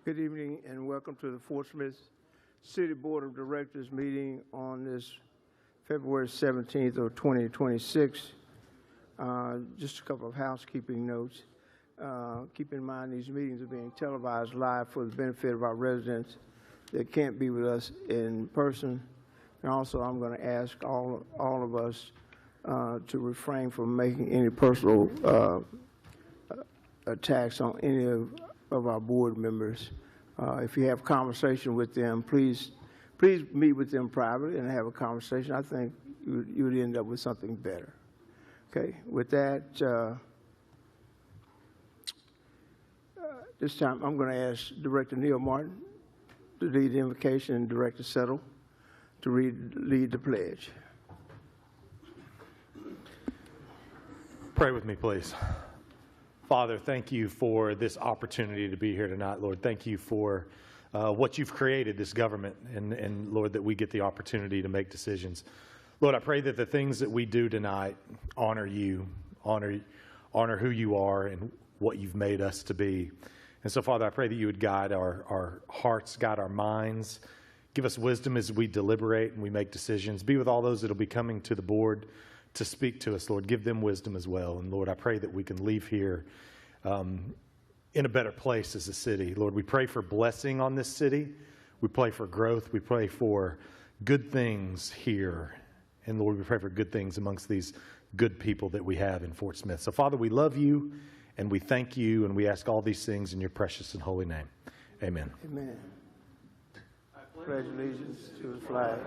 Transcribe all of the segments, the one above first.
Good evening and welcome to the Fort Smith City Board of Directors meeting on this February 17th of 2026. Just a couple of housekeeping notes. Keep in mind these meetings are being televised live for the benefit of our residents that can't be with us in person. And also I'm going to ask all of us to refrain from making any personal attacks on any of our board members. If you have conversation with them, please meet with them privately and have a conversation. I think you would end up with something better. Okay, with that, this time I'm going to ask Director Neil Martin to lead the invocation and Director Settle to lead the pledge. Pray with me, please. Father, thank you for this opportunity to be here tonight, Lord. Thank you for what you've created, this government, and Lord, that we get the opportunity to make decisions. Lord, I pray that the things that we do tonight honor you, honor who you are and what you've made us to be. And so, Father, I pray that you would guide our hearts, guide our minds, give us wisdom as we deliberate and we make decisions. Be with all those that will be coming to the board to speak to us, Lord. Give them wisdom as well. And Lord, I pray that we can leave here in a better place as a city. Lord, we pray for blessing on this city. We pray for growth. We pray for good things here. And Lord, we pray for good things amongst these good people that we have in Fort Smith. So Father, we love you and we thank you and we ask all these things in your precious and holy name. Amen. Amen. I pledge allegiance to the flag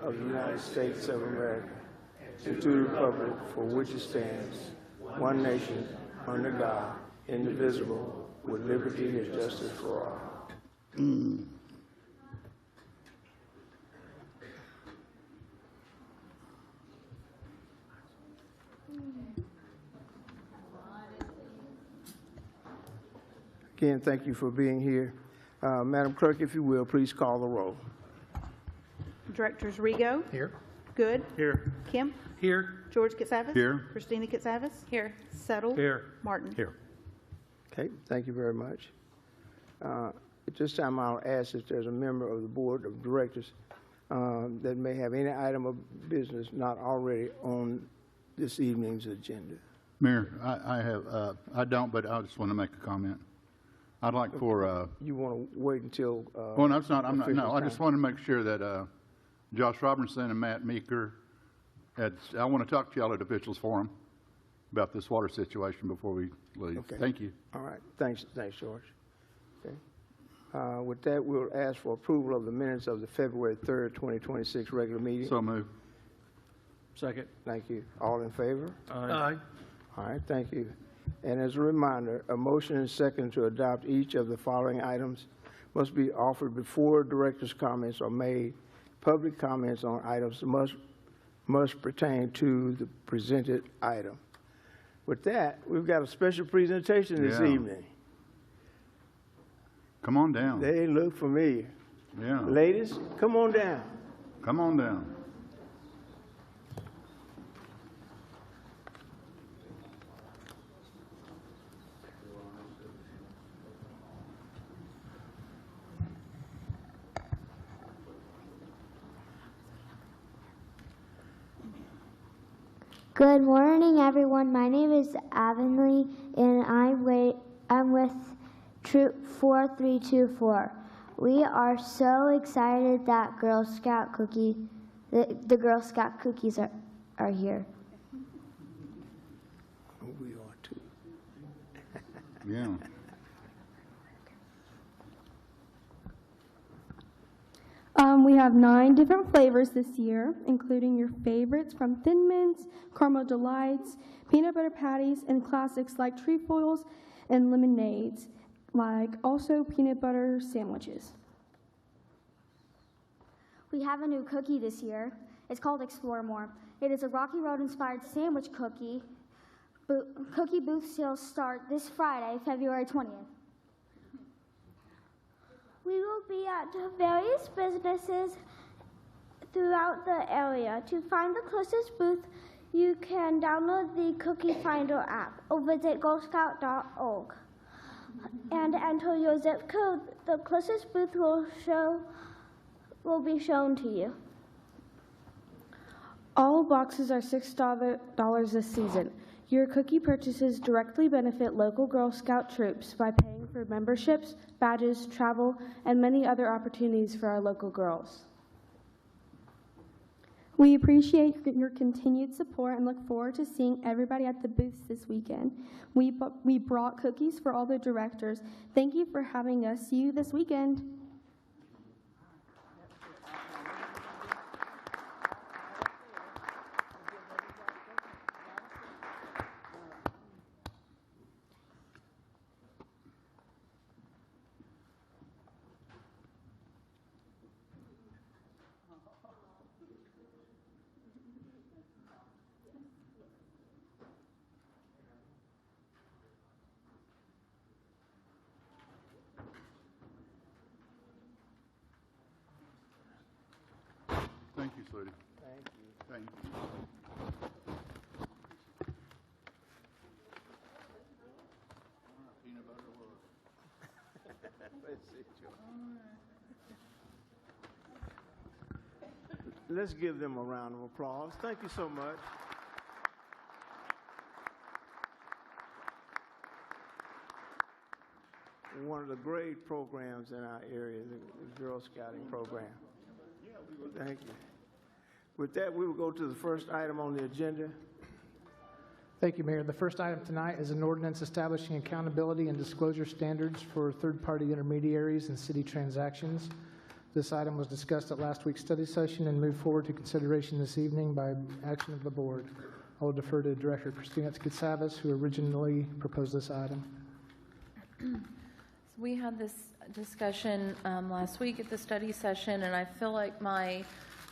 of the United States of America and to the republic for which it stands, one nation, under God, indivisible, with liberty and justice for all. Again, thank you for being here. Madam Clerk, if you will, please call the roll. Directors Rigo. Here. Good. Here. Kemp. Here. George Katsavas. Here. Christina Katsavas. Here. Settle. Here. Martin. Here. Okay, thank you very much. At this time, I'll ask if there's a member of the Board of Directors that may have any item of business not already on this evening's agenda. Mayor, I don't, but I just want to make a comment. I'd like for you want to wait until well, no, it's not. I'm not. No, I just want to make sure that Josh Robinson and Matt Meeker I want to talk to y'all at officials forum about this water situation before we leave. Okay. Thank you. All right. Thanks, George. Okay. With that, we'll ask for approval of the minutes of the February 3rd, 2026 regular meeting. So move. Second. Thank you. All in favor? Aye. All right. Thank you. And as a reminder, a motion and second to adopt each of the following items must be offered before directors' comments are made. Public comments on items must pertain to the presented item. With that, we've got a special presentation this evening. Come on down. They look familiar. Yeah. Ladies, come on down. Come on down. Good morning, everyone. My name is Avonlea, and I'm with Troop 4324. We are so excited that the Girl Scout cookies are here. We are too. Yeah. We have 9 different flavors this year, including your favorites from Thin Mints, Caramel Delights, peanut butter patties, and classics like trefoils and lemonades, like also peanut butter sandwiches. We have a new cookie this year. It's called Explore More. It is a Rocky Road-inspired sandwich cookie. Cookie booth sales start this Friday, February 20th. We will be at various businesses throughout the area. To find the closest booth, you can download the Cookie Finder app or visit girlscout.org. and enter your zip code. The closest booth will be shown to you. All boxes are $6 this season. Your cookie purchases directly benefit local Girl Scout troops by paying for memberships, badges, travel, and many other opportunities for our local girls. We appreciate your continued support and look forward to seeing everybody at the booths this weekend. We brought cookies for all the directors. Thank you for having us. See you this weekend. Thank you, sweetie. Thank you. Thank you. Peanut butter or Let's give them a round of applause. Thank you so much. One of the great programs in our area, the Girl Scouting program. Thank you. With that, we will go to the first item on the agenda. Thank you, Mayor. The first item tonight is an ordinance establishing accountability and disclosure standards for third-party intermediaries in city transactions. This item was discussed at last week's study session and moved forward to consideration this evening by action of the board. I will defer to Director Christina Skitzavas, who originally proposed this item. So we had this discussion last week at the study session, and I feel like my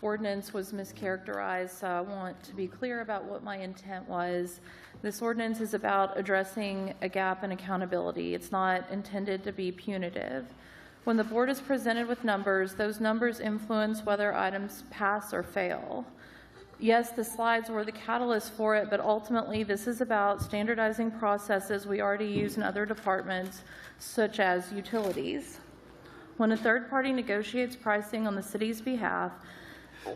ordinance was mischaracterized, so I want to be clear about what my intent was. This ordinance is about addressing a gap in accountability. It's not intended to be punitive. When the board is presented with numbers, those numbers influence whether items pass or fail. Yes, the slides were the catalyst for it, but ultimately this is about standardizing processes we already use in other departments, such as utilities. When a third party negotiates pricing on the city's behalf,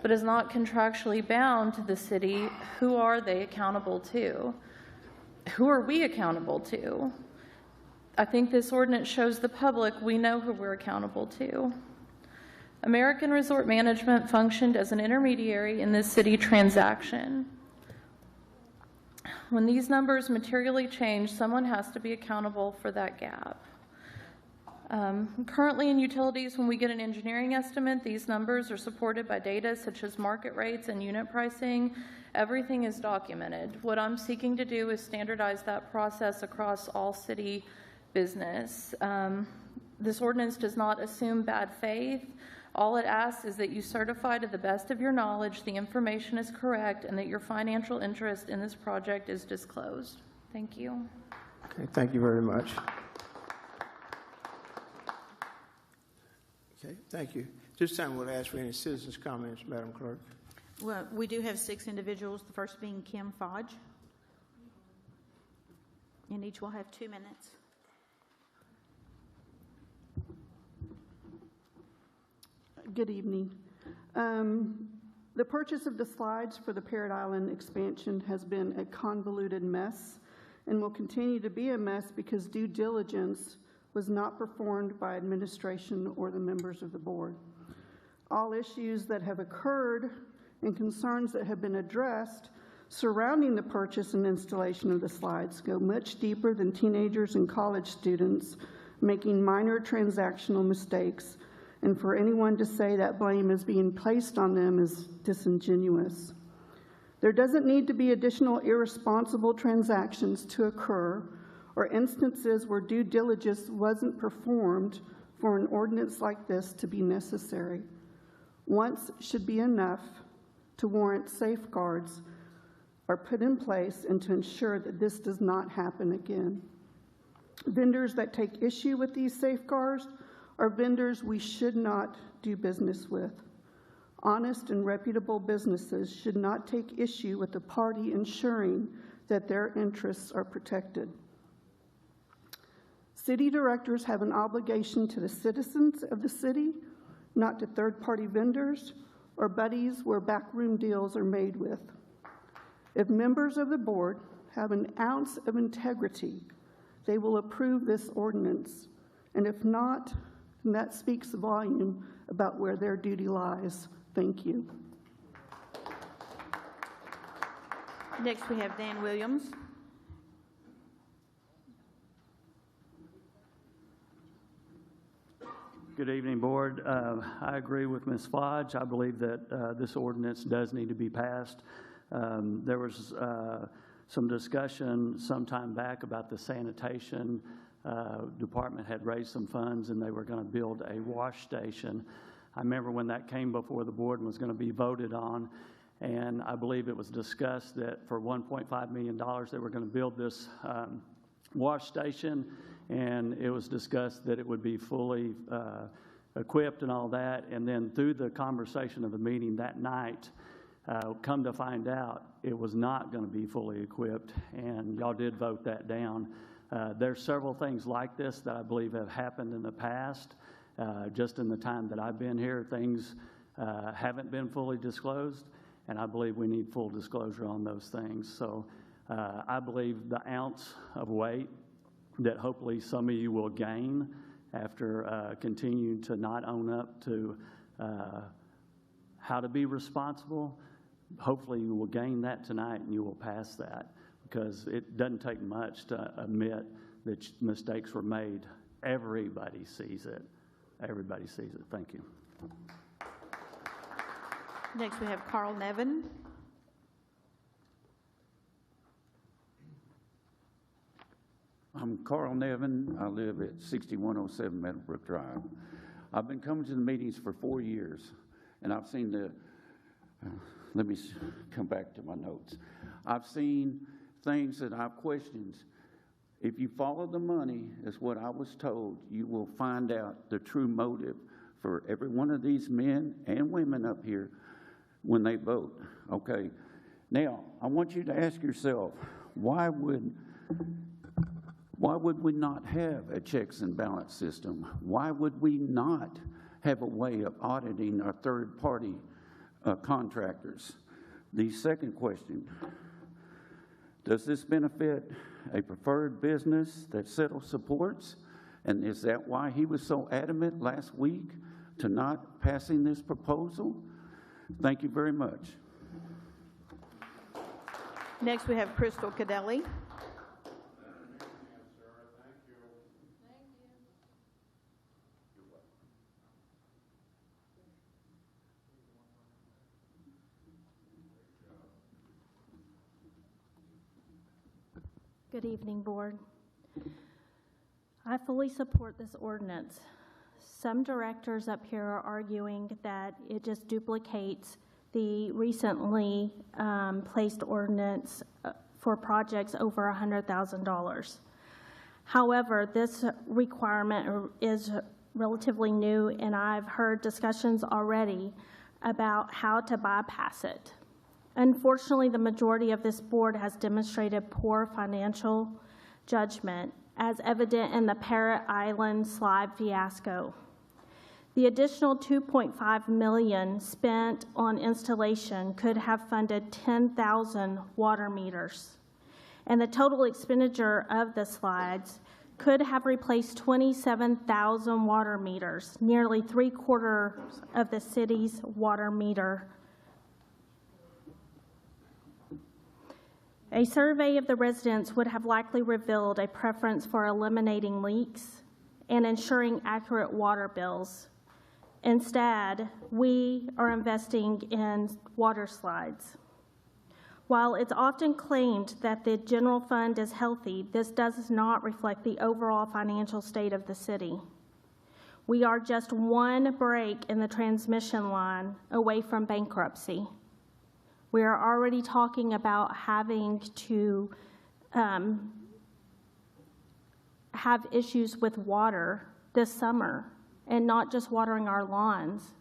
but is not contractually bound to the city, who are they accountable to? Who are we accountable to? I think this ordinance shows the public we know who we're accountable to. American Resort Management functioned as an intermediary in this city transaction. When these numbers materially change, someone has to be accountable for that gap. Currently in utilities, when we get an engineering estimate, these numbers are supported by data such as market rates and unit pricing. Everything is documented. What I'm seeking to do is standardize that process across all city business. This ordinance does not assume bad faith. All it asks is that you certify to the best of your knowledge the information is correct and that your financial interest in this project is disclosed. Thank you. Okay, thank you very much. Okay, thank you. This time we'll ask for any citizens' comments, Madam Clerk. Well, we do have 6 individuals, the first being Kim Fodge. And each will have 2 minutes. Good evening. The purchase of the slides for the Parrot Island expansion has been a convoluted mess and will continue to be a mess because due diligence was not performed by administration or the members of the board. All issues that have occurred and concerns that have been addressed surrounding the purchase and installation of the slides go much deeper than teenagers and college students making minor transactional mistakes, and for anyone to say that blame is being placed on them is disingenuous. There doesn't need to be additional irresponsible transactions to occur or instances where due diligence wasn't performed for an ordinance like this to be necessary. Once should be enough to warrant safeguards are put in place and to ensure that this does not happen again. Vendors that take issue with these safeguards are vendors we should not do business with. Honest and reputable businesses should not take issue with the party ensuring that their interests are protected. City directors have an obligation to the citizens of the city, not to third-party vendors or buddies where backroom deals are made with. If members of the board have an ounce of integrity, they will approve this ordinance, and if not, then that speaks volume about where their duty lies. Thank you. Next, we have Dan Williams. Good evening, Board. I agree with Ms. Flodge. I believe that this ordinance does need to be passed. There was some discussion some time back about the sanitation department had raised some funds and they were going to build a wash station. I remember when that came before the board and was going to be voted on, and I believe it was discussed that for $1.5 million they were going to build this wash station, and it was discussed that it would be fully equipped and all that. And then through the conversation of the meeting that night, come to find out it was not going to be fully equipped, and y'all did vote that down. There's several things like this that I believe have happened in the past. Just in the time that I've been here, things haven't been fully disclosed, and I believe we need full disclosure on those things. So I believe the ounce of weight that hopefully some of you will gain after continuing to not own up to how to be responsible, hopefully you will gain that tonight and you will pass that, because it doesn't take much to admit that mistakes were made. Everybody sees it. Everybody sees it. Thank you. Next, we have Carl Nevin. I'm Carl Nevin. I live at 6107 Meadowbrook Drive. I've been coming to the meetings for 4 years, and I've seen the, let me come back to my notes. I've seen things that I've questioned. If you follow the money, is what I was told, you will find out the true motive for every one of these men and women up here when they vote. Okay. Now, I want you to ask yourself, why would we not have a checks and balance system? Why would we not have a way of auditing our third-party contractors? The second question, does this benefit a preferred business that Settle supports? And is that why he was so adamant last week to not passing this proposal? Thank you very much. Next, we have Crystal Cadelli. Good evening, Board. I fully support this ordinance. Some directors up here are arguing that it just duplicates the recently placed ordinance for projects over $100,000. However, this requirement is relatively new, and I've heard discussions already about how to bypass it. Unfortunately, the majority of this board has demonstrated poor financial judgment, as evident in the Parrot Island slide fiasco. The additional $2.5 million spent on installation could have funded 10,000 water meters, and the total expenditure of the slides could have replaced 27,000 water meters, nearly 3/4 of the city's water meter. A survey of the residents would have likely revealed a preference for eliminating leaks and ensuring accurate water bills. Instead, we are investing in water slides. While it's often claimed that the general fund is healthy, this does not reflect the overall financial state of the city. We are just one break in the transmission line away from bankruptcy. We are already talking about having to have issues with water this summer, and not just watering our lawns,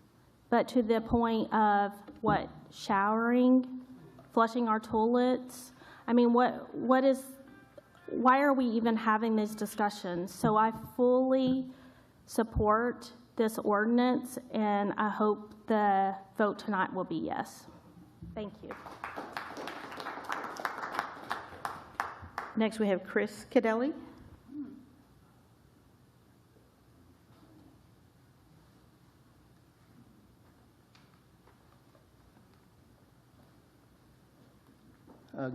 but to the point of what, showering, flushing our toilets. I mean, what is why are we even having these discussions? So I fully support this ordinance, and I hope the vote tonight will be yes. Thank you. Next, we have Chris Cadelli.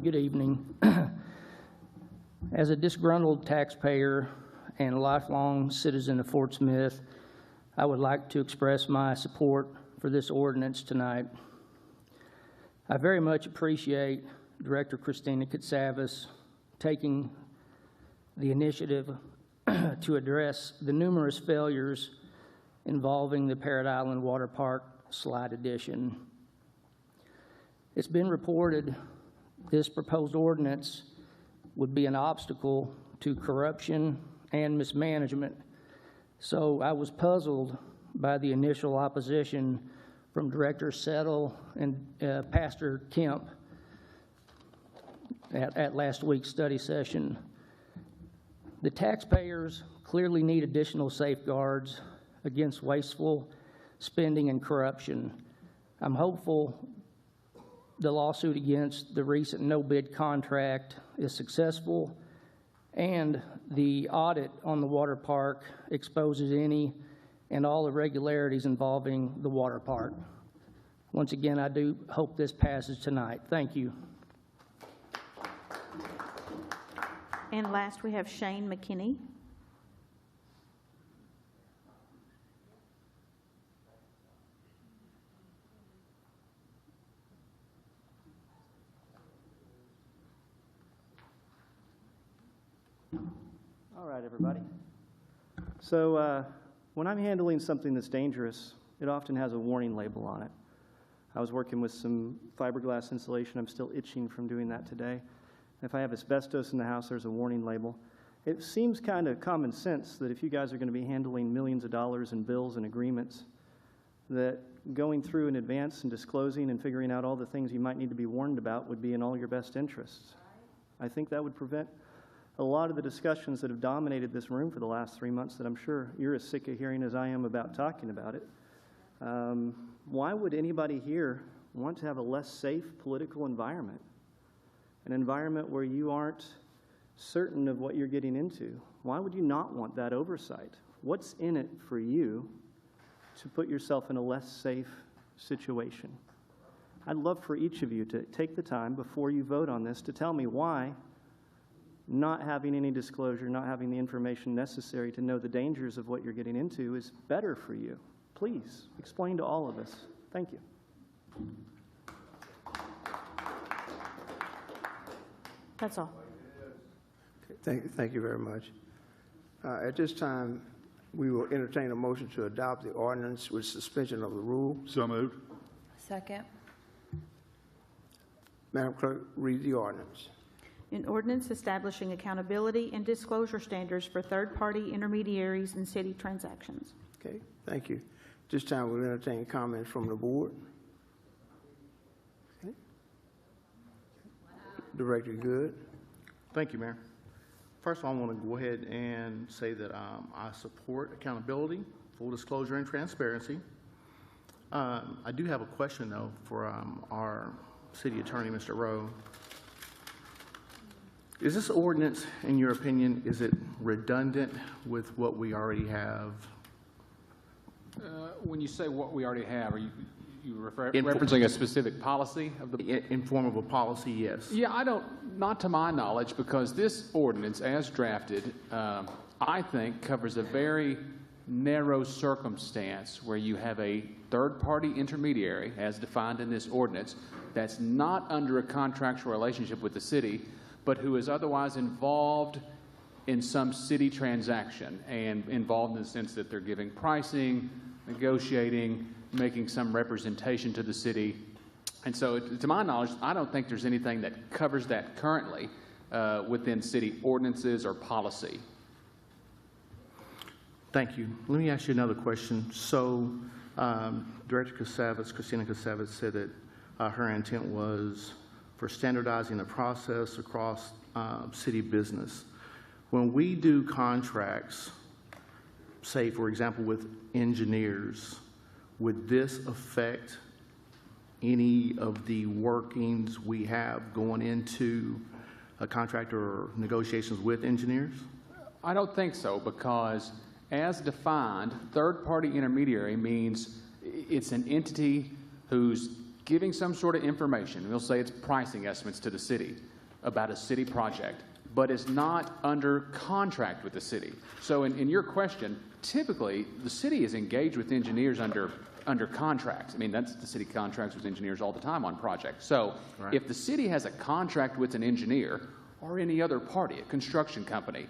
Good evening. As a disgruntled taxpayer and a lifelong citizen of Fort Smith, I would like to express my support for this ordinance tonight. I very much appreciate Director Christina Katsavas taking the initiative to address the numerous failures involving the Parrot Island Water Park slide addition. It's been reported this proposed ordinance would be an obstacle to corruption and mismanagement. So I was puzzled by the initial opposition from Director Settle and Pastor Kemp at last week's study session. The taxpayers clearly need additional safeguards against wasteful spending and corruption. I'm hopeful the lawsuit against the recent no-bid contract is successful, and the audit on the water park exposes any and all irregularities involving the water park. Once again, I do hope this passes tonight. Thank you. And last, we have Shane McKinney. All right, everybody. So when I'm handling something that's dangerous, it often has a warning label on it. I was working with some fiberglass insulation. I'm still itching from doing that today. If I have asbestos in the house, there's a warning label. It seems kind of common sense that if you guys are going to be handling millions of dollars in bills and agreements, that going through in advance and disclosing and figuring out all the things you might need to be warned about would be in all your best interests. I think that would prevent a lot of the discussions that have dominated this room for the last 3 months that I'm sure you're as sick of hearing as I am about talking about it. Why would anybody here want to have a less safe political environment? An environment where you aren't certain of what you're getting into? Why would you not want that oversight? What's in it for you to put yourself in a less safe situation? I'd love for each of you to take the time before you vote on this to tell me why not having any disclosure, not having the information necessary to know the dangers of what you're getting into is better for you. Please explain to all of us. Thank you. That's all. Thank you very much. At this time, we will entertain a motion to adopt the ordinance with suspension of the rule. So moved. Second. Madam Clerk, read the ordinance. An ordinance establishing accountability and disclosure standards for third-party intermediaries in city transactions. Okay, thank you. This time we'll entertain comments from the board. Okay. Director Good. Thank you, Mayor. First of all, I want to go ahead and say that I support accountability, full disclosure, and transparency. I do have a question, though, for our city attorney, Mr. Rowe. Is this ordinance, in your opinion, is it redundant with what we already have? When you say what we already have, are you referencing a specific policy of the? In form of a policy, yes. Yeah, not to my knowledge, because this ordinance, as drafted, I think covers a very narrow circumstance where you have a third-party intermediary, as defined in this ordinance, that's not under a contractual relationship with the city, but who is otherwise involved in some city transaction, and involved in the sense that they're giving pricing, negotiating, making some representation to the city. And so, to my knowledge, I don't think there's anything that covers that currently within city ordinances or policy. Thank you. Let me ask you another question. So, Director Christina Katsavas, said that her intent was for standardizing the process across city business. When we do contracts, say, for example, with engineers, would this affect any of the workings we have going into a contract or negotiations with engineers? I don't think so, because as defined, third-party intermediary means it's an entity who's giving some sort of information. We'll say it's pricing estimates to the city about a city project, but is not under contract with the city. So in your question, typically, the city is engaged with engineers under contracts. I mean, the city contracts with engineers all the time on projects. So Right. if the city has a contract with an engineer or any other party, a construction company,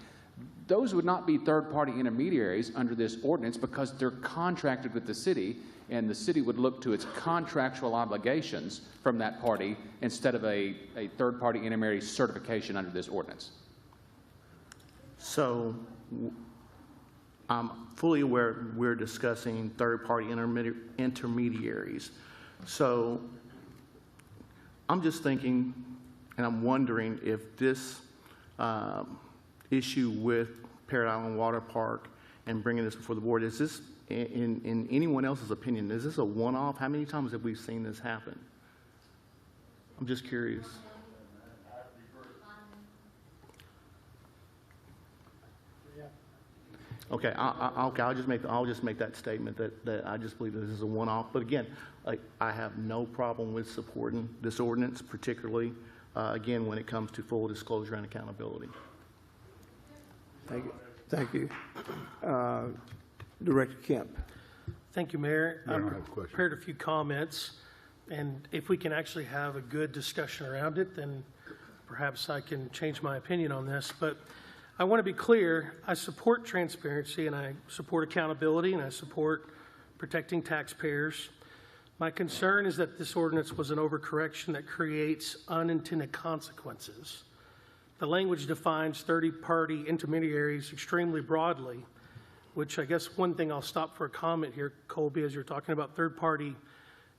those would not be third-party intermediaries under this ordinance because they're contracted with the city, and the city would look to its contractual obligations from that party instead of a third-party intermediary certification under this ordinance. So I'm fully aware we're discussing third-party intermediaries. So I'm just thinking, and I'm wondering if this issue with Parrot Island Water Park and bringing this before the board, is this, in anyone else's opinion, is this a one-off? How many times have we seen this happen? I'm just curious. Okay, I'll just make that statement that I just believe this is a one-off. But again, I have no problem with supporting this ordinance, particularly again when it comes to full disclosure and accountability. Thank you. Thank you. Director Kemp. Thank you, Mayor. I I've don't have a question. prepared a few comments, and if we can actually have a good discussion around it, then perhaps I can change my opinion on this. But I want to be clear, I support transparency, and I support accountability, and I support protecting taxpayers. My concern is that this ordinance was an overcorrection that creates unintended consequences. The language defines third-party intermediaries extremely broadly, which I guess one thing I'll stop for a comment here, Colby, as you're talking about third-party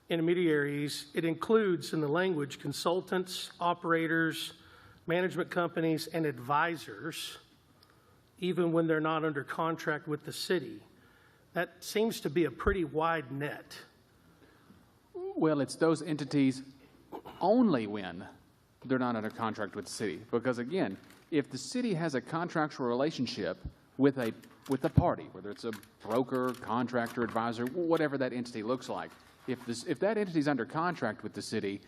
intermediaries. It includes in the language consultants, operators, management companies, and advisors, even when they're not under contract with the city. That seems to be a pretty wide net. Well, it's those entities only when they're not under contract with the city. Because again, if the city has a contractual relationship with a party, whether it's a broker, contractor, advisor, whatever that entity looks like, if that entity is under contract with the city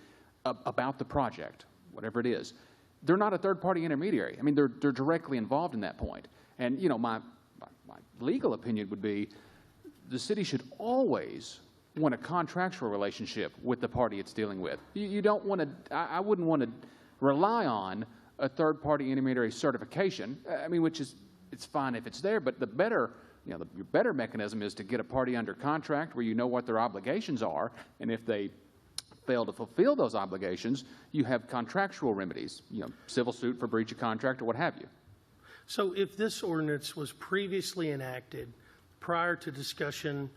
about the project, whatever it is, they're not a third-party intermediary. I mean, they're directly involved in that point. And you know, my legal opinion would be the city should always want a contractual relationship with the party it's dealing with. You don't want to, I wouldn't want to rely on a third-party intermediary certification. I mean, which is, it's fine if it's there, but the better, your better mechanism is to get a party under contract where you know what their obligations are, and if they fail to fulfill those obligations, you have contractual remedies, civil suit for breach of contract or what have you. So if this ordinance was previously enacted prior to discussion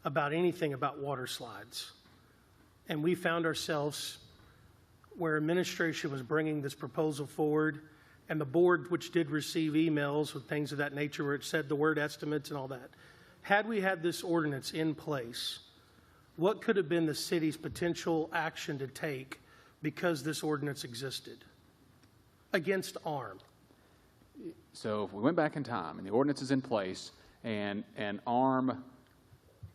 about anything about water slides, and we found ourselves where administration was bringing this proposal forward, and the board, which did receive emails with things of that nature where it said the word estimates and all that, had we had this ordinance in place, what could have been the city's potential action to take because this ordinance existed against ARM? So if we went back in time and the ordinance is in place and ARM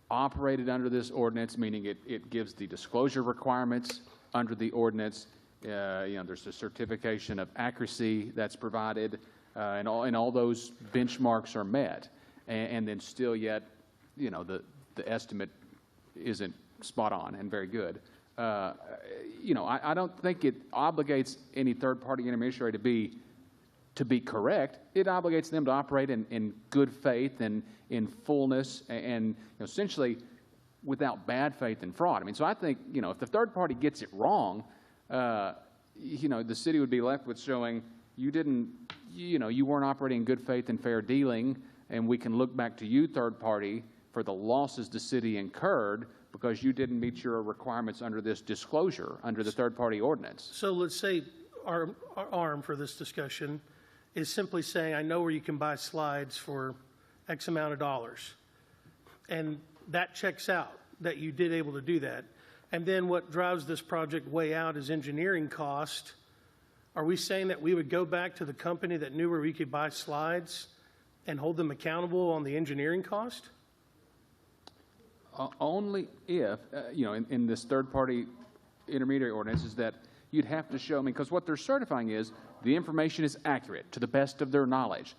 operated under this ordinance, meaning it gives the disclosure requirements under the ordinance, there's a certification of accuracy that's provided, and all those benchmarks are met, and then still yet, the estimate isn't spot on and very good. I don't think it obligates any third-party intermediary to be correct. It obligates them to operate in good faith and in fullness and essentially without bad faith and fraud. I mean, so I think, if the third party gets it wrong, the city would be left with showing you weren't operating in good faith and fair dealing, and we can look back to you, third party, for the losses the city incurred because you didn't meet your requirements under this disclosure, under the third party ordinance. So let's say arm for this discussion is simply saying, I know where you can buy slides for X amount of dollars. And that checks out, that you did able to do that. And then what drives this project way out is engineering cost. Are we saying that we would go back to the company that knew where we could buy slides and hold them accountable on the engineering cost? Only if, in this third-party intermediary ordinance is that you'd have to show, because what they're certifying is the information is accurate to the best of their knowledge.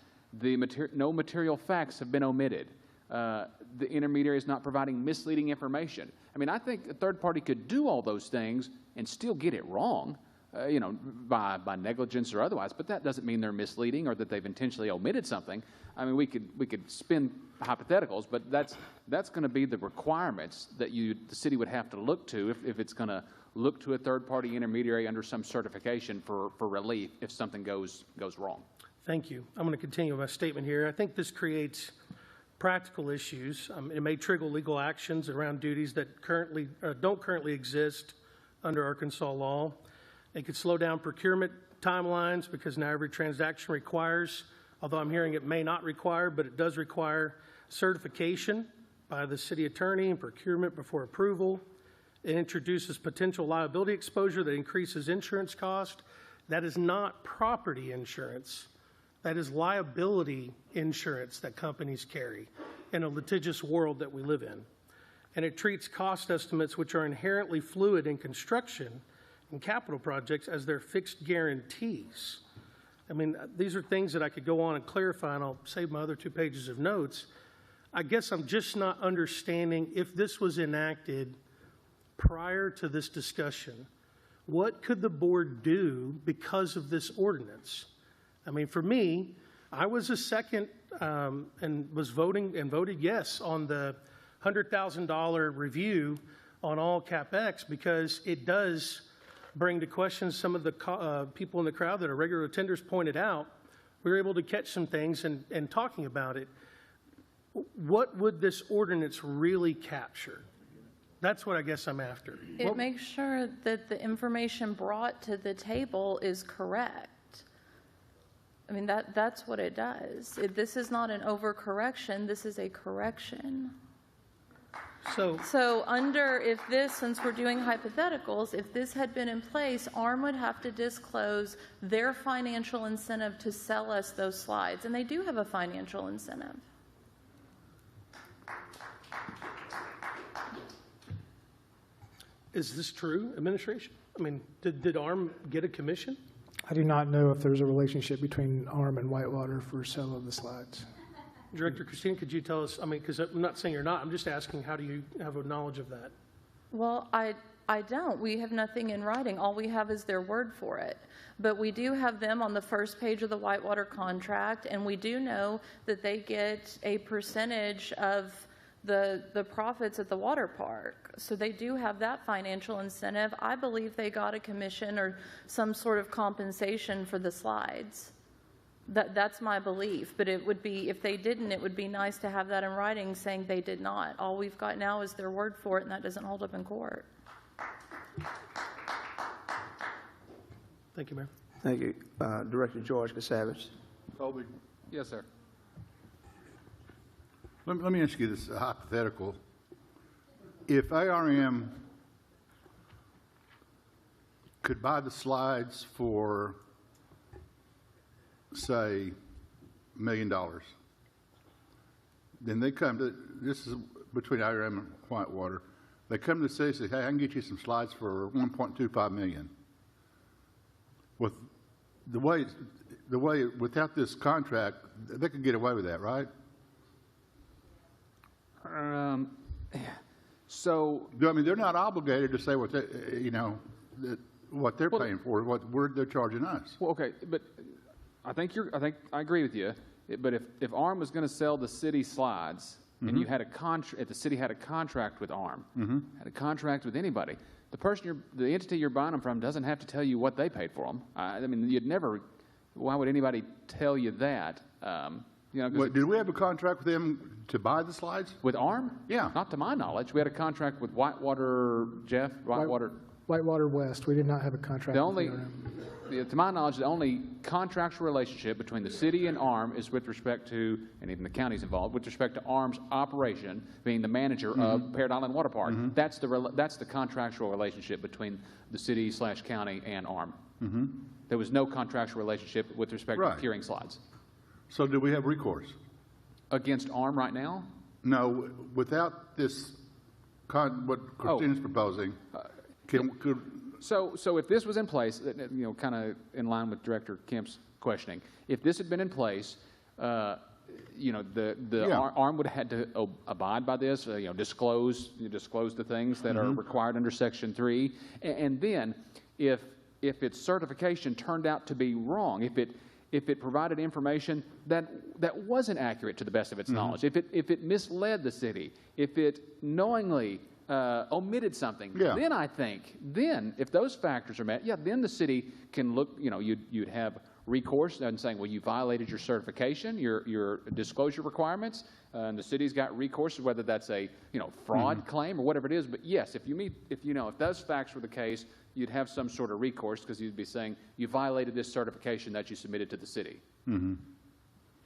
No material facts have been omitted. The intermediary is not providing misleading information. I mean, I think a third party could do all those things and still get it wrong, by negligence or otherwise, but that doesn't mean they're misleading or that they've intentionally omitted something. I mean, we could spin hypotheticals, but that's going to be the requirements that the city would have to look to if it's going to look to a third-party intermediary under some certification for relief if something goes wrong. Thank you. I'm going to continue my statement here. I think this creates practical issues. It may trigger legal actions around duties that don't currently exist under Arkansas law. It could slow down procurement timelines because now every transaction requires, although I'm hearing it may not require, but it does require certification by the city attorney and procurement before approval. It introduces potential liability exposure that increases insurance cost. That is not property insurance. That is liability insurance that companies carry in a litigious world that we live in. And it treats cost estimates, which are inherently fluid in construction and capital projects, as their fixed guarantees. I mean, these are things that I could go on and clarify, and I'll save my other 2 pages of notes. I guess I'm just not understanding, if this was enacted prior to this discussion, what could the board do because of this ordinance? I mean, for me, I was a second and voted yes on the $100,000 review on all CapEx, because it does bring to question some of the people in the crowd that are regular attenders pointed out. We were able to catch some things and talking about it. What would this ordinance really capture? That's what I guess I'm after. It makes sure that the information brought to the table is correct. I mean, that's what it does. This is not an overcorrection. This is a correction. So since we're doing hypotheticals, if this had been in place, ARM would have to disclose their financial incentive to sell us those slides. And they do have a financial incentive. Is this true, administration? I mean, did ARM get a commission? I do not know if there's a relationship between ARM and Whitewater for sale of the slides. Director Christine, could you tell us, I mean, because I'm not saying you're not, I'm just asking, how do you have a knowledge of that? Well, I don't. We have nothing in writing. All we have is their word for it. But we do have them on the first page of the Whitewater contract, and we do know that they get a percentage of the profits at the water park. So they do have that financial incentive. I believe they got a commission or some sort of compensation for the slides. That's my belief. But it would be, if they didn't, it would be nice to have that in writing saying they did not. All we've got now is their word for it, and that doesn't hold up in court. Thank you, Mayor. Thank you. Director George Kasavage. Colby. Yes, sir. Let me ask you this hypothetical. If ARM could buy the slides for, say, $1 million, then they come to, this is between ARM and Whitewater, they come to the city and say, hey, I can get you some slides for $1.25 million. With the way, without this contract, they could get away with that, right? So, I mean, they're not obligated to say what they, what they're paying for, what they're charging us. well, okay, but I agree with you. But if ARM was going to sell the city slides, and you had a contract, if the city had a contract with ARM, had a contract with anybody, the entity you're buying them from doesn't have to tell you what they paid for them. I mean, you'd never. Why would anybody tell you that? Did we have a contract with them to buy the slides? With ARM? Yeah. Not to my knowledge. We had a contract with Whitewater, Jeff, Whitewater. Whitewater West. We did not have a contract with ARM. to my knowledge, the only contractual relationship between the city and ARM is with respect to, and even the county's involved, with respect to ARM's operation, being the manager of Parrot Island Water Park. That's the contractual relationship between the city/county and ARM. There was no contractual relationship with respect to curing slides. So do we have recourse? Against ARM right now? No, without this, what Christina's proposing, So if this was in place, kind of in line with Director Kemp's questioning, if this had been in place, ARM would have had to abide by this, disclose the things that are required under Section 3. And then if its certification turned out to be wrong, if it provided information that wasn't accurate to the best of its knowledge, if it misled the city, if it knowingly omitted something, then I think, if those factors are met, then the city can look, you'd have recourse and saying, well, you violated your certification, your disclosure requirements, and the city's got recourse, whether that's a, fraud claim or whatever it is. But yes, if those facts were the case, you'd have some sort of recourse because you'd be saying you violated this certification that you submitted to the city.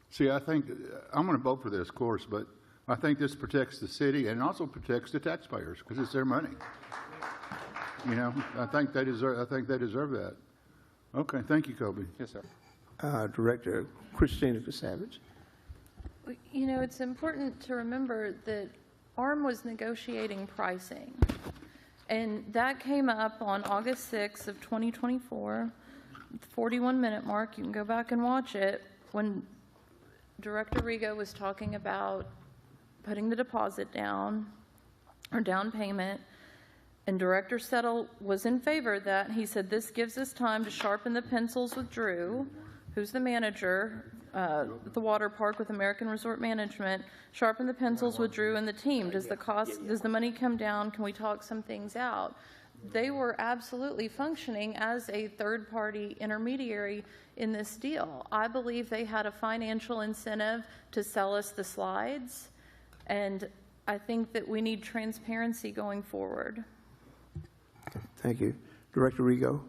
See, I think, I'm going to vote for this, of course, but I think this protects the city and also protects the taxpayers because it's their money. I think they deserve that. Okay, thank you, Kobe. Yes, sir. Director Christina Savage. It's important to remember that ARM was negotiating pricing, and that came up on August 6th of 2024, the 41-minute mark. You can go back and watch it when Director Rigo was talking about putting the deposit down, or down payment, and Director Settle was in favor of that. He said, this gives us time to sharpen the pencils with Drew, who's the manager at the water park with American Resort Management, sharpen the pencils with Drew and the team. Does the money come down? Can we talk some things out? They were absolutely functioning as a third-party intermediary in this deal. I believe they had a financial incentive to sell us the slides, and I think that we need transparency going forward. Thank you. Director Rigo.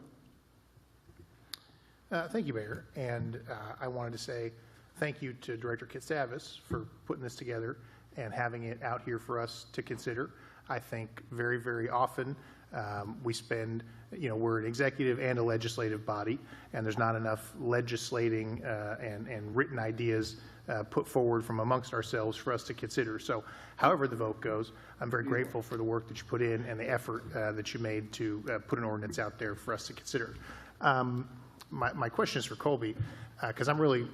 Thank you, Mayor. And I wanted to say thank you to Director Kitsavis for putting this together and having it out here for us to consider. I think very, very often we spend, we're an executive and a legislative body, and there's not enough legislating and written ideas put forward from amongst ourselves for us to consider. So however the vote goes, I'm very grateful for the work that you put in and the effort that you made to put an ordinance out there for us to consider. My question is for Colby, because I'm really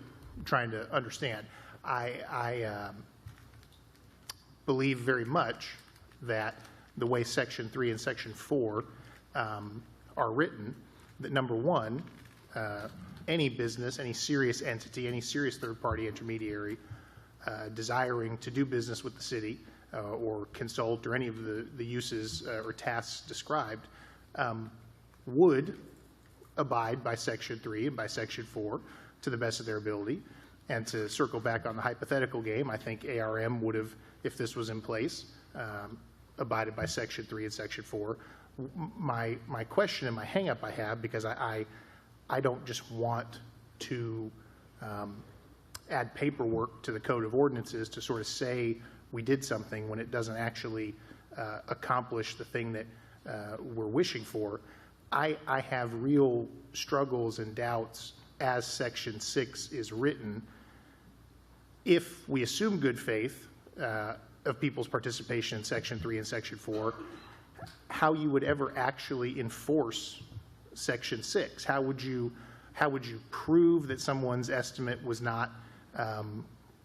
trying to understand. I believe very much that the way Section 3 and Section 4 are written, that number one, any business, any serious entity, any serious third-party intermediary desiring to do business with the city or consult or any of the uses or tasks described would abide by Section 3 and by Section 4 to the best of their ability. And to circle back on the hypothetical game, I think ARM would have, if this was in place, abided by Section 3 and Section 4. My question and my hang-up I have, because I don't just want to add paperwork to the Code of Ordinances to sort of say we did something when it doesn't actually accomplish the thing that we're wishing for. I have real struggles and doubts as Section 6 is written. If we assume good faith of people's participation in Section 3 and Section 4, how you would ever actually enforce Section 6? How would you prove that someone's estimate was not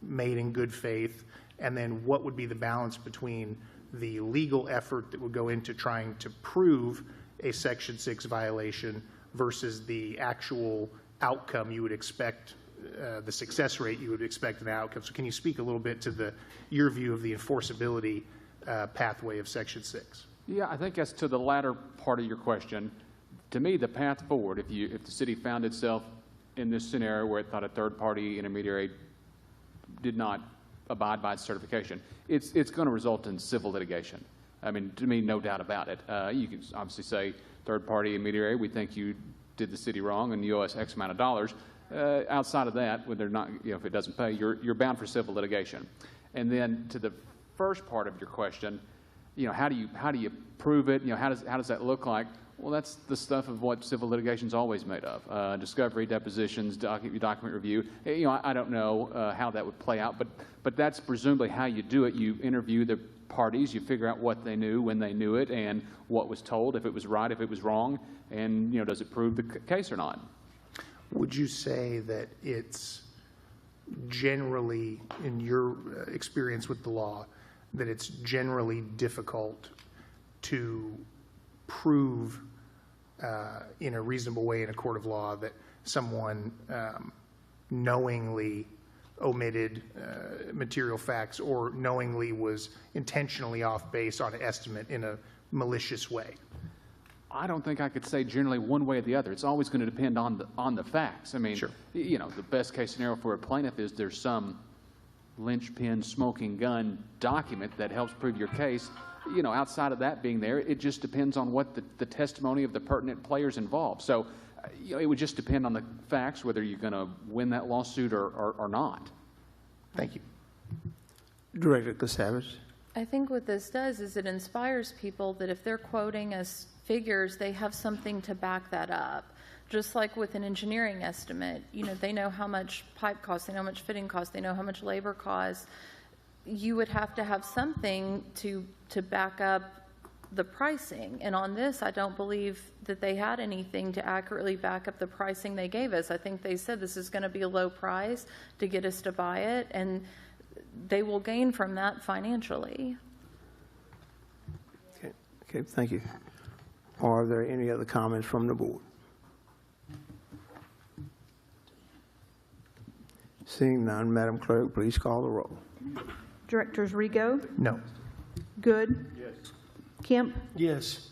made in good faith? And then what would be the balance between the legal effort that would go into trying to prove a Section 6 violation versus the actual outcome you would expect, the success rate you would expect in the outcome? So can you speak a little bit to your view of the enforceability pathway of Section 6? Yeah, I think as to the latter part of your question, to me, the path forward, if the city found itself in this scenario where it thought a third-party intermediary did not abide by its certification, it's going to result in civil litigation. I mean, to me, no doubt about it. You can obviously say, third-party intermediary, we think you did the city wrong and you owe us X amount of dollars. Outside of that, when they're not, if it doesn't pay, you're bound for civil litigation. And then to the first part of your question, how do you prove it? How does that look like? Well, that's the stuff of what civil litigation is always made of: discovery, depositions, document review. I don't know how that would play out, but that's presumably how you do it. You interview the parties, you figure out what they knew, when they knew it, and what was told, if it was right, if it was wrong, and does it prove the case or not? Would you say that it's generally, in your experience with the law, that it's generally difficult to prove in a reasonable way in a court of law that someone knowingly omitted material facts or knowingly was intentionally off base on an estimate in a malicious way? I don't think I could say generally one way or the other. It's always going to depend on the facts. I mean, sure. The best case scenario for a plaintiff is there's some linchpin smoking gun document that helps prove your case. Outside of that being there, it just depends on what the testimony of the pertinent players involved. So, it would just depend on the facts whether you're going to win that lawsuit or not. Thank you. Director Casavis. I think what this does is it inspires people that if they're quoting as figures, they have something to back that up. Just like with an engineering estimate, they know how much pipe costs, they know how much fitting costs, they know how much labor costs. You would have to have something to back up the pricing. And on this, I don't believe that they had anything to accurately back up the pricing they gave us. I think they said this is going to be a low price to get us to buy it, and they will gain from that financially. Okay, thank you. Are there any other comments from the board? Seeing none, Madam Clerk, please call the roll. Directors Rigo, No. Good, Yes. Kemp, Yes.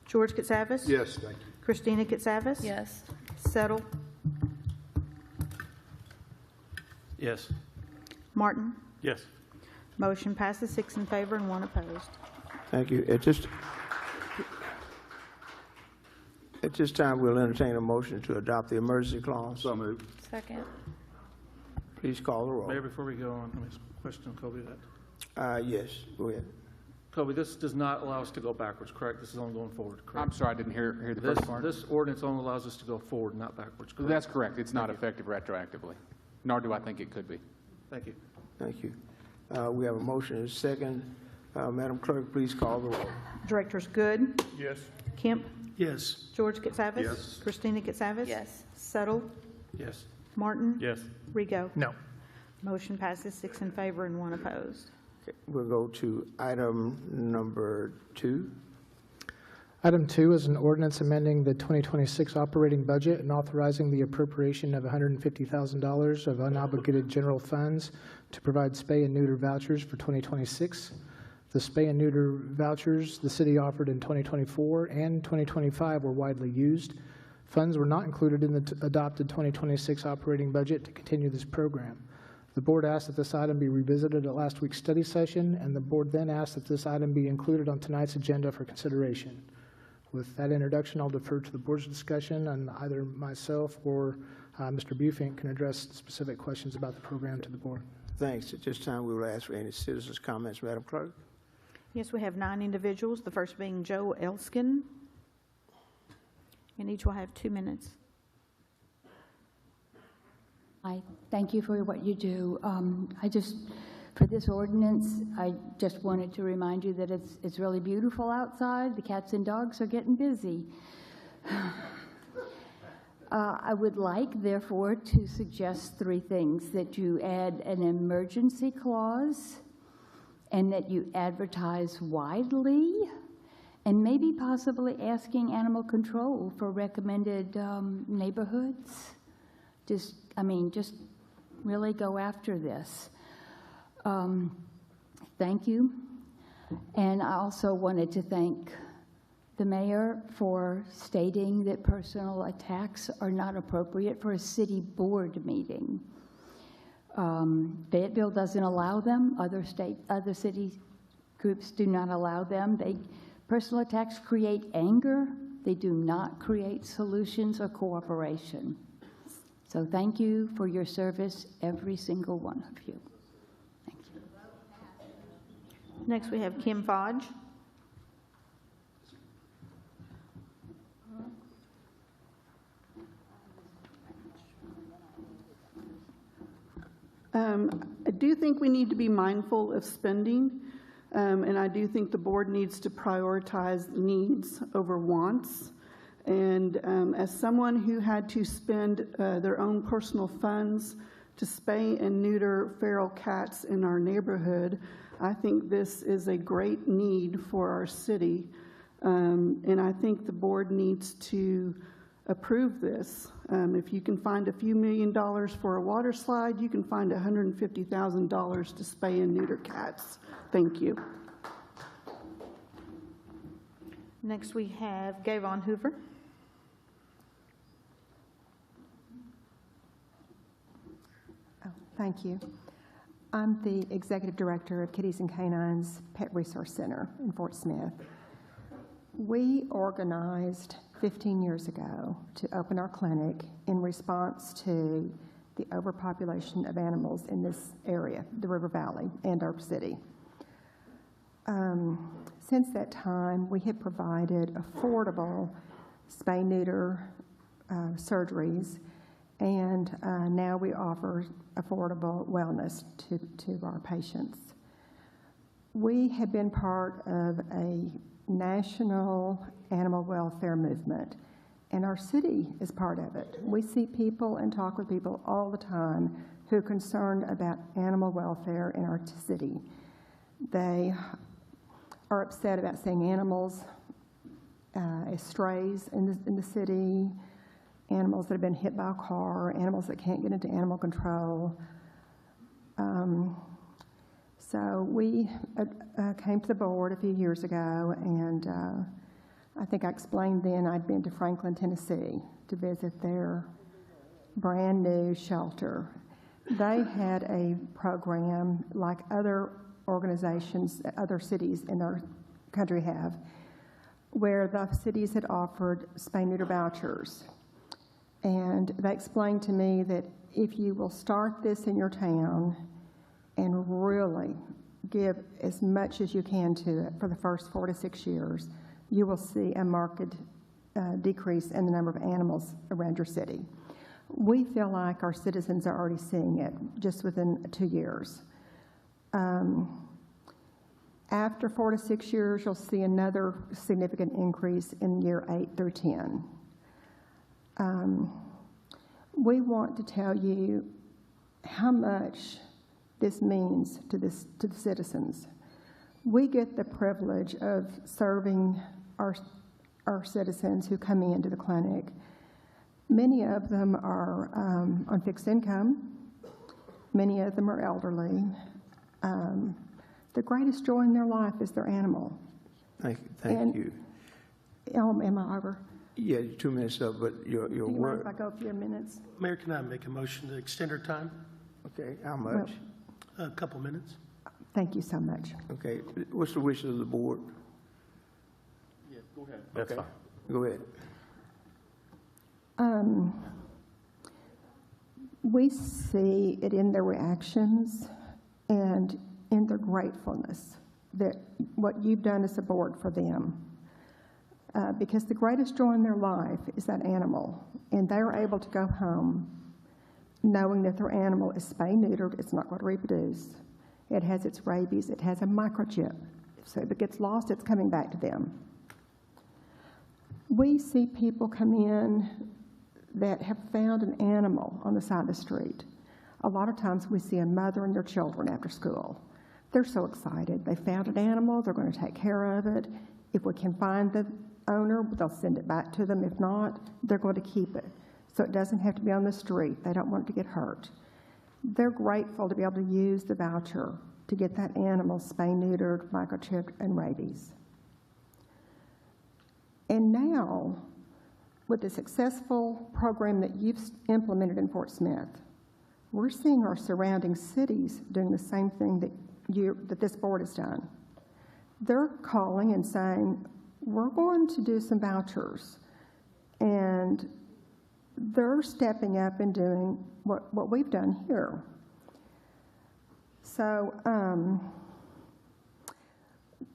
George Katsavas. Yes, thank you. Christina Katsavas. Yes. Settle, Yes. Martin. Yes. Motion passes 6 in favor and 1 opposed. Thank you. At this time, we'll entertain a motion to adopt the emergency clause. So moved. Second. Please call the roll. Mayor, before we go on, let me ask a question on Kobe. Yes, go ahead. Kobe, this does not allow us to go backwards, correct? This is only going forward, correct? I'm sorry, I didn't hear the first part. This ordinance only allows us to go forward, not backwards, correct? That's correct. It's not effective retroactively, nor do I think it could be. Thank you. Thank you. We have a motion and a second. Madam Clerk, please call the roll. Directors Good, Yes. Kemp, Yes. George Katsavas. Yes. Christina Katsavas. Yes. Settle, Yes. Martin. Yes. Rigo. No. Motion passes 6 in favor and 1 opposed. Okay, we'll go to item number 2. Item 2 is an ordinance amending the 2026 operating budget and authorizing the appropriation of $150,000 of unobligated general funds to provide spay and neuter vouchers for 2026. The spay and neuter vouchers the city offered in 2024 and 2025 were widely used. Funds were not included in the adopted 2026 operating budget to continue this program. The board asked that this item be revisited at last week's study session, and the board then asked that this item be included on tonight's agenda for consideration. With that introduction, I'll defer to the board's discussion, and either myself or Mr. Bufink can address specific questions about the program to the board. Thanks. At this time, we will ask for any citizens' comments. Madam Clerk? Yes, we have 9 individuals, the first being Joe Elskin, and each will have 2 minutes. I thank you for what you do. For this ordinance, I just wanted to remind you that it's really beautiful outside. The cats and dogs are getting busy. I would like, therefore, to suggest 3 things: that you add an emergency clause, and that you advertise widely, and maybe possibly asking animal control for recommended neighborhoods. Just really go after this. Thank you. And I also wanted to thank the mayor for stating that personal attacks are not appropriate for a city board meeting. Fayetteville doesn't allow them. Other city groups do not allow them. Personal attacks create anger They do not create solutions or cooperation. So thank you for your service, every single one of you. Thank you. Next, we have Kim Fodge. I do think we need to be mindful of spending, and I do think the board needs to prioritize needs over wants. And as someone who had to spend their own personal funds to spay and neuter feral cats in our neighborhood, I think this is a great need for our city. And I think the board needs to approve this. If you can find a few $1 million for a water slide, you can find $150,000 to spay and neuter cats. Thank you. Next, we have Gavon Hoover. Thank you. I'm the Executive Director of Kitties and Canines Pet Resource Center in Fort Smith. We organized 15 years ago to open our clinic in response to the overpopulation of animals in this area, the River Valley, and our city. Since that time, we have provided affordable spay-neuter surgeries, and now we offer affordable wellness to our patients. We have been part of a national animal welfare movement, and our city is part of it. We see people and talk with people all the time who are concerned about animal welfare in our city. They are upset about seeing animals as strays in the city, animals that have been hit by a car, animals that can't get into animal control. So we came to the board a few years ago, and I think I explained then I'd been to Franklin, Tennessee to visit their brand new shelter. They had a program like other organizations, other cities in our country have, where the cities had offered spay-neuter vouchers. And they explained to me that if you will start this in your town and really give as much as you can to it for the first 4 to 6 years, you will see a marked decrease in the number of animals around your city. We feel like our citizens are already seeing it just within 2 years. After 4 to 6 years, you'll see another significant increase in year 8 through 10. We want to tell you how much this means to the citizens. We get the privilege of serving our citizens who come into the clinic. Many of them are on fixed income. Many of them are elderly. The greatest joy in their life is their animal. Thank you. Am I over? Yeah, 2 minutes up, but your Do you mind word. if I go a few minutes? Mayor, can I make a motion to extend our time? Okay, how much? A couple minutes. Thank you so much. Okay, what's the wishes of the board? Yeah, go ahead. That's Okay. fine. Go ahead. We see it in their reactions and in their gratefulness that what you've done as a board for them. Because the greatest joy in their life is that animal, and they're able to go home knowing that their animal is spay-neutered, it's not going to reproduce, it has its rabies, it has a microchip, so if it gets lost, it's coming back to them. We see people come in that have found an animal on the side of the street. A lot of times we see a mother and their children after school. They're so excited. They found an animal, they're going to take care of it. If we can find the owner, they'll send it back to them. If not, they're going to keep it. So it doesn't have to be on the street. They don't want it to get hurt. They're grateful to be able to use the voucher to get that animal spay-neutered, microchipped, and rabies. And now, with the successful program that you've implemented in Fort Smith, we're seeing our surrounding cities doing the same thing that this board has done. They're calling and saying, we're going to do some vouchers. And they're stepping up and doing what we've done here. So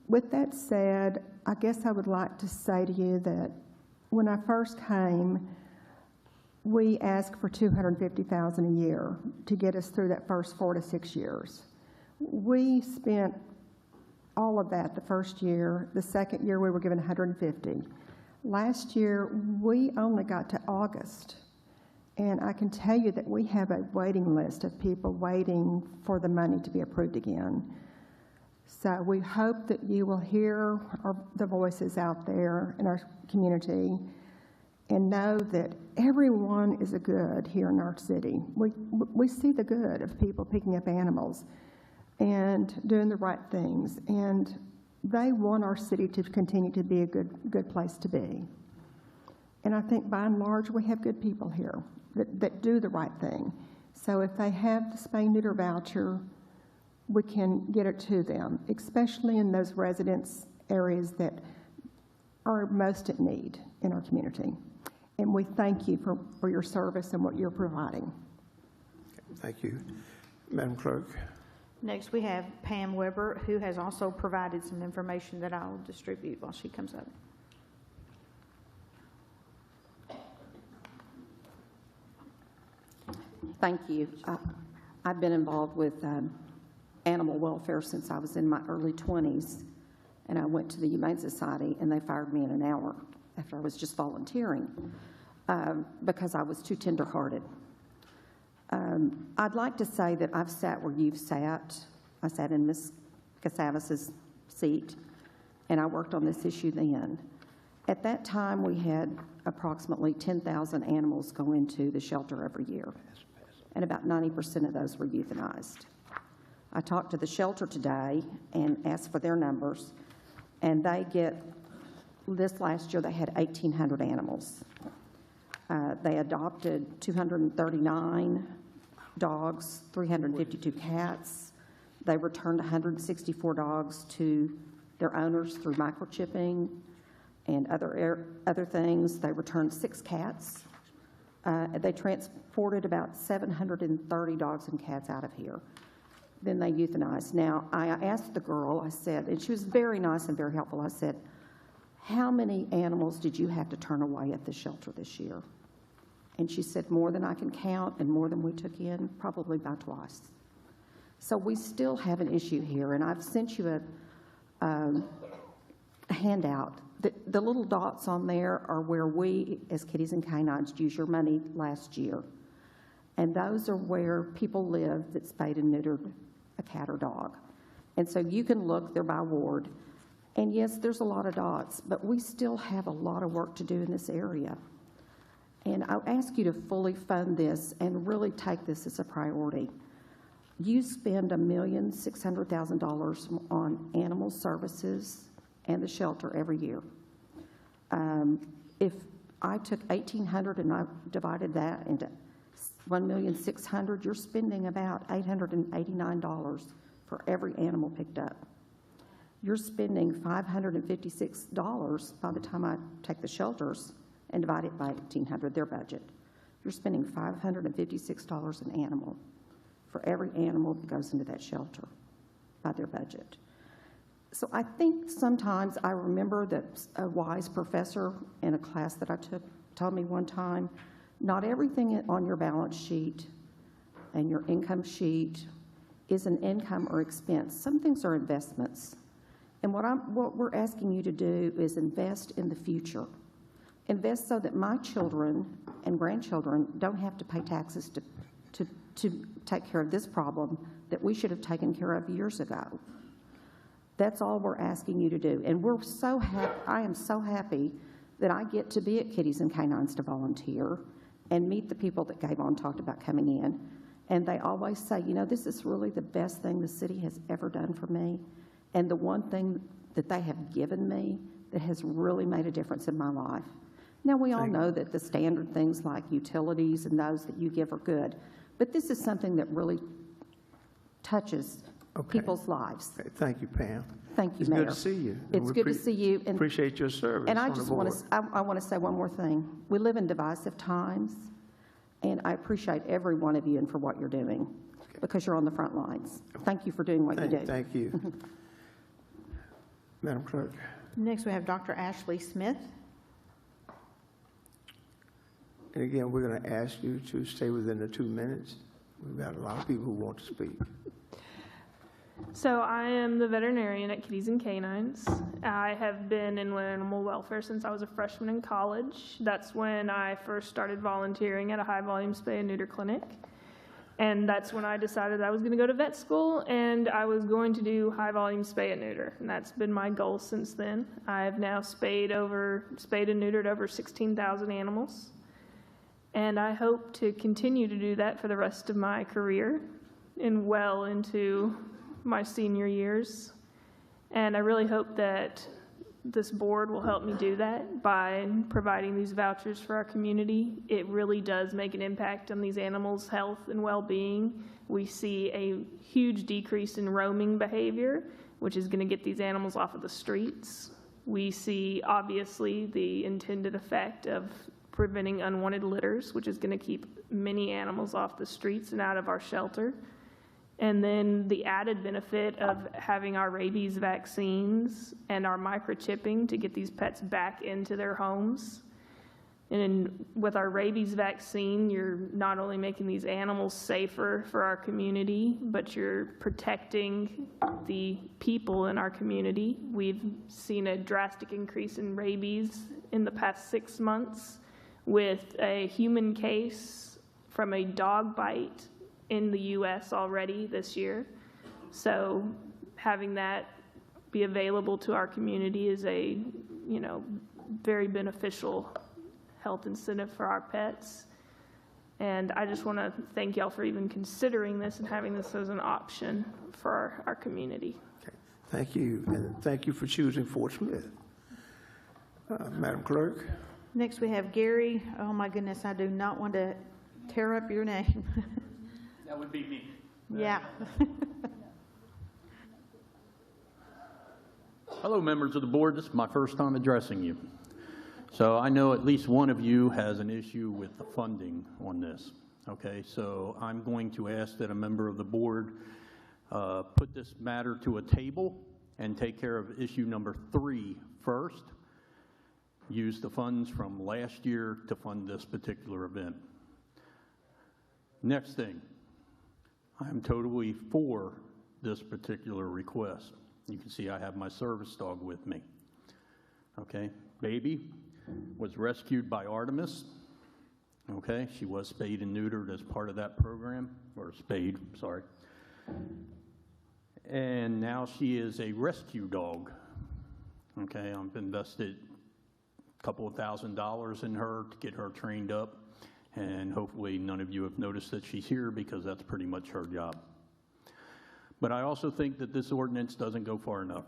with that said, I guess I would like to say to you that when I first came, we asked for $250,000 a year to get us through that first 4 to 6 years. We spent all of that the first year. The second year, we were given $150,000. Last year, we only got to August. And I can tell you that we have a waiting list of people waiting for the money to be approved again. So we hope that you will hear the voices out there in our community and know that everyone is a good here in our city. We see the good of people picking up animals and doing the right things. And they want our city to continue to be a good place to be. And I think by and large, we have good people here that do the right thing. So if they have the spay neuter voucher, we can get it to them, especially in those residence areas that are most at need in our community. And we thank you for your service and what you're providing. Thank you. Madam Clerk. Next, we have Pam Weber, who has also provided some information that I'll distribute while she comes up. Thank you. I've been involved with animal welfare since I was in my early 20s, and I went to the Humane Society, and they fired me in an hour after I was just volunteering because I was too tender-hearted. I'd like to say that I've sat where you've sat. I sat in Ms. Casavis's seat, and I worked on this issue then. At that time, we had approximately 10,000 animals go into the shelter every year, and about 90% of those were euthanized. I talked to the shelter today and asked for their numbers, and this last year they had 1,800 animals. They adopted 239 dogs, 352 cats. They returned 164 dogs to their owners through microchipping and other things. They returned 6 cats. They transported about 730 dogs and cats out of here. Then they euthanized. Now, I asked the girl, I said, and she was very nice and very helpful, I said, how many animals did you have to turn away at the shelter this year? And she said, more than I can count and more than we took in, probably by twice. So we still have an issue here, and I've sent you a handout. The little dots on there are where we, as kitties and canines, used your money last year. And those are where people live that spayed and neutered a cat or dog. And so you can look, they're by ward. And yes, there's a lot of dots, but we still have a lot of work to do in this area. And I'll ask you to fully fund this and really take this as a priority. You spend $1,600,000 on animal services and the shelter every year. If I took $1,800 and I divided that into $1,600,000, you're spending about $889 for every animal picked up. You're spending $556 by the time I take the shelters and divide it by 1,800, their budget. You're spending $556 an animal for every animal that goes into that shelter by their budget. So I think sometimes I remember that a wise professor in a class that I took told me one time, not everything on your balance sheet and your income sheet is an income or expense. Some things are investments. And what we're asking you to do is invest in the future. Invest so that my children and grandchildren don't have to pay taxes to take care of this problem that we should have taken care of years ago. That's all we're asking you to do. And we're so I am so happy that I get to be at Kitties and Canines to volunteer and meet the people that Gavon talked about coming in. And they always say, you know, this is really the best thing the city has ever done for me. And the one thing that they have given me that has really made a difference in my life. Now, we all know that the standard things like utilities and those that you give are good, but this is something that really touches people's lives. Okay, thank you, Pam. Thank you, It's Mayor. good to see you. It's We good to see you. And appreciate your service And I on the just want board. to, I want to say one more thing. We live in divisive times, and I appreciate every one of you and for what you're doing, because you're on the front lines. Thank you for doing what you do. Thank you. Madam Clerk. Next, we have Dr. Ashley Smith. And again, we're going to ask you to stay within the 2 minutes. We've got a lot of people who want to speak. So I am the veterinarian at Kitties and Canines. I have been in animal welfare since I was a freshman in college. That's when I first started volunteering at a high-volume spay and neuter clinic. And that's when I decided I was going to go to vet school and I was going to do high-volume spay and neuter. And that's been my goal since then. I have now spayed and neutered over 16,000 animals. And I hope to continue to do that for the rest of my career and well into my senior years. And I really hope that this board will help me do that by providing these vouchers for our community. It really does make an impact on these animals' health and well-being. We see a huge decrease in roaming behavior, which is going to get these animals off of the streets. We see, obviously, the intended effect of preventing unwanted litters, which is going to keep many animals off the streets and out of our shelter. And then the added benefit of having our rabies vaccines and our microchipping to get these pets back into their homes. And with our rabies vaccine, you're not only making these animals safer for our community, but you're protecting the people in our community. We've seen a drastic increase in rabies in the past 6 months, with a human case from a dog bite in the U.S. already this year. So having that be available to our community is a, very beneficial health incentive for our pets. And I just want to thank y'all for even considering this and having this as an option for our community. Okay. Thank you, and thank you for choosing Fort Smith. Madam Clerk. Next, we have Gary. Oh, my goodness, I do not want to tear up your name. That would be me. Yeah. Hello, members of the board. This is my first time addressing you. So I know at least one of you has an issue with the funding on this. Okay, so I'm going to ask that a member of the board put this matter to a table and take care of issue number 3 first. Use the funds from last year to fund this particular event. Next thing, I'm totally for this particular request. You can see I have my service dog with me. Okay, Baby was rescued by Artemis. Okay, she was spayed and neutered as part of that program, or spayed, sorry. And now she is a rescue dog. Okay, I've invested couple of $1,000s in her to get her trained up, and hopefully none of you have noticed that she's here because that's pretty much her job. But I also think that this ordinance doesn't go far enough.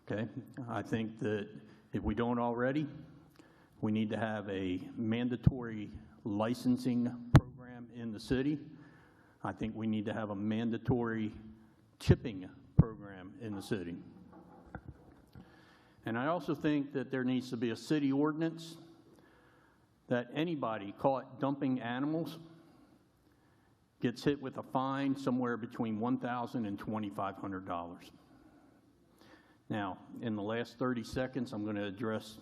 Okay, I think that if we don't already, we need to have a mandatory licensing program in the city. I think we need to have a mandatory chipping program in the city. And I also think that there needs to be a city ordinance that anybody caught dumping animals gets hit with a fine somewhere between $1,000 and $2,500. Now, in the last 30 seconds, I'm going to address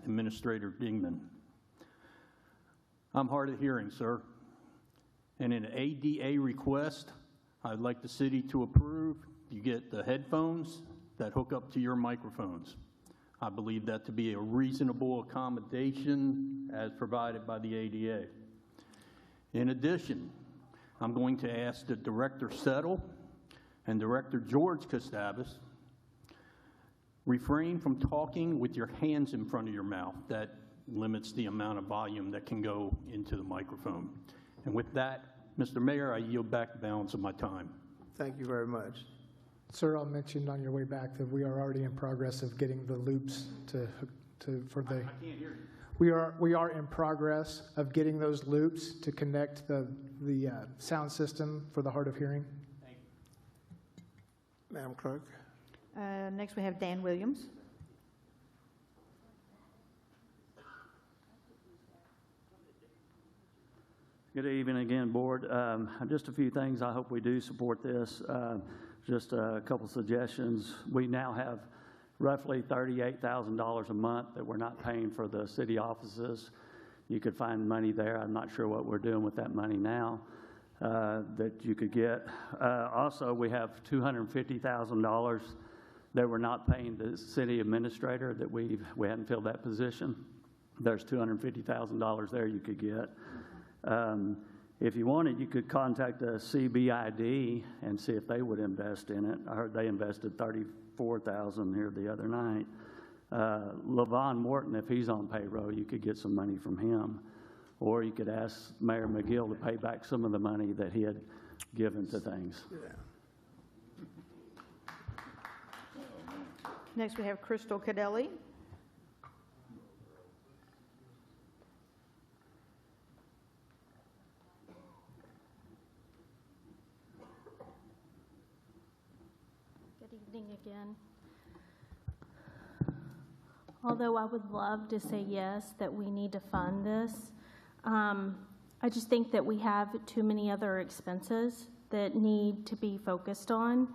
Administrator Dingman. I'm hard of hearing, sir. And in an ADA request, I'd like the city to approve. You get the headphones that hook up to your microphones. I believe that to be a reasonable accommodation as provided by the ADA. In addition, I'm going to ask that Director Settle and Director George Gustavus refrain from talking with your hands in front of your mouth. That limits the amount of volume that can go into the microphone. And with that, Mr. Mayor, I yield back the balance of my time. Thank you very much. Sir, I'll mention on your way back that we are already in progress of getting the loops for the. I can't hear you. We are in progress of getting those loops to connect the sound system for the hard of hearing. Madam Clerk. Next, we have Dan Williams. Good evening again, Board. Just a few things. I hope we do support this. Just a couple suggestions. We now have roughly $38,000 a month that we're not paying for the city offices. You could find money there. I'm not sure what we're doing with that money now that you could get. Also, we have $250,000 that we're not paying the city administrator, that we hadn't filled that position. There's $250,000 there you could get. If you wanted, you could contact the CBID and see if they would invest in it. I heard they invested $34,000 here the other night. Levon Morton, if he's on payroll, you could get some money from him. Or you could ask Mayor McGill to pay back some of the money that he had given to things. Next, we have Crystal Cadelli. Good evening again. Although I would love to say yes, that we need to fund this, I just think that we have too many other expenses that need to be focused on.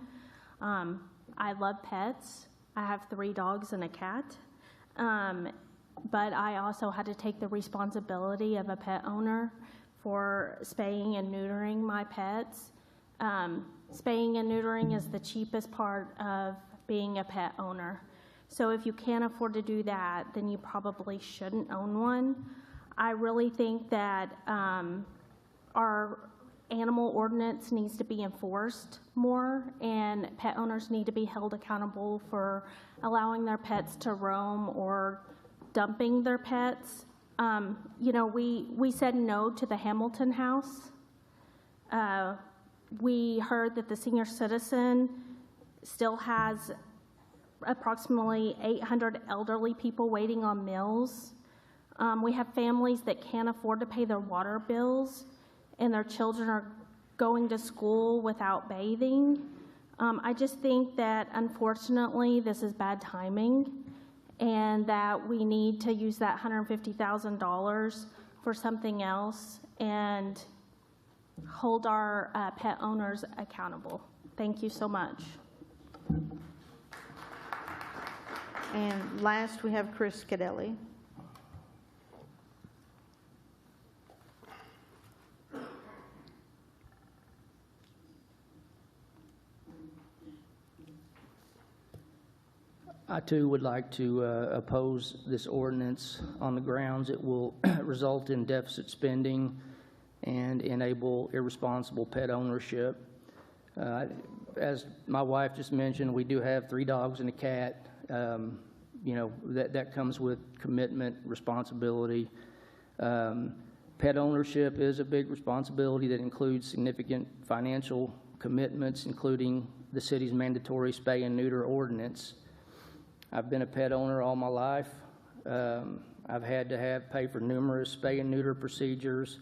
I love pets. I have 3 dogs and a cat. But I also had to take the responsibility of a pet owner for spaying and neutering my pets. Spaying and neutering is the cheapest part of being a pet owner. So if you can't afford to do that, then you probably shouldn't own one. I really think that our animal ordinance needs to be enforced more, and pet owners need to be held accountable for allowing their pets to roam or dumping their pets. You know, we said no to the Hamilton House. We heard that the senior citizen still has approximately 800 elderly people waiting on meals. We have families that can't afford to pay their water bills, and their children are going to school without bathing. I just think that, unfortunately, this is bad timing, and that we need to use that $150,000 for something else and hold our pet owners accountable. Thank you so much. And last, we have Chris Cadelli. I too would like to oppose this ordinance on the grounds it will result in deficit spending and enable irresponsible pet ownership. As my wife just mentioned, we do have 3 dogs and a cat. You know, that comes with commitment, responsibility. Pet ownership is a big responsibility that includes significant financial commitments, including the city's mandatory spay and neuter ordinance. I've been a pet owner all my life. I've had to pay for numerous spay and neuter procedures.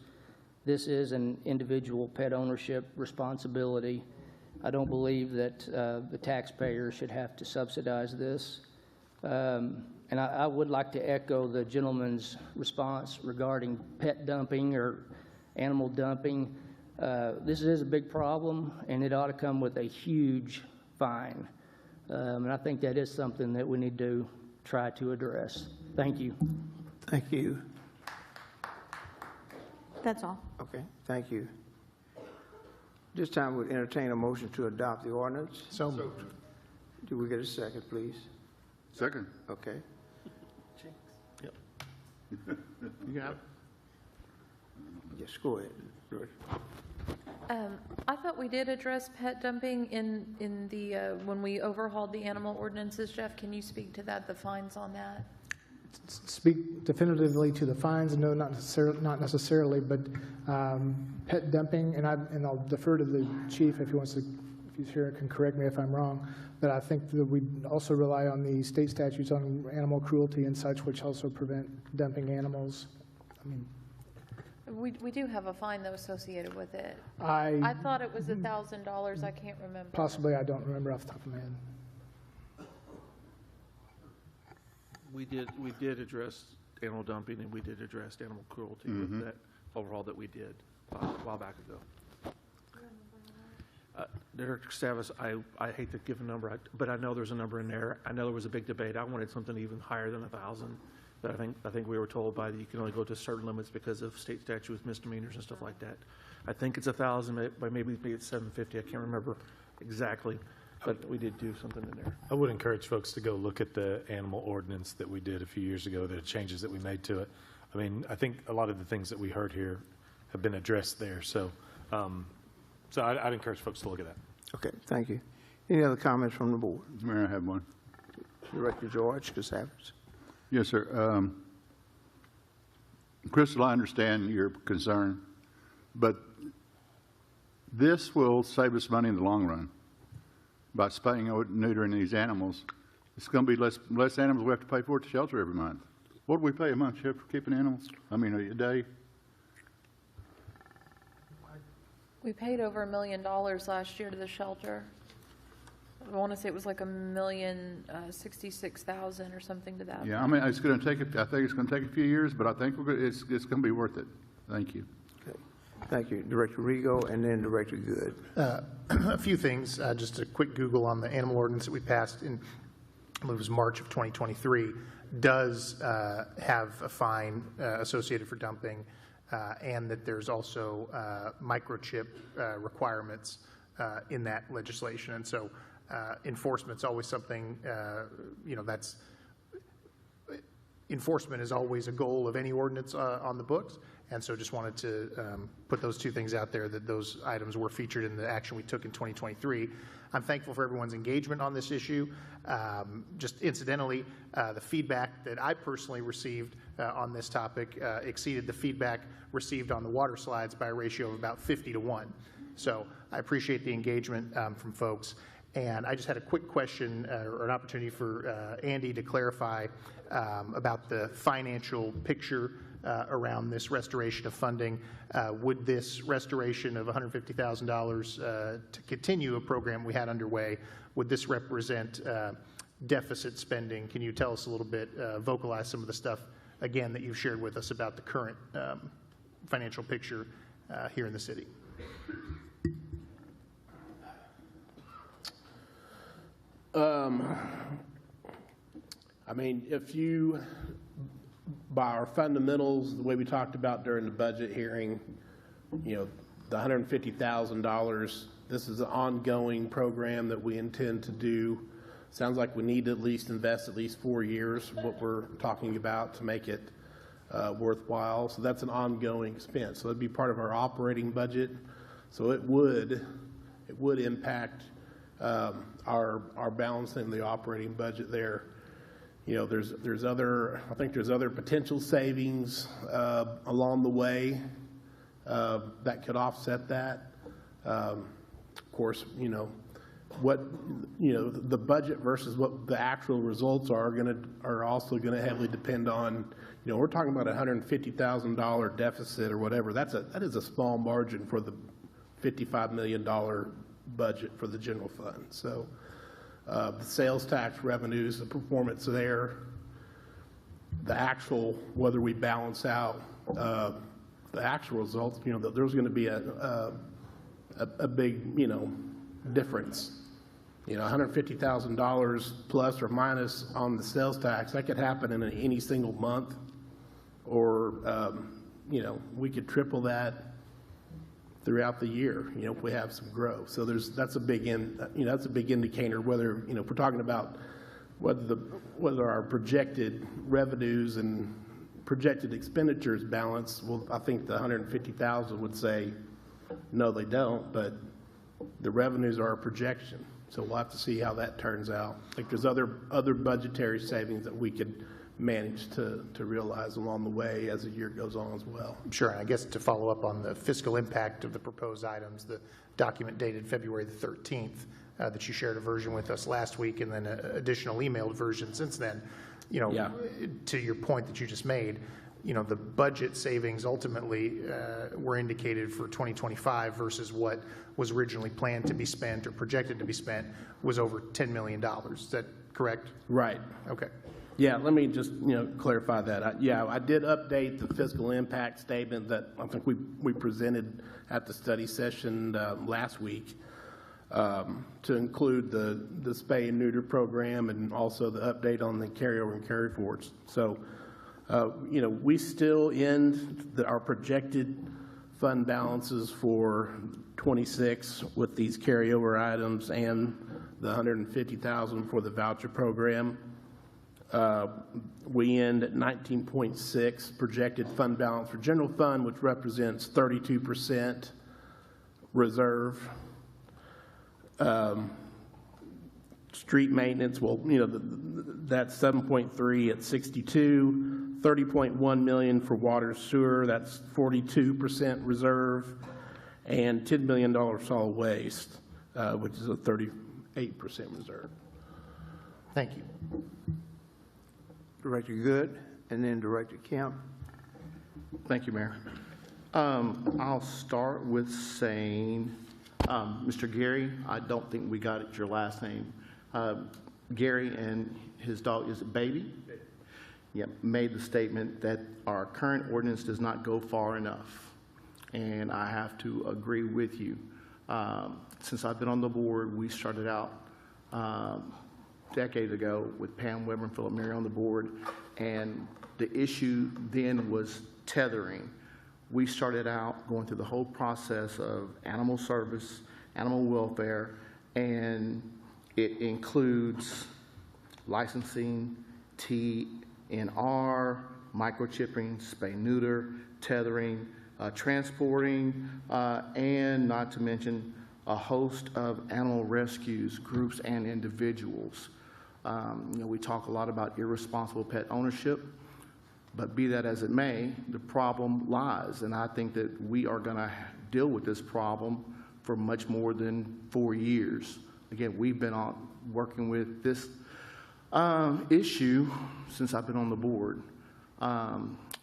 This is an individual pet ownership responsibility. I don't believe that the taxpayer should have to subsidize this. And I would like to echo the gentleman's response regarding pet dumping or animal dumping. This is a big problem, and it ought to come with a huge fine. And I think that is something that we need to try to address. Thank you. Thank you. That's all. Okay, thank you. This time we'll entertain a motion to adopt the ordinance. So moved. Do we get a second, please? Second. Okay. Yep. You got it. Yes, go ahead. I thought we did address pet dumping in the, when we overhauled the animal ordinances. Jeff, can you speak to that, the fines on that? Speak definitively to the fines, no, not necessarily, but pet dumping, and I'll defer to the chief if he's here, can correct me if I'm wrong, but I think that we also rely on the state statutes on animal cruelty and such, which also prevent dumping animals. I mean, We do have a fine, though, associated with it. I I thought it was $1,000. I can't remember. possibly, I don't remember off the top of my head. We did address animal dumping, and we did address animal cruelty with that overhaul that we did a while back ago. Director Savas, I hate to give a number, but I know there's a number in there. I know there was a big debate. I wanted something even higher than 1,000. But I think we were told by that you can only go to certain limits because of state statute with misdemeanors and stuff like that. I think it's 1,000, but maybe it's 750. I can't remember exactly, but we did do something in there. I would encourage folks to go look at the animal ordinance that we did a few years ago, the changes that we made to it. I mean, I think a lot of the things that we heard here have been addressed there. So, I'd encourage folks to look at that. Okay, thank you. Any other comments from the board? Mayor, I have one. Director George Casavas. Yes, sir. Crystal, I understand your concern, but this will save us money in the long run. By spaying and neutering these animals, it's going to be less animals we have to pay for at the shelter every month. What do we pay a month, Sheriff, for keeping animals? I mean, a day? We paid over $1 million last year to the shelter. I want to say it was like $1,066,000 or something to that. Yeah, I mean, it's going to take. I think it's going to take a few years, but I think it's going to be worth it. Thank you. Okay. Thank you, Director Rigo, and then Director Good. A few things, just a quick Google on the animal ordinance that we passed in, I believe it was March of 2023, does have a fine associated for dumping, and that there's also microchip requirements in that legislation. And so enforcement's always something, that's, enforcement is always a goal of any ordinance on the books. And so just wanted to put those two things out there, that those items were featured in the action we took in 2023. I'm thankful for everyone's engagement on this issue. Just incidentally, the feedback that I personally received on this topic exceeded the feedback received on the water slides by a ratio of about 50-1. So I appreciate the engagement from folks. And I just had a quick question or an opportunity for Andy to clarify about the financial picture around this restoration of funding. Would this restoration of $150,000 to continue a program we had underway, would this represent deficit spending? Can you tell us a little bit, vocalize some of the stuff, again, that you've shared with us about the current financial picture here in the city? I mean, if you, by our fundamentals, the way we talked about during the budget hearing, the $150,000, this is an ongoing program that we intend to do. Sounds like we need to at least invest at least 4 years, what we're talking about, to make it worthwhile. So that's an ongoing expense. So it'd be part of our operating budget. So it would impact our balancing the operating budget there. There's other, I think there's other potential savings along the way that could offset that. Of course, the budget versus what the actual results are also gonna heavily depend on. We're talking about a $150,000 deficit or whatever. That is a small margin for the $55 million budget for the general fund. So the sales tax revenues, the performance there, the actual, whether we balance out the actual results, there's going to be a big, difference. $150,000 plus or minus on the sales tax, that could happen in any single month, or we could triple that throughout the year, if we have some growth. So that's a big that's a big indicator whether, if we're talking about whether our projected revenues and projected expenditures balance. Well, I think the 150,000 would say, no, they don't, but the revenues are a projection. So we'll have to see how that turns out. I think there's other budgetary savings that we could manage to realize along the way as the year goes on as well. Sure. And I guess to follow up on the fiscal impact of the proposed items, the document dated February the 13th that you shared a version with us last week, and then an additional emailed version since then, to your point that you just made, you know, the budget savings ultimately were indicated for 2025 versus what was originally planned to be spent or projected to be spent was over $10 million. Is that correct? Right. Okay. Yeah, let me just, clarify that. I did update the fiscal impact statement that I think we presented at the study session last week to include the spay and neuter program and also the update on the carryover and carry forwards. So, we still end our projected fund balances for 26 with these carryover items and the $150,000 for the voucher program. We end at 19.6 projected fund balance for general fund, which represents 32% reserve. Street maintenance, well, that's 7.3 at 62, 30.1 million for water sewer, that's 42% reserve, and $10 million solid waste, which is a 38% reserve. Thank you. Director Good, and then Director Kemp. Thank you, Mayor. I'll start with saying, Mr. Gary, I don't think we got it, your last name. Gary and his dog, is it Baby? Yep, made the statement that our current ordinance does not go far enough. And I have to agree with you. Since I've been on the board, we started out decades ago with Pam Weber and Philip Mary on the board, and the issue then was tethering. We started out going through the whole process of animal service, animal welfare, and it includes licensing, TNR, microchipping, spay neuter, tethering, transporting, and not to mention a host of animal rescues, groups and individuals. We talk a lot about irresponsible pet ownership, but be that as it may, the problem lies. And I think that we are going to deal with this problem for much more than 4 years. Again, we've been working with this issue since I've been on the board.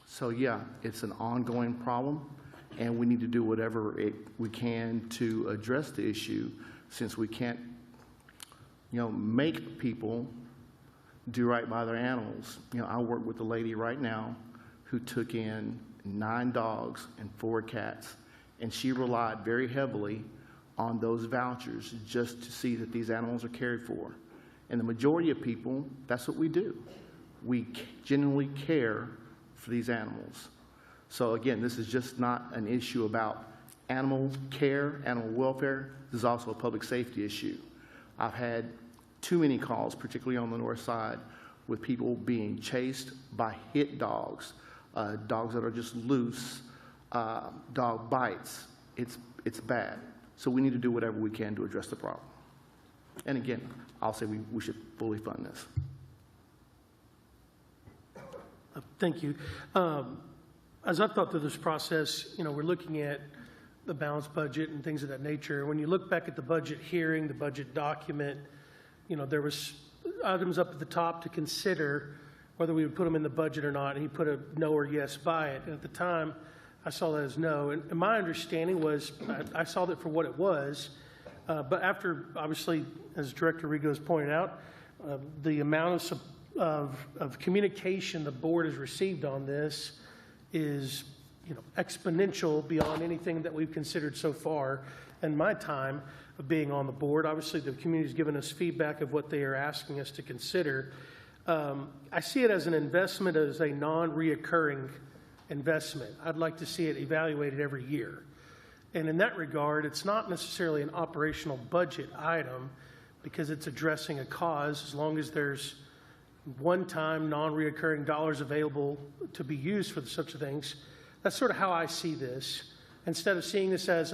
So yeah, it's an ongoing problem, and we need to do whatever we can to address the issue, since we can't, make people do right by their animals. I work with a lady right now who took in 9 dogs and 4 cats, and she relied very heavily on those vouchers just to see that these animals are cared for. And the majority of people, that's what we do. We genuinely care for these animals. So again, this is just not an issue about animal care, animal welfare. This is also a public safety issue. I've had too many calls, particularly on the north side, with people being chased by hit dogs, dogs that are just loose, dog bites. It's bad. So we need to do whatever we can to address the problem. And again, I'll say we should fully fund this. Thank you. As I've thought through this process, we're looking at the balanced budget and things of that nature. When you look back at the budget hearing, the budget document, there was items up at the top to consider whether we would put them in the budget or not, and he put a no or yes by it. And at the time, I saw that as no. And my understanding was I saw that for what it was, but after, obviously, as Director Rigo's pointed out, the amount of communication the board has received on this is exponential beyond anything that we've considered so far in my time of being on the board. Obviously, the community's given us feedback of what they are asking us to consider. I see it as an investment, as a non-reoccurring investment. I'd like to see it evaluated every year. And in that regard, it's not necessarily an operational budget item because it's addressing a cause, as long as there's one-time non-reoccurring dollars available to be used for such things. That's sort of how I see this. Instead of seeing this as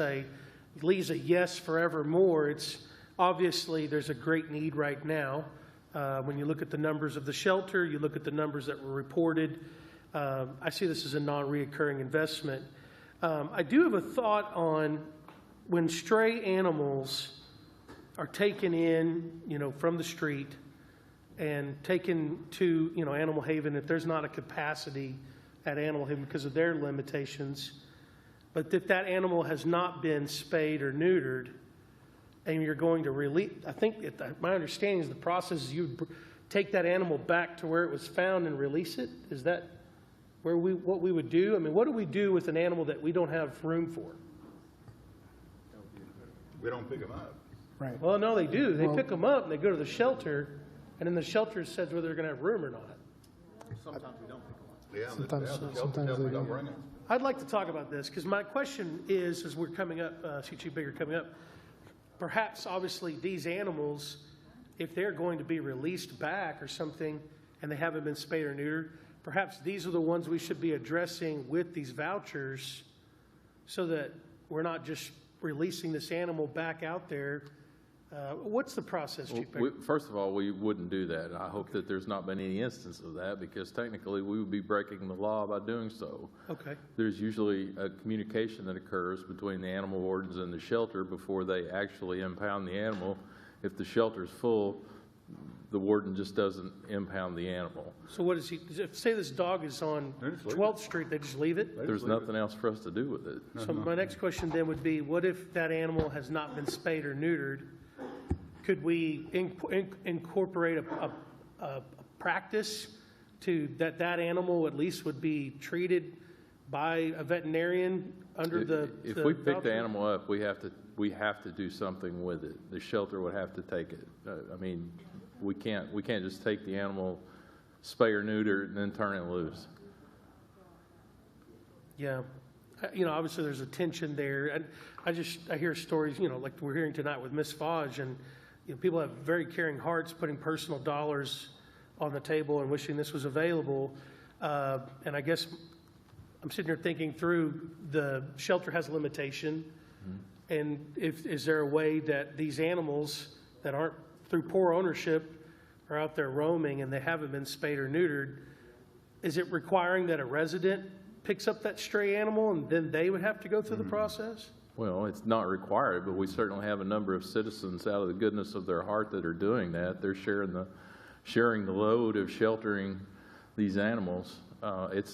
leaves a yes forevermore, it's obviously there's a great need right now. When you look at the numbers of the shelter, you look at the numbers that were reported, I see this as a non-reoccurring investment. I do have a thought on when stray animals are taken in, from the street and taken to, Animal Haven, if there's not a capacity at Animal Haven because of their limitations. But if that animal has not been spayed or neutered, and you're going to release, I think, my understanding is the process is you would take that animal back to where it was found and release it? Is that what we would do? I mean, what do we do with an animal that we don't have room for? We don't pick them up. Right. Well, no, they do. They pick them up and they go to the shelter, and then the shelter says whether they're going to have room or not. Sometimes we don't pick them up. Yeah, Sometimes they don't do. bring it. I'd like to talk about this because my question is, as we're coming up, Chief Baker coming up, perhaps obviously these animals, if they're going to be released back or something and they haven't been spayed or neutered, perhaps these are the ones we should be addressing with these vouchers so that we're not just releasing this animal back out there. What's the process, Chief Baker? First of all, we wouldn't do that. I hope that there's not been any instance of that because technically we would be breaking the law by doing so. Okay. There's usually a communication that occurs between the animal wardens and the shelter before they actually impound the animal. If the shelter's full, the warden just doesn't impound the animal. So what is he, say this dog is on 12th Street, they just leave it? There's nothing else for us to do with it. So my next question then would be, what if that animal has not been spayed or neutered? Could we incorporate a practice to that animal at least would be treated by a veterinarian under the If we pick the voucher? animal up, we have to do something with it. The shelter would have to take it. I mean, we can't just take the animal, spay or neuter, and then turn it loose. Yeah. Obviously there's a tension there. And I hear stories, like we're hearing tonight with Miss Fodge, and people have very caring hearts putting personal dollars on the table and wishing this was available. And I guess I'm sitting here thinking through the shelter has a limitation. Mm-hmm. And is there a way that these animals that aren't through poor ownership are out there roaming and they haven't been spayed or neutered? Is it requiring that a resident picks up that stray animal and then they would have to go through the process? Well, it's not required, but we certainly have a number of citizens out of the goodness of their heart that are doing that. They're sharing the load of sheltering these animals. It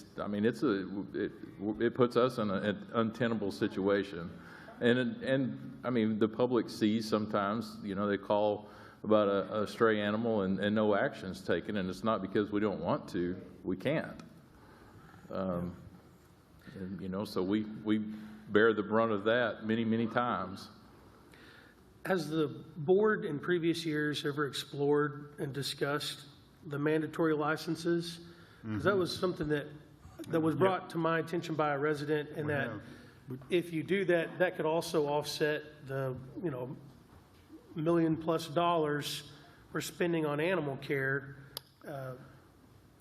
puts us in an untenable situation. And I mean, the public sees sometimes, they call about a stray animal and no action's taken, and it's not because we don't want to, we can't. So we bear the brunt of that many, many times. Has the board in previous years ever explored and discussed the mandatory licenses? Because that was something that was brought to my attention by a resident, and that if you do that, that could also offset the, $1 million+ we're spending on animal care.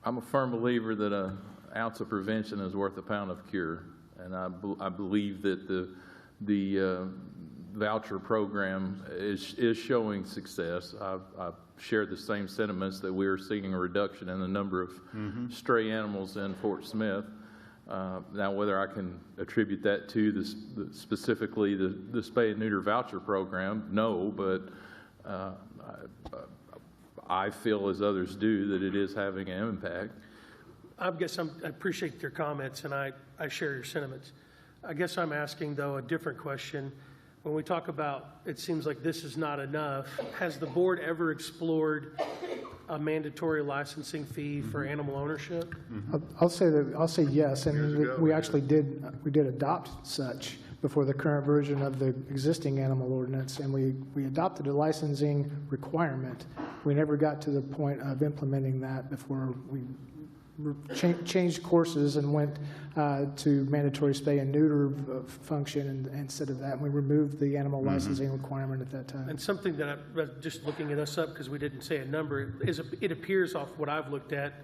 I'm a firm believer that an ounce of prevention is worth a pound of cure. And I believe that the voucher program is showing success. I've shared the same sentiments that we are seeing a reduction in the number of stray animals in Fort Smith. Now, whether I can attribute that to specifically the spay and neuter voucher program, no, but I feel, as others do, that it is having an impact. I appreciate your comments, and I share your sentiments. I guess I'm asking, though, a different question. When we talk about, it seems like this is not enough, has the board ever explored a mandatory licensing fee for animal ownership? I'll say yes, and we actually did adopt such before the current version of the existing animal ordinance, and we adopted a licensing requirement. We never got to the point of implementing that before we changed courses and went to mandatory spay and neuter function instead of that. And we removed the animal licensing requirement at that time. And something that just looking at us up, because we didn't say a number, it appears off what I've looked at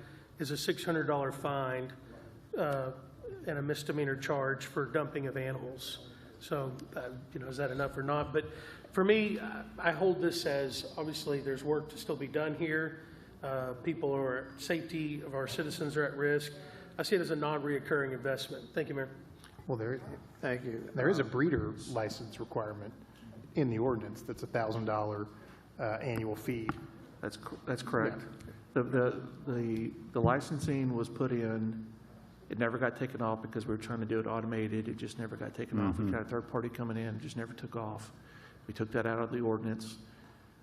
is a $600 fine and a misdemeanor charge for dumping of animals. So, is that enough or not? But for me, I hold this as, obviously, there's work to still be done here. Safety of our citizens are at risk. I see it as a non-reoccurring investment. Thank you, Mayor. Well, Thank you. there is a breeder license requirement in the ordinance that's $1,000 annual fee. That's correct. The licensing was put in It never got taken off because we were trying to do it automated. It just never got taken off. We got a third party coming in, it just never took off. We took that out of the ordinance.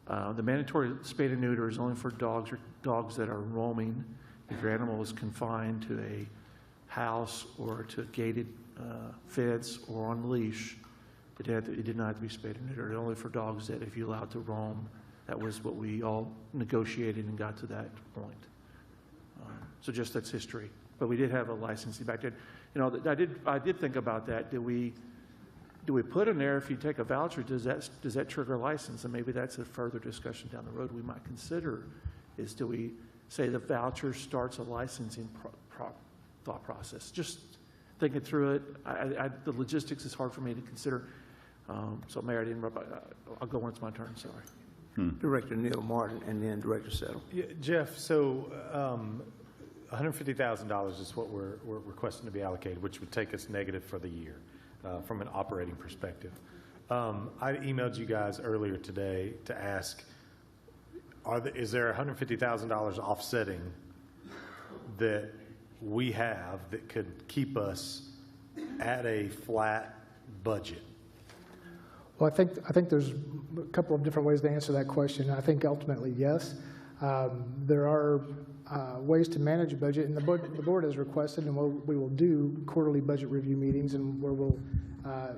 The mandatory spay and neuter is only for dogs or dogs that are roaming. If your animal is confined to a house or to a gated fence or on leash, it did not have to be spayed and neutered. Only for dogs that if you're allowed to roam. That was what we all negotiated and got to that point. So just that's history. But we did have a licensing back then. You know, I did think about that. Do we put in there if you take a voucher, does that trigger a license? And maybe that's a further discussion down the road we might consider. Is do we say the voucher starts a licensing thought process? Just thinking through it. The logistics is hard for me to consider. So Mayor, I didn't interrupt. I'll go when it's my turn. Sorry. Director Neil Martin and then Director Settle. Yeah, Jeff, so $150,000 is what we're requesting to be allocated, which would take us negative for the year from an operating perspective. I emailed you guys earlier today to ask, is there $150,000 offsetting that we have that could keep us at a flat budget? Well, I think there's a couple of different ways to answer that question. I think ultimately, yes. There are ways to manage a budget, and the board has requested, and we will do quarterly budget review meetings, and where we'll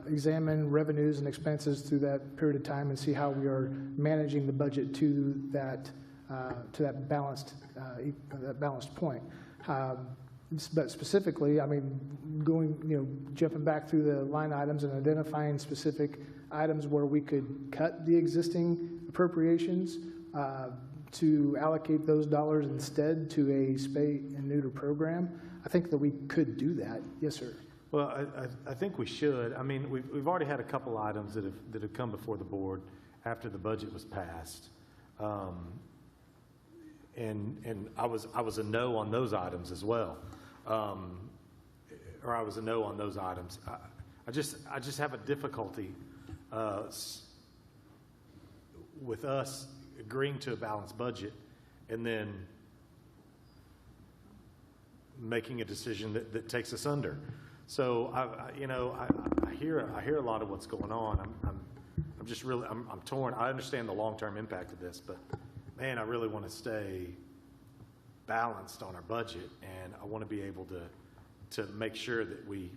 examine revenues and expenses through that period of time and see how we are managing the budget to that balanced point. But specifically, I mean, jumping back through the line items and identifying specific items where we could cut the existing appropriations to allocate those dollars instead to a spay and neuter program, I think that we could do that. Yes, sir. Well, I think we should. I mean, we've already had a couple items that have come before the board after the budget was passed, and I was a no on those items as well, or I was a no on those items. I just have a difficulty with us agreeing to a balanced budget and then making a decision that takes us under. So I hear a lot of what's going on. I'm just really I'm torn. I understand the long-term impact of this, but man, I really want to stay balanced on our budget, and I want to be able to make sure that we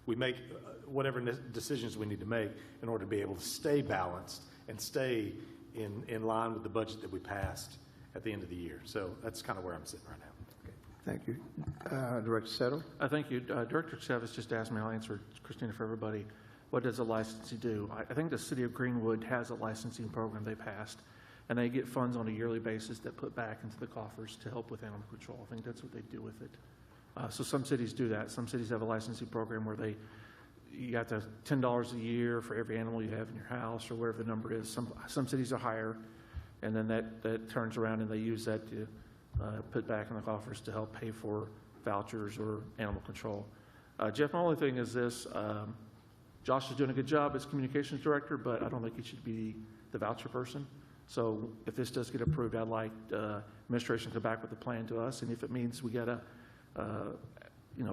make whatever decisions we need to make in order to be able to stay balanced and stay in line with the budget that we passed at the end of the year. So that's kind of where I'm sitting right now. Thank you. Director Settle. Thank you. Director Chavez just asked me, I'll answer, Christina, for everybody, what does a licensee do? I think the city of Greenwood has a licensing program they passed, and they get funds on a yearly basis that put back into the coffers to help with animal control. I think that's what they do with it. So some cities do that. Some cities have a licensing program where you got the $10 a year for every animal you have in your house or whatever the number is. Some cities are higher, and then that turns around and they use that to put back in the coffers to help pay for vouchers or animal control. Jeff, my only thing is this. Josh is doing a good job as communications director, but I don't think he should be the voucher person. So if this does get approved, I'd like administration to come back with a plan to us, and if it means we got to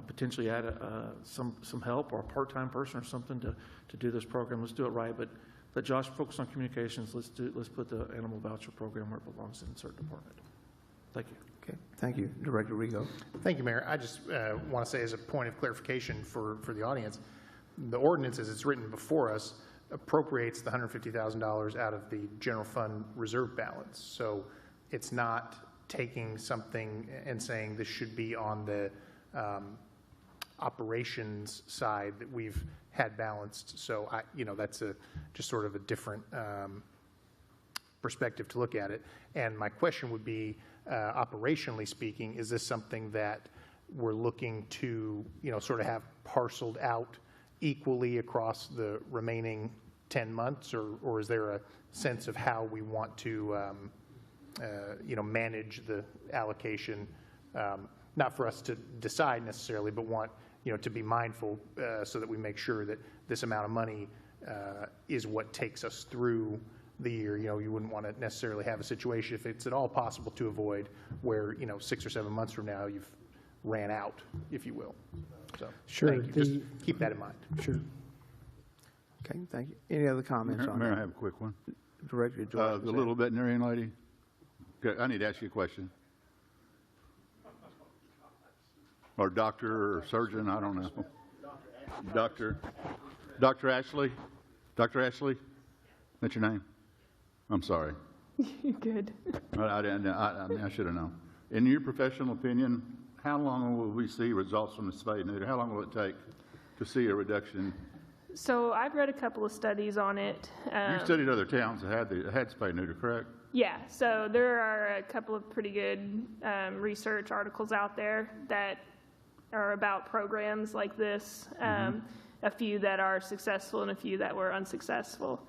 potentially add some help or a part-time person or something to do this program, let's do it right. But let Josh focus on communications. Let's put the animal voucher program where it belongs in a certain department. Thank you. Okay. Thank you. Director Rigo. Thank you, Mayor. I just want to say as a point of clarification for the audience, the ordinance as it's written before us appropriates the $150,000 out of the general fund reserve balance. So it's not taking something and saying this should be on the operations side that we've had balanced. So that's just sort of a different perspective to look at it. And my question would be, operationally speaking, is this something that we're looking to, sort of have parceled out equally across the remaining 10 months, or is there a sense of how we want to, manage the allocation? Not for us to decide necessarily, but want, to be mindful so that we make sure that this amount of money is what takes us through the year. You wouldn't want to necessarily have a situation, if it's at all possible to avoid, where 6 or 7 months from now you've ran out, if you will. So, Sure, thank you. Just keep that in mind. Sure. Okay, thank you. Any other comments on Mayor, I that? have a quick one. Director George. The little veterinarian lady, okay, I need to ask you a question. Or doctor or surgeon, I don't know. Dr. Ashley? Dr. Ashley? That's your name? I'm sorry. Good. I should have known. In your professional opinion, how long will we see results from the spay and neuter? How long will it take to see a reduction? So I've read a couple of studies on it. You studied other towns that had spay and neuter, correct? Yeah, so there are a couple of pretty good research articles out there that are about programs like this, a few that are successful and a few that were unsuccessful,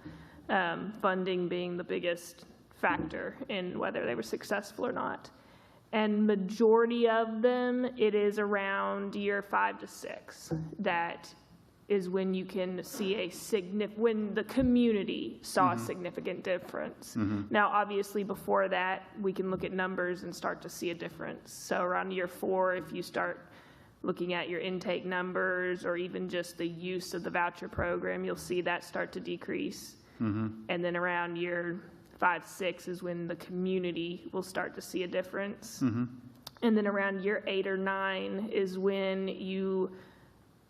funding being the biggest factor in whether they were successful or not. And majority of them, it is around year 5 to 6 that is when you can see when the community saw a significant difference. Now, obviously, before that, we can look at numbers and start to see a difference. So around year 4, if you start looking at your intake numbers or even just the use of the voucher program, you'll see that start to decrease. And then around year 5, 6 is when the community will start to see a difference. And then around year 8 or 9 is when you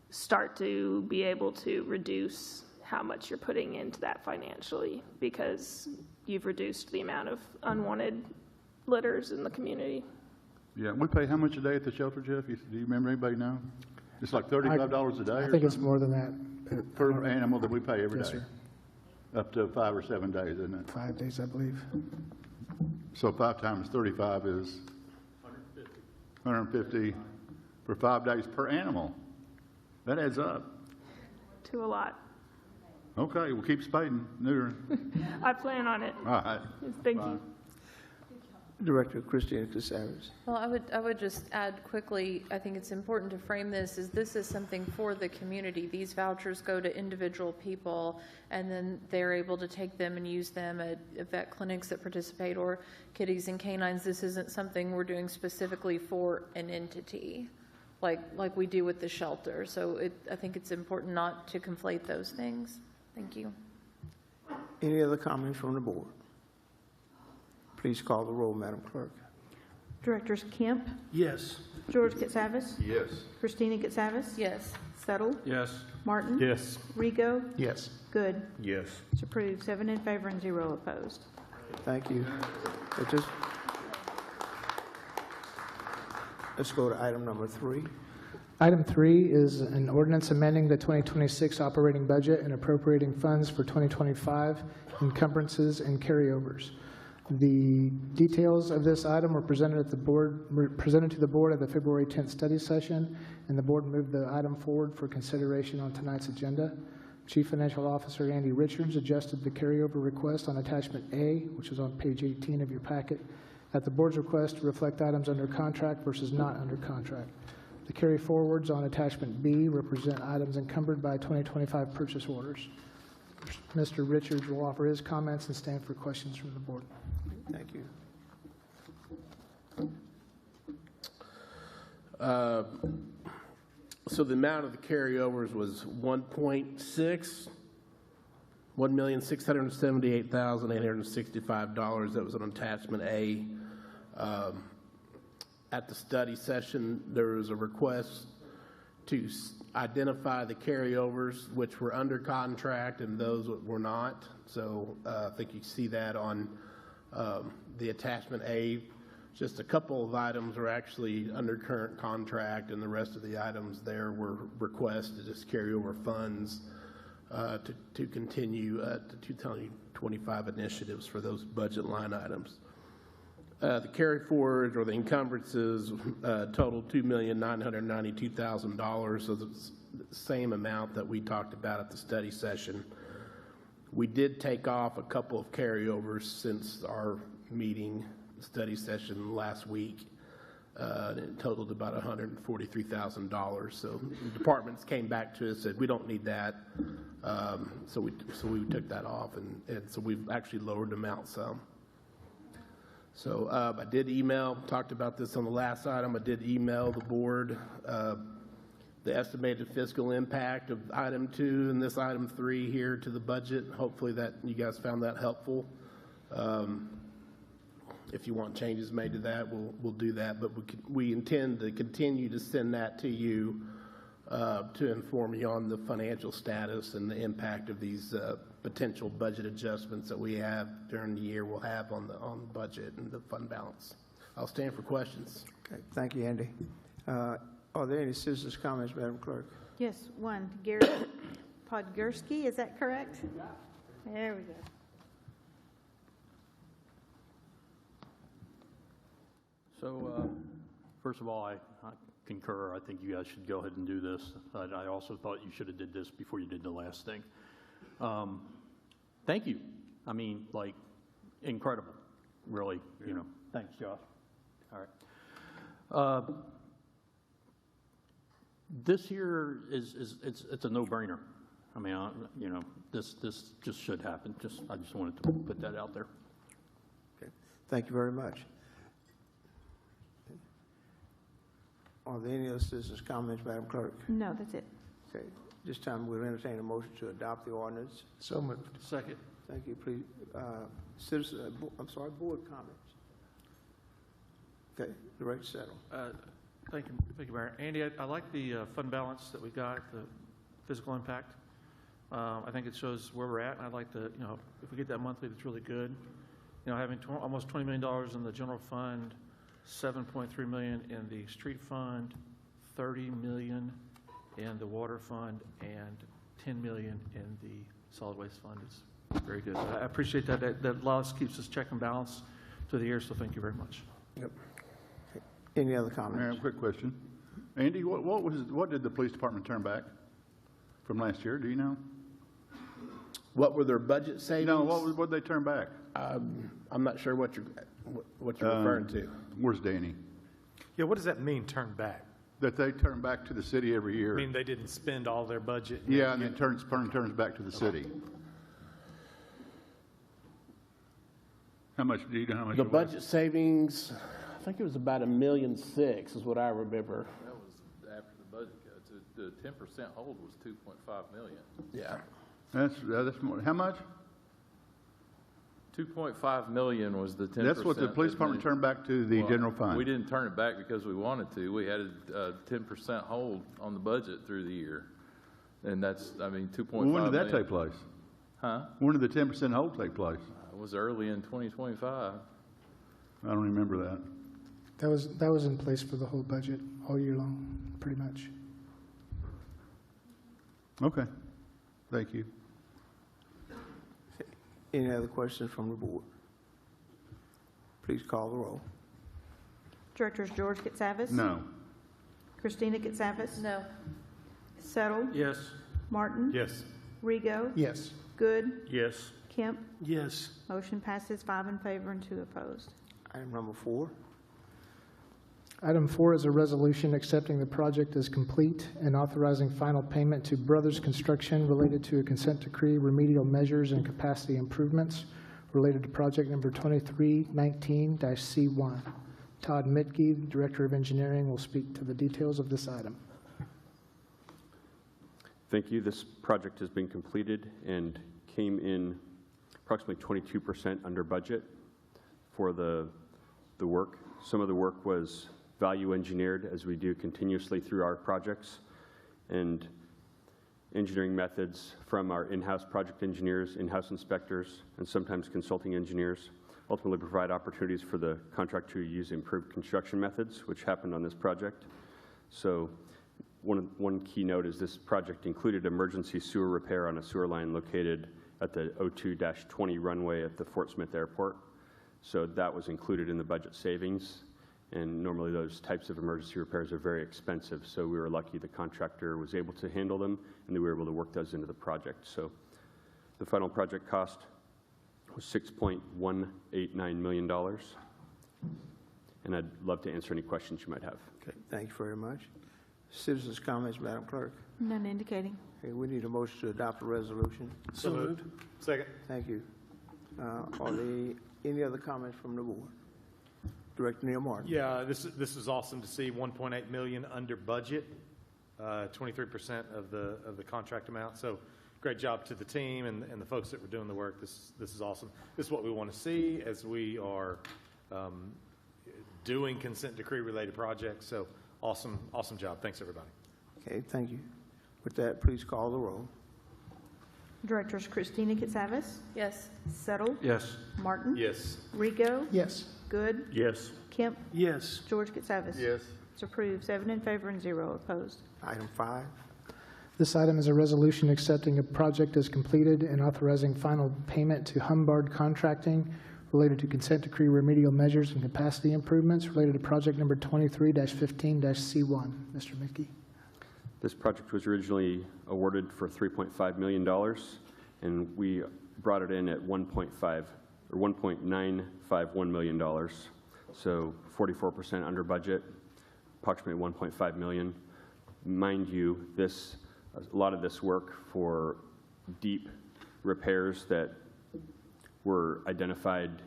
start to be able to reduce how much you're putting into that financially because you've reduced the amount of unwanted litters in the community. Yeah, we pay how much a day at the shelter, Jeff? Do you remember, anybody know? It's like $35 a day I or think it's something? more than that. Per animal that we pay every day? Yes, sir. Up to 5 or 7 days, isn't it? 5 days, I believe. So 5 times 35 is 150 for 5 days per animal. That adds up. To a lot. Okay, we'll keep spading, neutering. I plan on it. All right. Thank Bye. you. Director Christina Casares. Well, I would just add quickly, I think it's important to frame this is something for the community. These vouchers go to individual people, and then they're able to take them and use them at vet clinics that participate or kitties and canines. This isn't something we're doing specifically for an entity like we do with the shelter. So I think it's important not to conflate those things. Thank you. Any other comments from the board? Please call the roll, Madam Clerk. Directors Kemp, Yes. George Katsavas, Yes. Christina Katsavas, Yes. Settle, Yes. Martin, Yes. Rigo, Yes. Good. Yes. It's approved, 7 in favor and 0 opposed. Thank you. Let's go to item number 3. Item 3 is an ordinance amending the 2026 operating budget and appropriating funds for 2025 encumbrances and carryovers. The details of this item were presented to the board at the February 10th study session, and the board moved the item forward for consideration on tonight's agenda. Chief Financial Officer Andy Richards adjusted the carryover request on attachment A, which is on page 18 of your packet, at the board's request to reflect items under contract versus not under contract. The carry forwards on attachment B represent items encumbered by 2025 purchase orders. Mr. Richards will offer his comments and stand for questions from the board. Thank you. So the amount of the carryovers was $1,678,865. That was on attachment A. At the study session, there was a request to identify the carryovers which were under contract and those that were not. So I think you see that on the attachment A. Just a couple of items are actually under current contract, and the rest of the items there were requests to just carry over funds to continue the 2025 initiatives for those budget line items. The carry forwards or the encumbrances total $2,992,000, so the same amount that we talked about at the study session. We did take off a couple of carryovers since our meeting study session last week. It totaled about $143,000. So the departments came back to us and said, we don't need that. So we took that off, and so we've actually lowered the amount some. So I did email, talked about this on the last item, I did email the board the estimated fiscal impact of item 2 and this item 3 here to the budget. Hopefully that you guys found that helpful. If you want changes made to that, we'll do that, but we intend to continue to send that to you to inform you on the financial status and the impact of these potential budget adjustments that we have during the year we'll have on the budget and the fund balance. I'll stand for questions. Okay, thank you, Andy. Are there any citizens' comments, Madam Clerk? Yes, one. Podgorski, is that correct? There we go. So, first of all, I concur. I think you guys should go ahead and do this. I also thought you should have did this before you did the last thing. Thank you. I mean, like, incredible, really, you know. Thanks, Josh. All right. This here it's a no-brainer. I mean, you know, this just should happen. I just wanted to put that out there. Okay. Thank you very much. Are there any other citizens' comments, Madam Clerk? No, that's it. Okay. This time we'll entertain a motion to adopt the ordinance. So moved. Second. Thank you. Please, board comments. Okay, Director Settle. Thank you, Mayor. Andy, I like the fund balance that we got, the physical impact. I think it shows where we're at, and I'd like to, you know, if we get that monthly, that's really good. You know, having almost $20 million in the general fund, $7.3 million in the street fund, $30 million in the water fund, and $10 million in the solid waste fund. It's very good. I appreciate that. That allows, keeps us check and balance through the year, so thank you very much. Yep. Any other comments? Mayor, quick question. Andy, what did the police department turn back from last year? Do you know? What were their budget savings? No, what did they turn back? I'm not sure what you're referring to. Where's Danny? Yeah, what does that mean, turn back? That they turn back to the city every year. I mean, they didn't spend all their budget? Yeah, and it turns back to the city. How much, do you know how much? The budget savings, I think it was about $1.6 million is what I remember. That was after the budget cuts. The 10% hold was $2.5 million. Yeah. That's more. How much? $2.5 million was the 10%. That's what the police department turned back to the general fund. We didn't turn it back because we wanted to. We had a 10% hold on the budget through the year. And that's, I mean, 2.5 million. When did that take place? Huh? When did the 10% hold take place? It was early in 2025. I don't remember that. That was in place for the whole budget all year long, pretty much. Okay. Thank you. Any other questions from the board? Please call the roll. Directors George Katsavas? No. Christina Katsavas? No. Settle? Yes. Martin? Yes. Rigo? Yes. Good? Yes. Kemp? Yes. Motion passes 5 in favor and 2 opposed. Item number 4. Item 4 is a resolution accepting the project as complete and authorizing final payment to Brothers Construction related to a consent decree, remedial measures, and capacity improvements related to project number 2319-C1. Todd Mitke, Director of Engineering, will speak to the details of this item. Thank you. This project has been completed and came in approximately 22% under budget for the work. Some of the work was value engineered, as we do continuously through our projects, and engineering methods from our in-house project engineers, in-house inspectors, and sometimes consulting engineers ultimately provide opportunities for the contractor to use improved construction methods, which happened on this project. So one key note is this project included emergency sewer repair on a sewer line located at the 02-20 runway at the Fort Smith Airport. So that was included in the budget savings. And normally those types of emergency repairs are very expensive, so we were lucky the contractor was able to handle them, and we were able to work those into the project. So the final project cost was $6.189 million, and I'd love to answer any questions you might have. Okay, thank you very much. Citizens' comments, Madam Clerk. None indicating. Okay, we need a motion to adopt the resolution. So moved. Second. Thank you. Are there any other comments from the board? Director Neil Martin. Yeah, this is awesome to see. 1.8 million under budget, 23% of the contract amount. So great job to the team and the folks that were doing the work. This is awesome. This is what we want to see as we are doing consent decree related projects. So awesome job. Thanks, everybody. Okay, thank you. With that, please call the roll. Directors Christina Katsavas, Yes. Settle, Yes. Martin, Yes. Rigo, Yes. Good, Yes. Kemp, Yes. George Katsavas. Yes. It's approved, 7 in favor and 0 opposed. Item 5. This item is a resolution accepting a project as completed and authorizing final payment to Humbard Contracting related to consent decree remedial measures and capacity improvements related to project number 23-15-C1. Mr. Mickey. This project was originally awarded for $3.5 million, and we brought it in at $1.951 million. So 44% under budget, approximately $1.5 million. Mind you, a lot of this work for deep repairs that were identified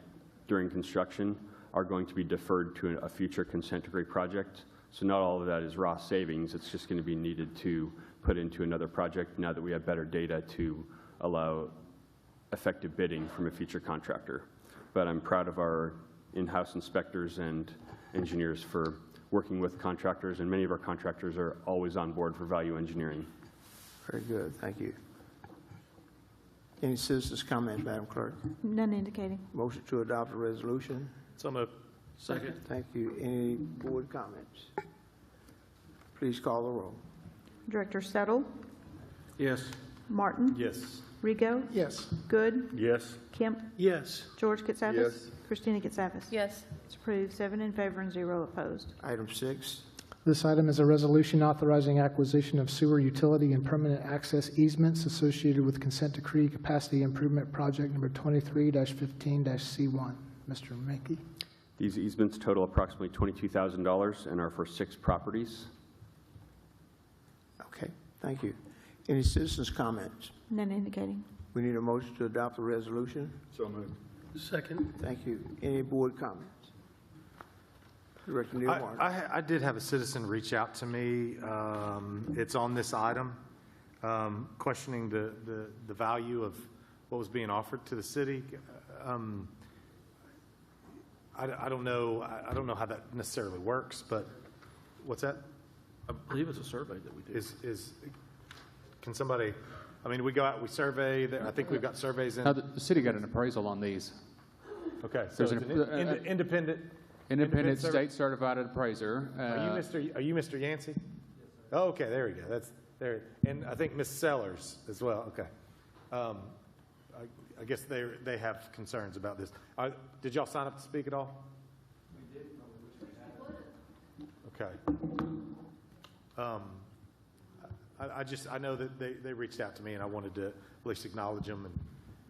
during construction are going to be deferred to a future consent decree project. So not all of that is raw savings. It's just going to be needed to put into another project now that we have better data to allow effective bidding from a future contractor. But I'm proud of our in-house inspectors and engineers for working with contractors, and many of our contractors are always on board for value engineering. Very good, thank you. Any citizens' comment, Madam Clerk? None indicating. Motion to adopt a resolution. So moved. Second. Thank you. Any board comments? Please call the roll. Director Settle, Yes. Martin, Yes. Rigo, Yes. Good, Yes. Kemp, Yes. George Katsavas. Yes. Christina Katsavas. Yes. It's approved, 7 in favor and 0 opposed. Item 6. This item is a resolution authorizing acquisition of sewer utility and permanent access easements associated with consent decree capacity improvement project number 23-15-C1. Mr. Mickey. These easements total approximately $22,000 and are for 6 properties. Okay, thank you. Any citizens' comments? None indicating. We need a motion to adopt the resolution. So moved. Second. Thank you. Any board comments? Director Neil Martin. I did have a citizen reach out to me. It's on this item, questioning the value of what was being offered to the city. I don't know how that necessarily works, but what's that? I believe it's a survey that we did. Can somebody, I mean, we go out, we survey, I think we've got surveys in. The city got an appraisal on these. Okay, so it's an independent state certified appraiser. Are you Mr. Yancey? Oh, okay, there we go. That's there. And I think Ms. Sellers as well. Okay. I guess they have concerns about this. Did y'all sign up to speak at all? We did. Okay. I know that they reached out to me, and I wanted to at least acknowledge them,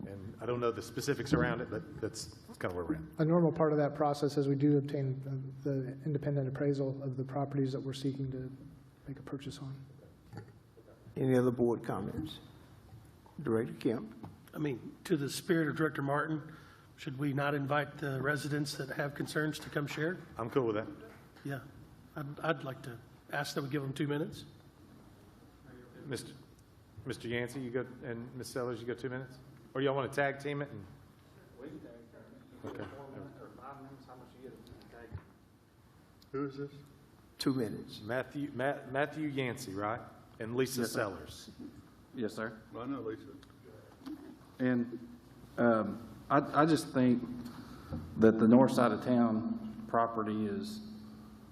and I don't know the specifics around it, but that's kind of where we're at. A normal part of that process is we do obtain the independent appraisal of the properties that we're seeking to make a purchase on. Any other board comments? Director Kemp. I mean, to the spirit of Director Martin, should we not invite the residents that have concerns to come share? I'm cool with that. Yeah. I'd like to ask that we give them 2 minutes. Mr. Yancey, you go, and Ms. Sellers, you go 2 minutes? Or y'all want to tag team it? Okay. Who is this? 2 minutes. Matthew Yancey, right? And Lisa Yes, sir. Sellers. Yes, sir. Well, I know Lisa. And I just think that the north side of town property is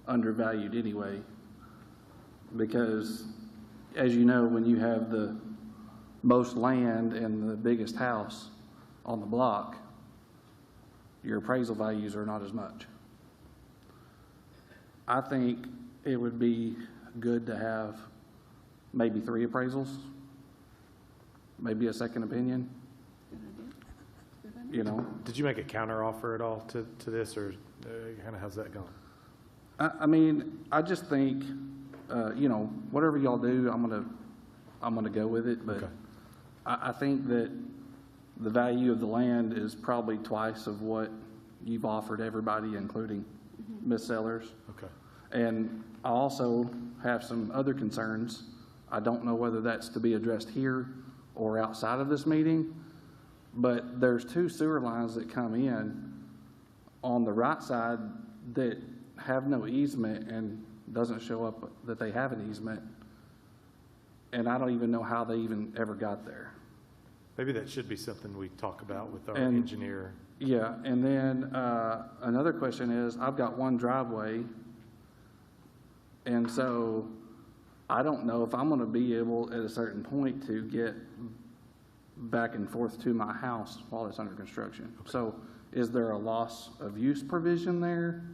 undervalued anyway, because as you know, when you have the most land and the biggest house on the block, your appraisal values are not as much. I think it would be good to have maybe 3 appraisals, maybe a second opinion. You know, Did you make a counter offer at all to this, or kind of how's that going? I mean, I just think, you know, whatever y'all do, I'm gonna go with it. But Okay. I think that the value of the land is probably twice of what you've offered everybody, including Ms. Sellers. Okay. And I also have some other concerns. I don't know whether that's to be addressed here or outside of this meeting, but there's 2 sewer lines that come in on the right side that have no easement and doesn't show up that they have an easement. And I don't even know how they even ever got there. Maybe that should be something we talk about with our And- engineer. Yeah, and then another question is, I've got one driveway, and so I don't know if I'm going to be able at a certain point to get back and forth to my house while it's under construction. So is there a loss of use provision there?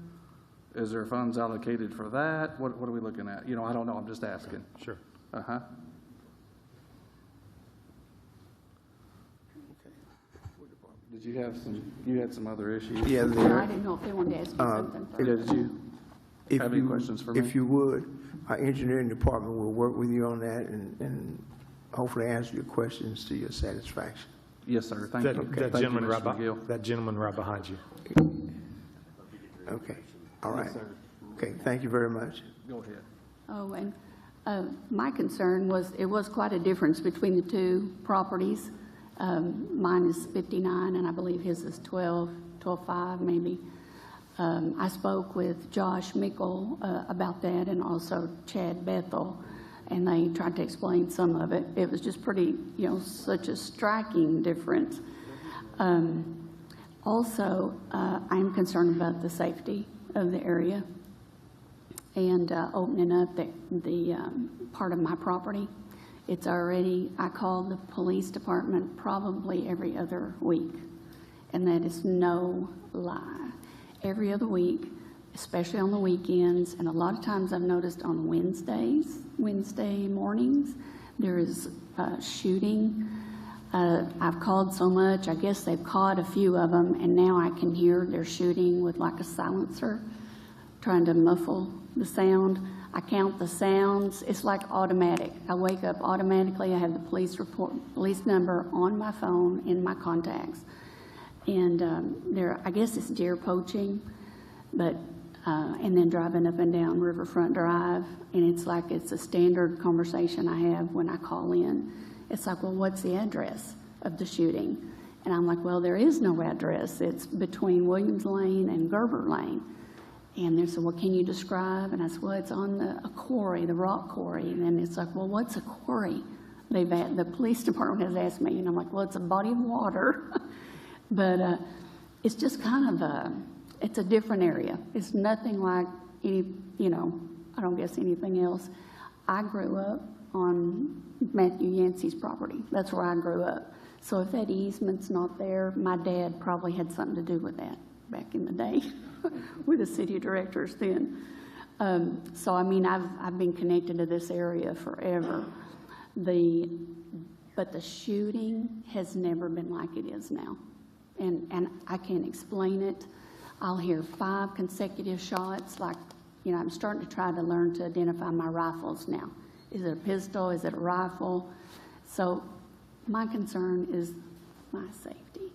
Is there funds allocated for that? What are we looking at? You know, I don't know, I'm just asking. Sure. Uh-huh. Did you have some other issues? Yeah, I didn't know if they wanted to ask you something first. Did you have any questions for me? If you would, our engineering department will work with you on that and hopefully answer your questions to your satisfaction. Yes, sir. Thank That, you. that Thank you, gentleman Mr. McGill. that gentleman right behind you. Okay, all right. Yes, sir. Okay, thank you very much. Go ahead. Oh, and my concern was, it was quite a difference between the 2 properties. Mine is 59, and I believe his is 12.5 maybe. I spoke with Josh Mickle about that, and also Chad Bethel, and they tried to explain some of it. It was just pretty, such a striking difference. Also, I'm concerned about the safety of the area and opening up the part of my property. It's already, I call the police department probably every other week, and that is no lie. Every other week, especially on the weekends, and a lot of times I've noticed on Wednesday mornings, there is shooting. I've called so much, I guess they've caught a few of them, and now I can hear they're shooting with like a silencer, trying to muffle the sound. I count the sounds. It's like automatic. I wake up automatically. I have the police number on my phone in my contacts. And I guess it's deer poaching, but and then driving up and down Riverfront Drive, and it's like it's a standard conversation I have when I call in. It's like, well, what's the address of the shooting? And I'm like, well, there is no address. It's between Williams Lane and Gerber Lane. And they said, well, can you describe? And I said, well, it's on a quarry, the rock quarry. And then it's like, well, what's a quarry? The police department has asked me, and I'm like, well, it's a body of water. But it's just kind of it's a different area. It's nothing like any, I don't guess anything else. I grew up on Matthew Yancey's property. That's where I grew up. So if that easement's not there, my dad probably had something to do with that back in the day. With the city directors then. So, I mean, I've been connected to this area forever. But the shooting has never been like it is now. And I can't explain it. I'll hear 5 consecutive shots, like, I'm starting to try to learn to identify my rifles now. Is it a pistol? Is it a rifle? So my concern is my safety.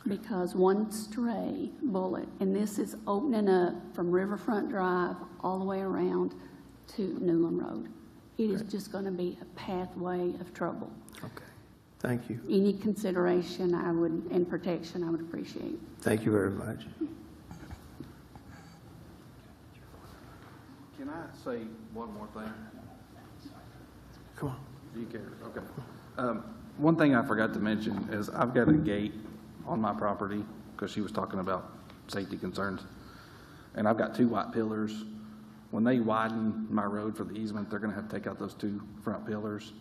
Because one stray bullet, and this is opening up from Riverfront Drive all the way around to Newland Road. It is just going to be a pathway of trouble. Okay, thank you. Any consideration and protection I would appreciate. Thank you very much. Can I say one more thing? Come on. Do you care? Okay. One thing I forgot to mention is I've got a gate on my property, because she was talking about safety concerns. And I've got 2 white pillars. When they widen my road for the easement, they're gonna have to take out those 2 front pillars.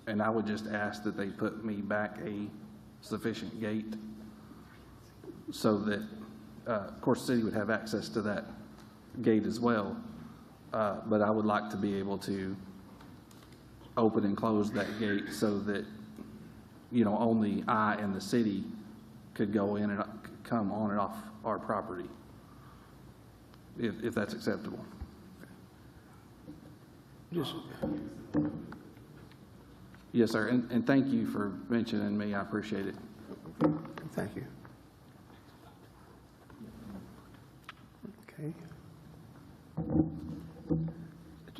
And I would just ask that they put me back a sufficient gate so that, of course, the city would have access to that gate as well. But I would like to be able to open and close that gate so that, only I and the city could go in and come on and off our property, if that's acceptable. Yes, sir, and thank you for mentioning me. I appreciate it. Thank you. Okay.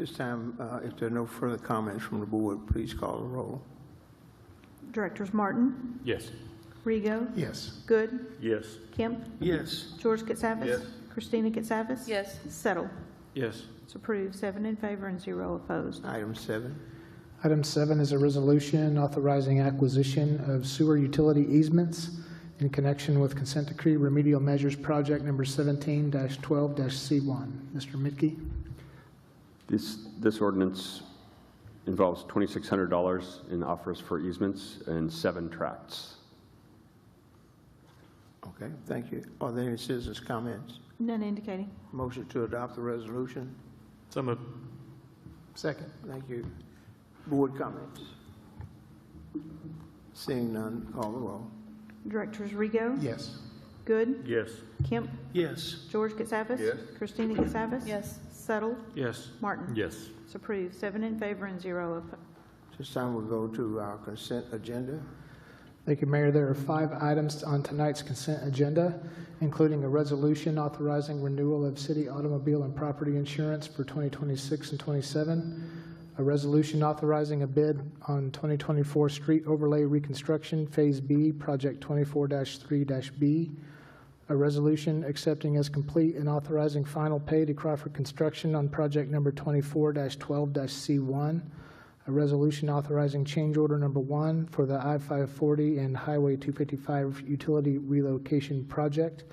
This time, if there are no further comments from the board, please call the roll. Directors Martin, Yes. Rego, Yes. Good, Yes. Kemp, Yes. George Katsavas. Yes. Christina Katsavas. Yes. Settle. Yes. It's approved, 7 in favor and 0 opposed. Item 7. Item 7 is a resolution authorizing acquisition of sewer utility easements in connection with consent decree remedial measures project number 17-12-C1. Mr. Mitke? This ordinance involves $2,600 in offers for easements and 7 tracts. Okay, thank you. Are there any citizens' comments? None indicating. Motion to adopt the resolution? So moved. Second. Thank you. Board comments? Seeing none, call the roll. Directors Rego, Yes. Good, Yes. Kemp, Yes. George Katsavas. Yes. Christina Katsavas. Yes. Settle. Yes. Martin. Yes. It's approved, 7 in favor and 0 opposed. This time we'll go to our consent agenda. Thank you, Mayor. There are 5 items on tonight's consent agenda, including a resolution authorizing renewal of city automobile and property insurance for 2026 and 27, a resolution authorizing a bid on 2024 street overlay reconstruction Phase B, Project 24-3-B, a resolution accepting as complete and authorizing final pay to Crawford Construction on project number 24-12-C1, a resolution authorizing change order number 1 for the I-540 and Highway 255 utility relocation project,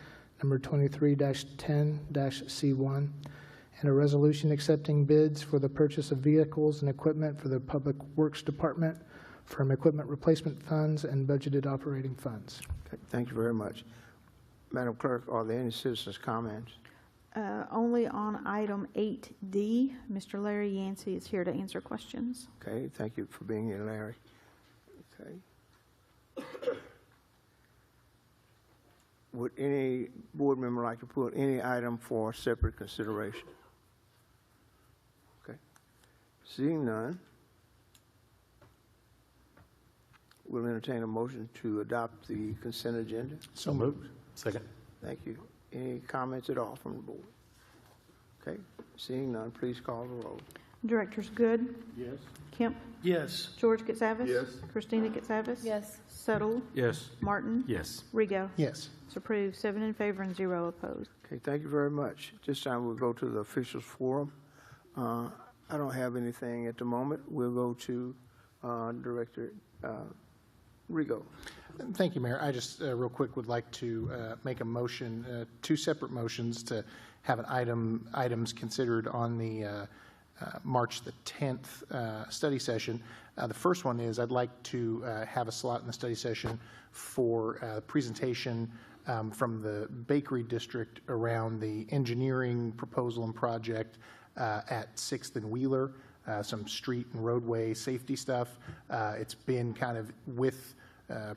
number 23-10-C1, and a resolution accepting bids for the purchase of vehicles and equipment for the Public Works Department from equipment replacement funds and budgeted operating funds. Okay, thank you very much. Madam Clerk, are there any citizens' comments? Only on item 8D, Mr. Larry Yancey is here to answer questions. Okay, thank you for being here, Larry. Okay. Would any board member like to put any item for separate consideration? Okay. Seeing none, we'll entertain a motion to adopt the consent agenda. So moved. Second. Thank you. Any comments at all from the board? Okay, seeing none, please call the roll. Directors Good, Yes. Kemp, Yes. George Katsavas. Yes. Christina Katsavas. Yes. Settle. Yes. Martin. Yes. Rego. Yes. It's approved, 7 in favor and 0 opposed. Okay, thank you very much. This time we'll go to the officials forum. I don't have anything at the moment. We'll go to Director Rego. Thank you, Mayor. I just real quick would like to make a motion, 2 separate motions to have items considered on the March the 10th study session. The first one is I'd like to have a slot in the study session for a presentation from the Bakery District around the engineering proposal and project at 6th and Wheeler, some street and roadway safety stuff. It's been kind of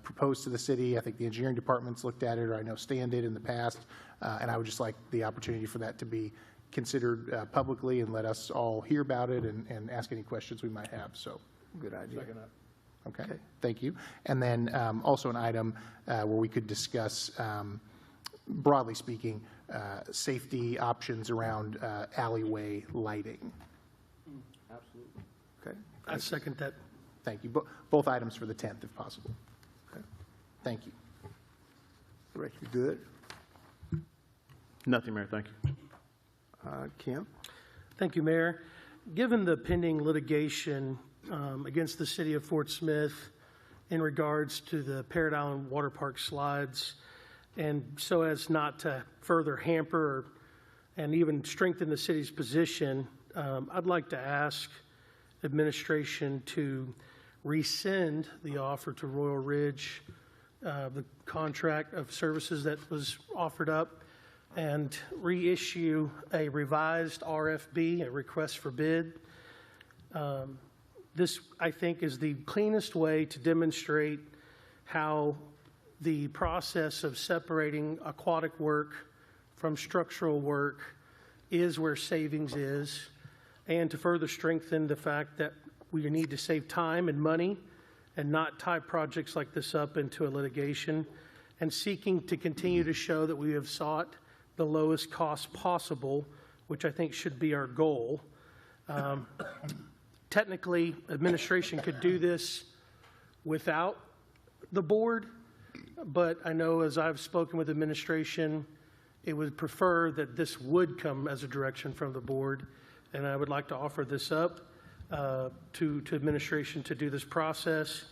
proposed to the city. I think the engineering department's looked at it, or I know Stan did in the past, and I would just like the opportunity for that to be considered publicly and let us all hear about it and ask any questions we might have. So, good idea. Okay, thank you. And then also an item where we could discuss, broadly speaking, safety options around alleyway lighting. Absolutely. Okay. I second that. Thank you. Both items for the 10th, if possible. Okay. Thank you. Director Good. Nothing, Mayor. Thank you. Kemp. Thank you, Mayor. Given the pending litigation against the city of Fort Smith in regards to the Parrot Island Water Park slides, and so as not to further hamper and even strengthen the city's position, I'd like to ask administration to rescind the offer to Royal Ridge, the contract of services that was offered up, and reissue a revised RFB, a request for bid. This, I think, is the cleanest way to demonstrate how the process of separating aquatic work from structural work is where savings is, and to further strengthen the fact that we need to save time and money and not tie projects like this up into a litigation, and seeking to continue to show that we have sought the lowest cost possible, which I think should be our goal. Technically, administration could do this without the board, but I know as I've spoken with administration, it would prefer that this would come as a direction from the board, and I would like to offer this up to administration to do this process.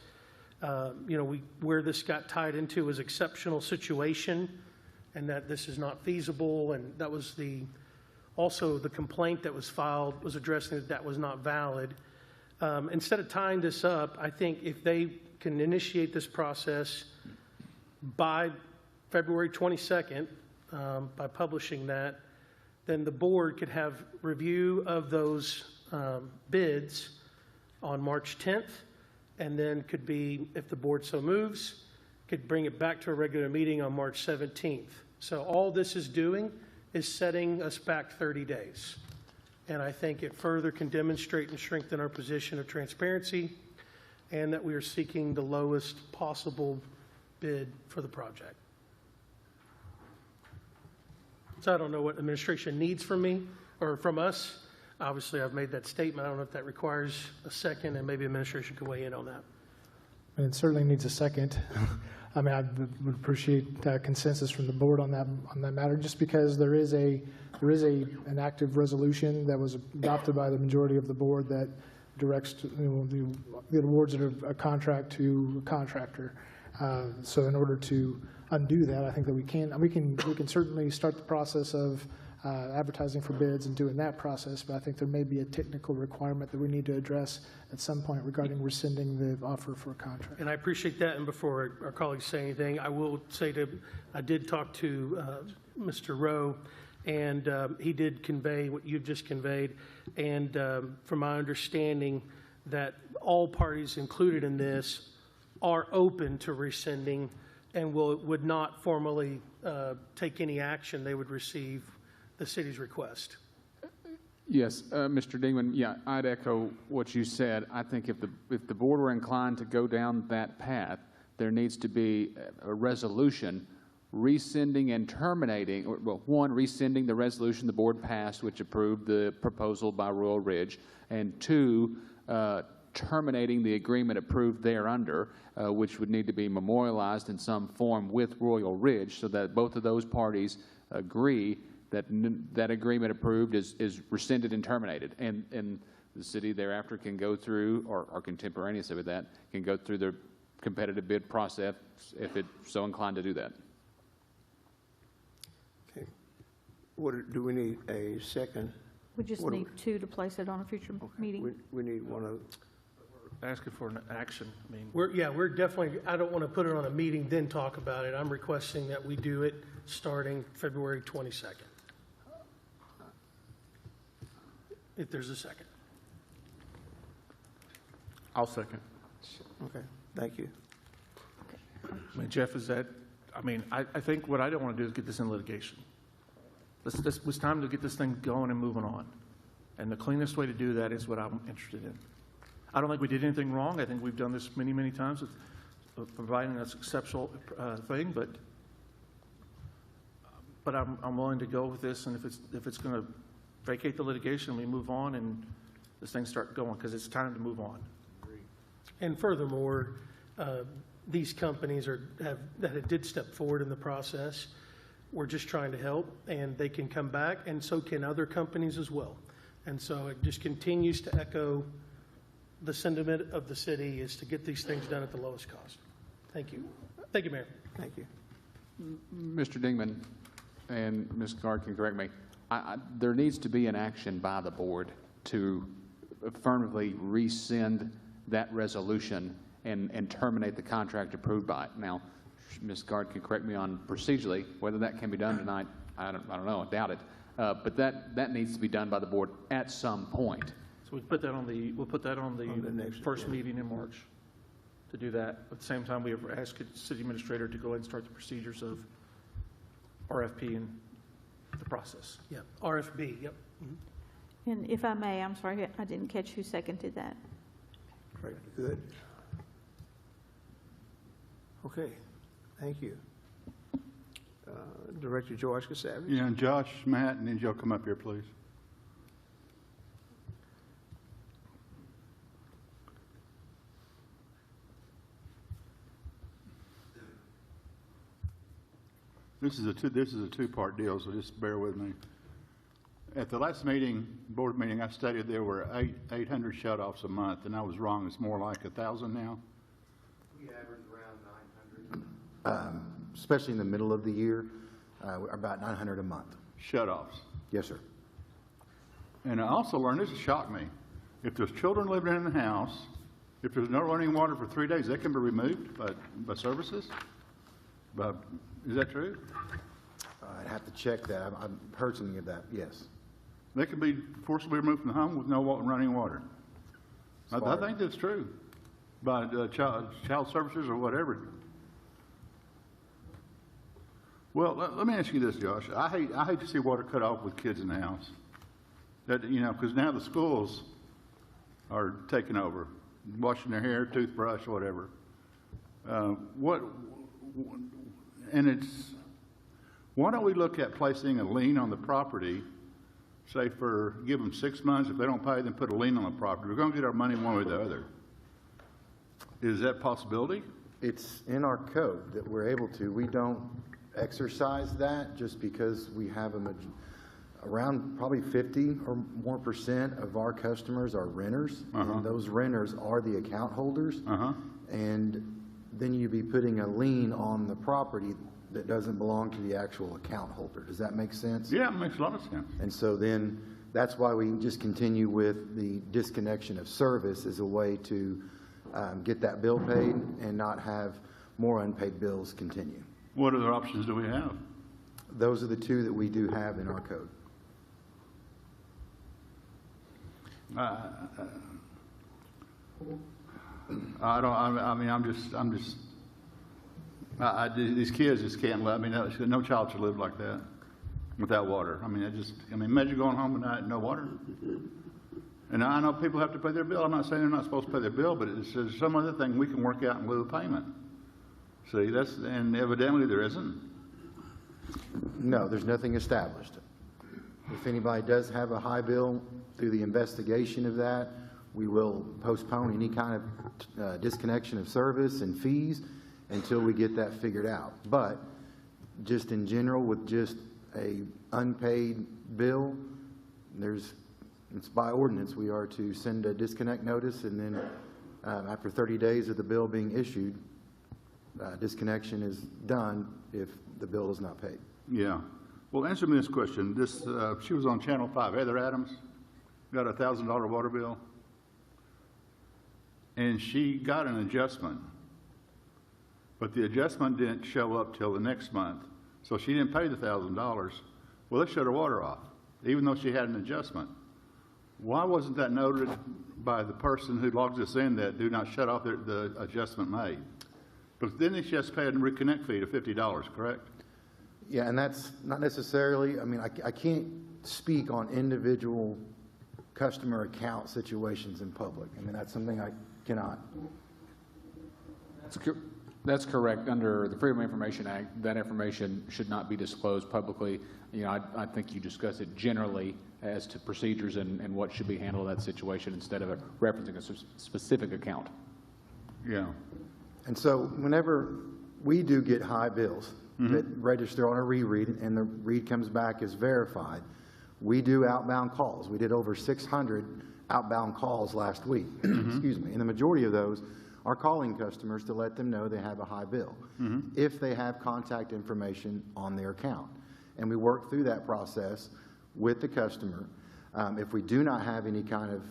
Where this got tied into was exceptional situation, and that this is not feasible, and that was also the complaint that was filed was addressing that was not valid. Instead of tying this up, I think if they can initiate this process by February 22nd, by publishing that, then the board could have review of those bids on March 10th, and then could be, if the board so moves, could bring it back to a regular meeting on March 17th. So all this is doing is setting us back 30 days. And I think it further can demonstrate and strengthen our position of transparency, and that we are seeking the lowest possible bid for the project. So I don't know what administration needs from me or from us. Obviously, I've made that statement. I don't know if that requires a second, and maybe administration can weigh in on that. And it certainly needs a second. I mean, I would appreciate consensus from the board on that matter, just because there is an active resolution that was adopted by the majority of the board that directs the awards of a contract to a contractor. So in order to undo that, I think that we can certainly start the process of advertising for bids and doing that process, but I think there may be a technical requirement that we need to address at some point regarding rescinding the offer for a contract. And I appreciate that, and before our colleagues say anything, I will say I did talk to Mr. Rowe, and he did convey what you've just conveyed, and from my understanding that all parties included in this are open to rescinding and would not formally take any action. They would receive the city's request. Yes, Mr. Dingman, yeah, I'd echo what you said. I think if the board were inclined to go down that path, there needs to be a resolution rescinding and terminating, well, one, rescinding the resolution the board passed, which approved the proposal by Royal Ridge, and two, terminating the agreement approved thereunder, which would need to be memorialized in some form with Royal Ridge, so that both of those parties agree that that agreement approved is rescinded and terminated, and the city thereafter can go through, or contemporaneously with that, can go through the competitive bid process if it's so inclined to do that. Okay. Do we need a second? We just need two to place it on a future meeting. We need one of. Asking for an action. I mean, We're definitely, I don't want to put it on a meeting, then talk about it. I'm requesting that we do it starting February 22nd. If there's a second. I'll second. Okay, thank you. I mean, Jeff, I think what I don't want to do is get this in litigation. It's time to get this thing going and moving on. And the cleanest way to do that is what I'm interested in. I don't think we did anything wrong. I think we've done this many, many times with providing this exceptional thing, but I'm willing to go with this, and if it's going to vacate the litigation, we move on and this thing start going, because it's time to move on. And furthermore, these companies that did step forward in the process, we're just trying to help, and they can come back, and so can other companies as well. And so it just continues to echo the sentiment of the city is to get these things done at the lowest cost. Thank you. Thank you, Mayor. Thank you. Mr. Dingman, and Ms. Guard can correct me, there needs to be an action by the board to affirmatively rescind that resolution and terminate the contract approved by it. Now, Ms. Guard can correct me on procedurally whether that can be done tonight. I don't know. I doubt it. But that needs to be done by the board at some point. So we'll put that on the next first meeting in March to do that. At the same time, we have asked the city administrator to go ahead and start the procedures of RFP and the process. Yep, RFB, yep. Mm-hmm. And if I may, I'm sorry, I didn't catch who seconded that. Great, good. Okay, thank you. Director George Cassavage. Yeah, Josh, Matt, and then y'all come up here, please. This is a two-part deal, so just bear with me. At the last meeting, board meeting, I stated there were 800 shut-offs a month, and I was wrong. It's more like 1,000 now. We average around 900. Especially in the middle of the year, about 900 a month. Shut-offs. Yes, sir. And I also learned, this shocked me, if there's children living in the house, if there's no running water for 3 days, that can be removed by services? Is that true? I'd have to check that. I've heard something of that, yes. They can be forcibly removed from the home with no running water. I think that's true, by child services or whatever. Well, let me ask you this, Josh. I hate to see water cut off with kids in the house. That, you know, because now the schools are taking over, washing their hair, toothbrush, whatever. Why don't we look at placing a lien on the property, say give them 6 months. If they don't pay, then put a lien on the property. We're going to get our money one way or the other. Is that a possibility? It's in our code that we're able to. We don't exercise that just because we have around probably 50 or more % of our customers are renters, and those renters are the account holders. And then you'd be putting a lien on the property that doesn't belong to the actual account holder. Does that make sense? Yeah, it makes a lot of sense. And so then that's why we just continue with the disconnection of service as a way to get that bill paid and not have more unpaid bills continue. What other options do we have? Those are the two that we do have in our code. These kids just can't live. I mean, no child should live like that without water. I mean, imagine going home at night and no water. And I know people have to pay their bill. I'm not saying they're not supposed to pay their bill, but it's some other thing we can work out in lieu of payment. See, and evidently there isn't. No, there's nothing established. If anybody does have a high bill through the investigation of that, we will postpone any kind of disconnection of service and fees until we get that figured out. But just in general, with just a unpaid bill, it's by ordinance, we are to send a disconnect notice, and then after 30 days of the bill being issued, disconnection is done if the bill is not paid. Yeah. Well, answer me this question. She was on Channel 5, Heather Adams, got a $1,000 water bill, and she got an adjustment, but the adjustment didn't show up till the next month, so she didn't pay the $1,000. Well, they shut her water off, even though she had an adjustment. Why wasn't that noted by the person who logs us in that do not shut off the adjustment made? Because then she has to pay a reconnect fee of $50, correct? Yeah, and that's not necessarily, I mean, I can't speak on individual customer account situations in public. I mean, that's something I cannot. That's correct. Under the Freedom of Information Act, that information should not be disclosed publicly. You know, I think you discuss it generally as to procedures and what should be handled in that situation instead of referencing a specific account. Yeah. And so whenever we do get high bills that register on a reread and the read comes back as verified, we do outbound calls. We did over 600 outbound calls last week, excuse me, and the majority of those are calling customers to let them know they have a high bill if they have contact information on their account. And we work through that process with the customer. If we do not have any kind of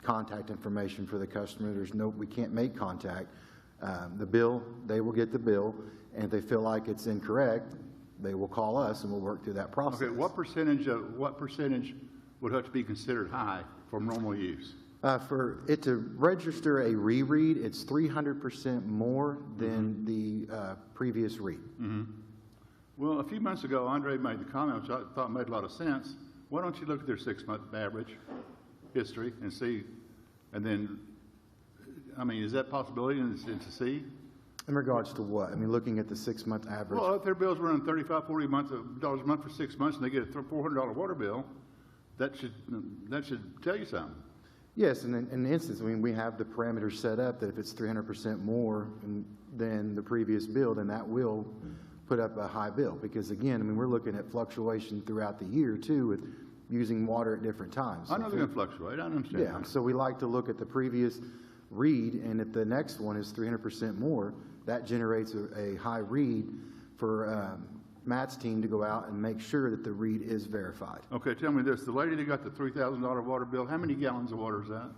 contact information for the customer, we can't make contact. The bill, they will get the bill, and if they feel like it's incorrect, they will call us and we'll work through that process. Okay, what percentage would have to be considered high for normal use? For it to register a reread, it's 300% more than the previous read. Well, a few months ago, Andre made the comment, which I thought made a lot of sense. Why don't you look at their 6-month average history and see, and then, I mean, is that a possibility to see? In regards to what? I mean, looking at the 6-month average. Well, if their bill's running $35, $40 a month for 6 months, and they get a $400 water bill, that should tell you something. Yes, and in the instance, I mean, we have the parameters set up that if it's 300% more than the previous bill, then that will put up a high bill. Because again, I mean, we're looking at fluctuation throughout the year too with using water at different times. I know they're going to fluctuate. I understand. Yeah, so we like to look at the previous read, and if the next one is 300% more, that generates a high read for Matt's team to go out and make sure that the read is verified. Okay, tell me this. The lady that got the $3,000 water bill, how many gallons of water is that?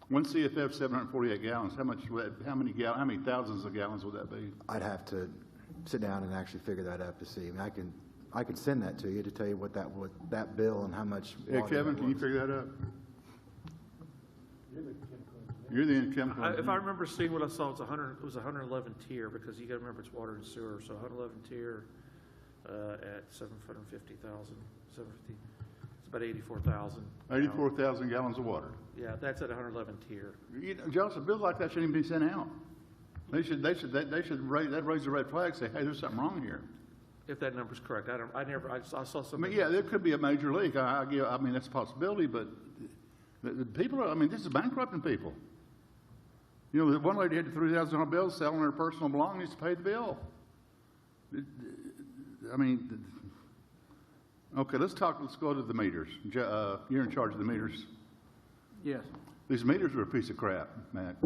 One CFF, 748 gallons. How many thousands of gallons would that be? I'd have to sit down and actually figure that out to see. I mean, I can send that to you to tell you what that bill and how much water. Yeah, Kevin, can you figure that out? You're the chemical engineer. If I remember seeing what I saw, it was 111 tier, because you got to remember it's water and sewer, so 111 tier at 750,000, 750. It's about 84,000. 84,000 gallons of water. Yeah, that's at 111 tier. You know, Joseph, bills like that shouldn't even be sent out. They should raise the red flag, say, hey, there's something wrong here. If that number's correct, I saw I some. mean, yeah, there could be a major leak. I mean, that's a possibility, but the people are, I mean, this is bankrupting people. You know, the one lady had the $3,000 bill selling her personal belongings to pay the bill. I mean, okay, let's go to the meters. You're in charge of the meters. Yes. These meters are a piece of crap, Matt.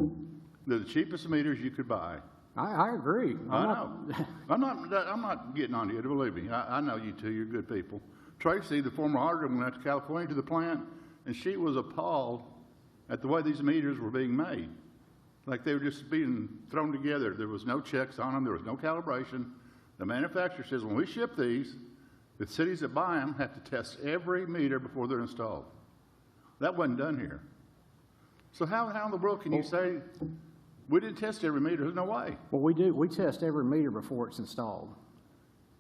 They're the cheapest meters you could buy. I agree. I know. I'm not getting on you, believe me. I know you two, you're good people. Tracy, the former auditor, went out to California to the plant, and she was appalled at the way these meters were being made. Like they were just being thrown together. There was no checks on them. There was no calibration. The manufacturer says when we ship these, the cities that buy them have to test every meter before they're installed. That wasn't done here. So how in the world can you say we didn't test every meter? There's no way. Well, we do. We test every meter before it's installed.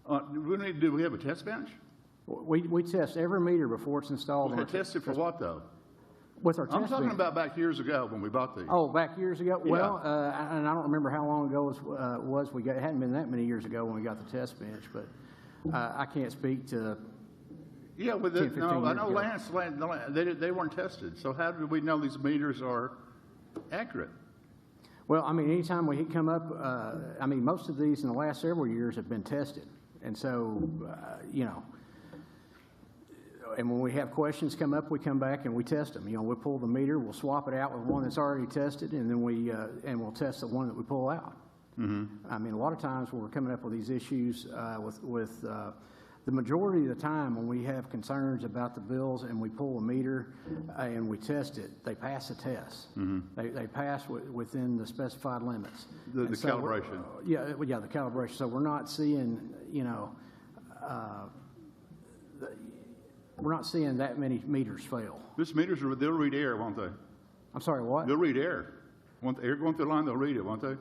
Do we have a test bench? We test every meter before it's installed. Okay, test it for what though? With our I'm test talking bench. about back years ago when we bought these. Oh, back years ago? Yeah. Well, and I don't remember how long ago it was. It hadn't been that many years ago when we got the test bench, but I can't speak to. Yeah, with 10, 15 I years know ago. they weren't tested. So how do we know these meters are accurate? Well, I mean, anytime we come up, I mean, most of these in the last several years have been tested. And so, you know, and when we have questions come up, we come back and we test them. You know, we pull the meter, we'll swap it out with one that's already tested, and then we'll test the one that we pull out. Mm-hmm. I mean, a lot of times when we're coming up with these issues with the majority of the time when we have concerns about the bills and we pull a meter and we test it, they pass the test. Mm-hmm. They pass within the specified limits. The calibration. Yeah, the calibration. So we're not seeing, you know, we're not seeing that many meters fail. These meters, they'll read air, won't they? I'm sorry, what? They'll read air. Want the air going through the line, they'll read it, won't they?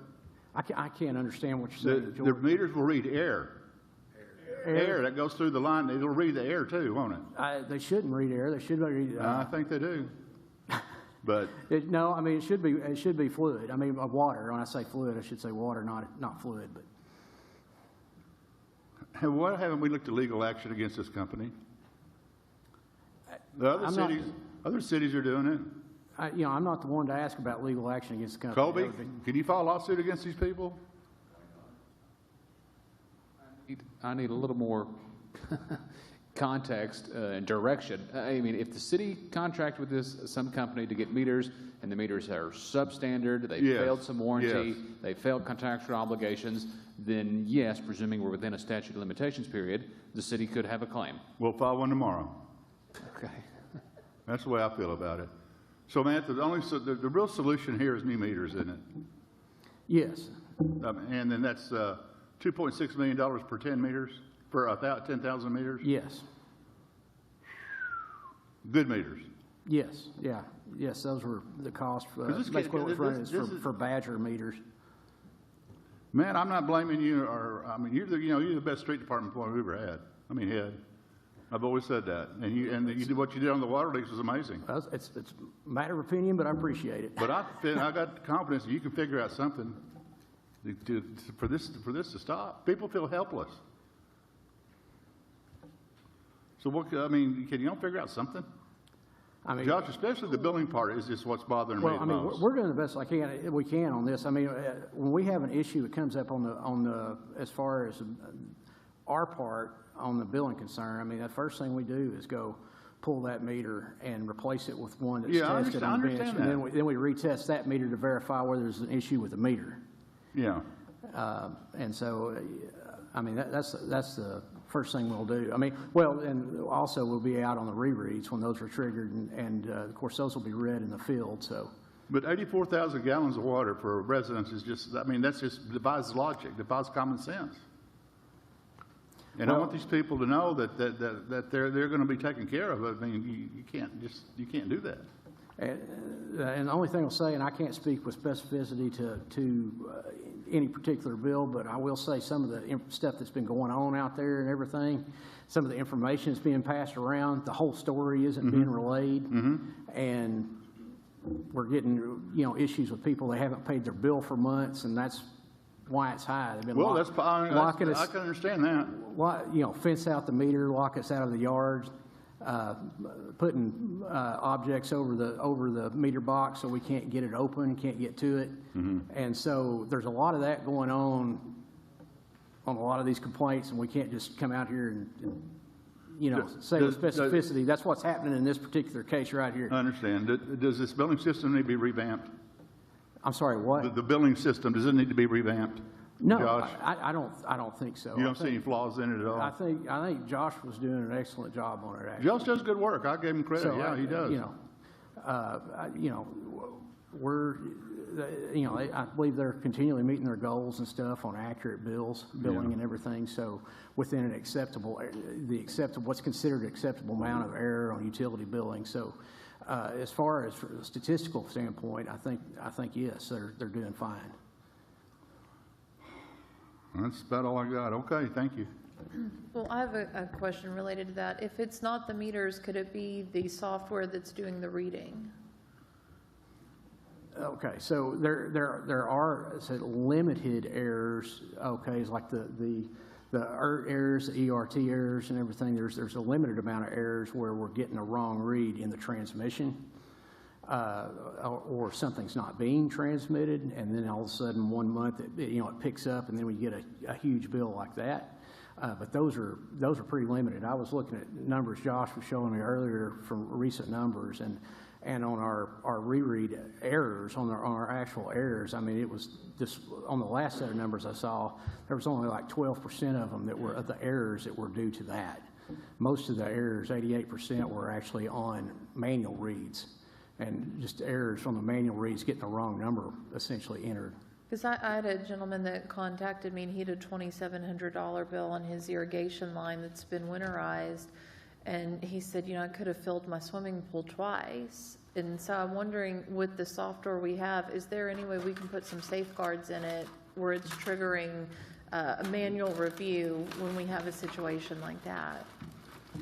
I can't understand what you're saying, The George. meters will read air. Air that goes through the line, it'll read the air too, won't it? They shouldn't read air. They should read. I think they do. But no, I mean it should be fluid. I mean water. When I say fluid, I should say water, not fluid. But why haven't we looked at legal action against this company? The other cities are doing it. You know, I'm not the one to ask about legal action against the company. Colby, can you file a lawsuit against these people? I need a little more context and direction. I mean, if the city contracted with some company to get meters, and the meters are substandard, they failed some warranty, they failed contractual obligations, then yes, presuming we're within a statute of limitations period, the city could have a claim. We'll file one tomorrow. Okay. That's the way I feel about it. So, Matt, the real solution here is new meters, isn't it? Yes. And then that's $2.6 million per 10 meters, for 10,000 meters? Yes. Good meters? Yes, yeah. Yes, those were the cost. Basically what we're running is for Badger meters. Man, I'm not blaming you, I mean, you're the best street department employee we've ever had. I mean, head. I've always said that. And you did what you did on the water leaks was amazing. It's a matter of opinion, but I appreciate it. But I got confidence that you can figure out something for this to stop. People feel helpless. So what? I mean, can you all figure out something? I mean, Josh, especially the billing part is just what's bothering me well, the I mean, most. we're doing the best we can on this. I mean, when we have an issue that comes up on the as far as our part on the billing concern, I mean, the first thing we do is go pull that meter and replace it with one that's tested on the bench, and then we retest that meter to verify whether there's an issue with the meter. Yeah. And so, I mean, that's the first thing we'll do. I mean, well, and also we'll be out on the rereads when those are triggered, and of course those will be read in the field. So, but 84,000 gallons of water per residence is just, I mean, that's just defies logic, defies common sense. And I want these people to know that they're going to be taken care of. I mean, you can't do that. And the only thing I'll say, and I can't speak with specificity to any particular bill, but I will say some of the stuff that's been going on out there and everything, some of the information that's being passed around, the whole story isn't being relayed, and we're getting issues with people that haven't paid their bill for months, and that's why it's high. They've been locking us. I can understand that. Fence out the meter, lock us out of the yards, putting objects over the meter box so we can't get it open, can't get to it, and so there's a lot of that going on a lot of these complaints, and we can't just come out here and say with specificity that's what's happening in this particular case right here. I understand. Does this billing system need to be revamped? I'm sorry, what? The billing system, does it need to be revamped? No, Josh? I don't think so. You don't see any flaws in it at all? I think Josh was doing an excellent job on it, actually. Josh does good work. I gave him credit. So yeah, he does. I believe they're continually meeting their goals and stuff on accurate billing and everything. So within what's considered an acceptable amount of error on utility billing. So as far as from a statistical standpoint, I think yes, they're doing fine. That's about all I got. Okay, thank you. Well, I have a question related to that. If it's not the meters, could it be the software that's doing the reading? Okay, so there are limited errors. Okay, it's like the ERT errors, the ERT errors, and everything. There's a limited amount of errors where we're getting a wrong read in the transmission, or something's not being transmitted, and then all of a sudden 1 month it picks up, and then we get a huge bill like that. But those are pretty limited. I was looking at numbers Josh was showing me earlier from recent numbers, and on our reread errors, on our actual errors, I mean, it was just on the last set of numbers I saw, there was only like 12% of them that were of the errors that were due to that. Most of the errors, 88%, were actually on manual reads, and just errors from the manual reads getting the wrong number essentially entered. Because I had a gentleman that contacted me, and he had a $2,700 bill on his irrigation line that's been winterized. And he said, I could have filled my swimming pool twice. And so I'm wondering, with the software we have, is there any way we can put some safeguards in it where it's triggering a manual review when we have a situation like that?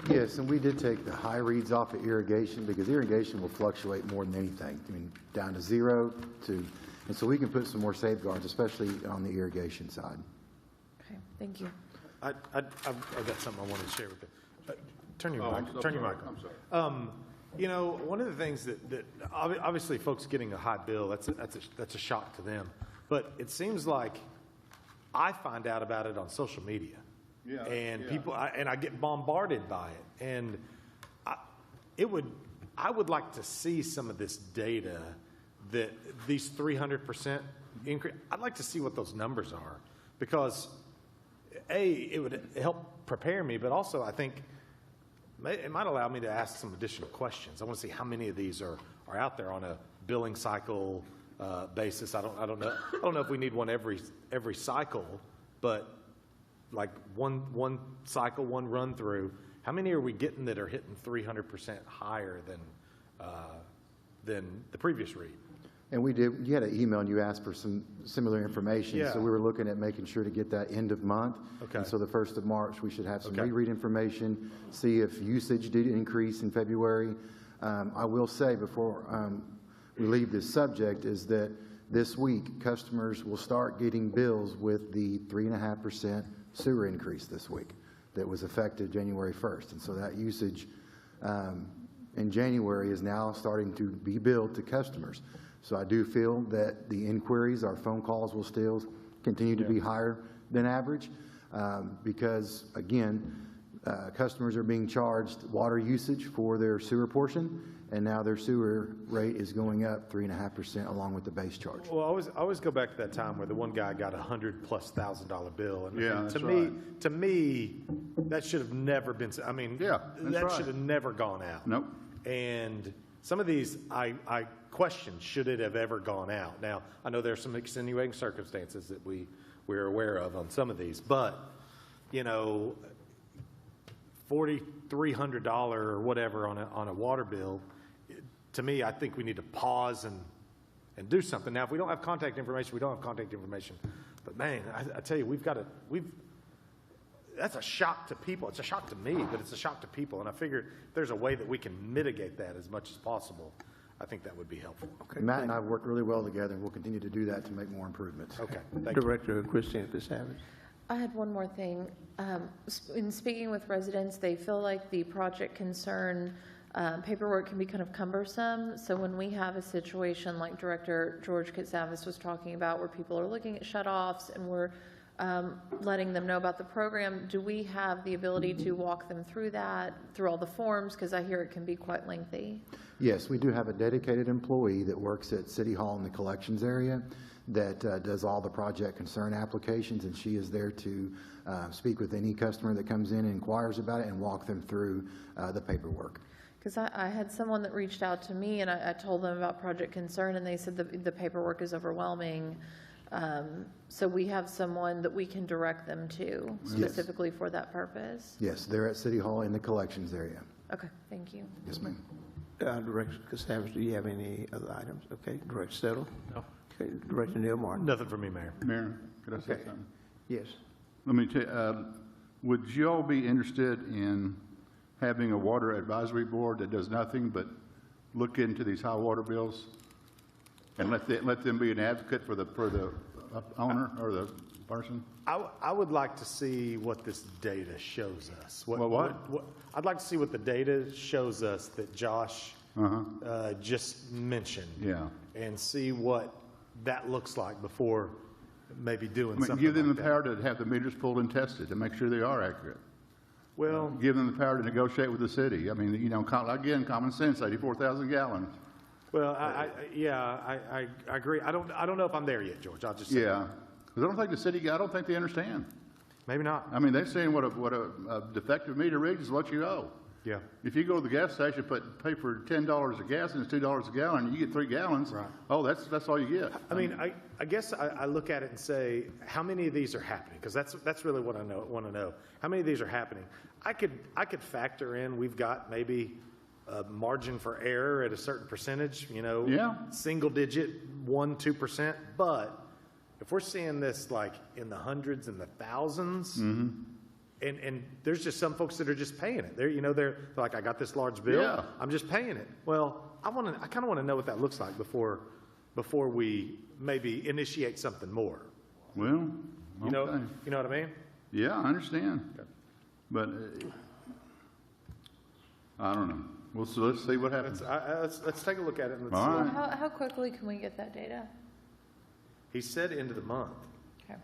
Yes, and we did take the high reads off of irrigation because irrigation will fluctuate more than anything. I mean, down to 0 to, and so we can put some more safeguards, especially on the irrigation side. Okay, thank you. I've got something I wanted to share with you. Turn your mic. I'm sorry. One of the things that obviously folks getting a high bill, that's a shock to them. But it seems like I find out about it on social media. Yeah, and people, I get bombarded by it. And I would like to see some of this data that these 300% increase. I'd like to see what those numbers are, because it would help prepare me, but also I think it might allow me to ask some additional questions. I want to see how many of these are out there on a billing cycle basis. I don't know if we need one every cycle, but like one cycle, one run through. How many are we getting that are hitting 300% higher than the previous read? And we did. You had an email and you asked for some similar information. Yeah. So we were looking at making sure to get that end of month. Okay. And so the 1st of March, we should have some Okay. reread information, see if usage did increase in February. I will say before we leave this subject is that this week, customers will start getting bills with the 3.5% sewer increase this week that was effective January 1st. And so that usage in January is now starting to be billed to customers. So I do feel that the inquiries, our phone calls will still continue to be higher than average because, again, customers are being charged water usage for their sewer portion, and now their sewer rate is going up 3.5% along with the base charge. Well, I always go back to that time where the one guy got $100,000+ bill, and Yeah, to that's me, right. to me, that should have never been. I mean, Yeah, that's that right. should have never gone out. Nope. And some of these, I question, should it have ever gone out? Now, I know there's some extenuating circumstances that we're aware of on some of these, but, you know, $4,300 or whatever on a water bill, to me, I think we need to pause and do something. Now, if we don't have contact information, we don't have contact information. But man, I tell you, that's a shock to people. It's a shock to me, but it's a shock to people. And I figure if there's a way that we can mitigate that as much as possible, I think that would be helpful. Okay, Matt and I have worked really well together, and we'll continue to do that to make more improvements. Okay, thank you. Director Christine Savage. I had one more thing. In speaking with residents, they feel like the project concern paperwork can be kind of cumbersome. So when we have a situation like Director George Katsavis was talking about, where people are looking at shutoffs and we're letting them know about the program, do we have the ability to walk them through that, through all the forms? Because I hear it can be quite lengthy. Yes, we do have a dedicated employee that works at City Hall in the collections area that does all the project concern applications, and she is there to speak with any customer that comes in and inquires about it and walk them through the paperwork. Because I had someone that reached out to me, and I told them about project concern, and they said the paperwork is overwhelming. So we have someone that we can direct them to specifically for that purpose. Yes, they're at City Hall in the collections area. Okay, thank you. Yes, ma'am. Director Savage, do you have any other items? Okay, Director Settle? No. Okay, Director Neil Martin? Nothing for me, Mayor. Mayor, could I say Okay. something? Yes. Let me tell you, would you all be interested in having a water advisory board that does nothing but look into these high water bills and let them be an advocate for the owner or the person? I would like to see what this data shows us. What? I'd like to see what the data shows us that Josh just mentioned. Yeah. And see what that looks like before maybe doing I mean, something give them like the that. power to have the meters pulled and tested to make sure they are accurate. Well, Give them the power to negotiate with the city. I mean, you know, again, common sense, 84,000 gallons. well, I agree. I don't know if I'm there yet, George. I'll just say Yeah. Because I don't think the city, I don't think they understand. maybe not. I mean, they're saying what a defective meter reads is what you owe. Yeah. If you go to the gas station, pay for $10 a gas and it's $2 a gallon, and you get 3 gallons. Right. Oh, that's all you get. I mean, I guess I look at it and say, how many of these are happening? Because that's really what I want to know. How many of these are happening? I could factor in, we've got maybe a margin for error at a certain percentage, you know, Yeah. single digit, 1-2%. But if we're seeing this like in the hundreds and the thousands, and there's just some folks that are just paying it. They're like, I got this large bill, Yeah. I'm just paying it. Well, I kind of want to know what that looks like before we maybe initiate something more. Well, You know okay. what I mean? Yeah, I understand. But I don't know. Well, so let's see what happens. Let's take a look at it and let's All see. right. How quickly can we get that data? He said end of the month, Okay.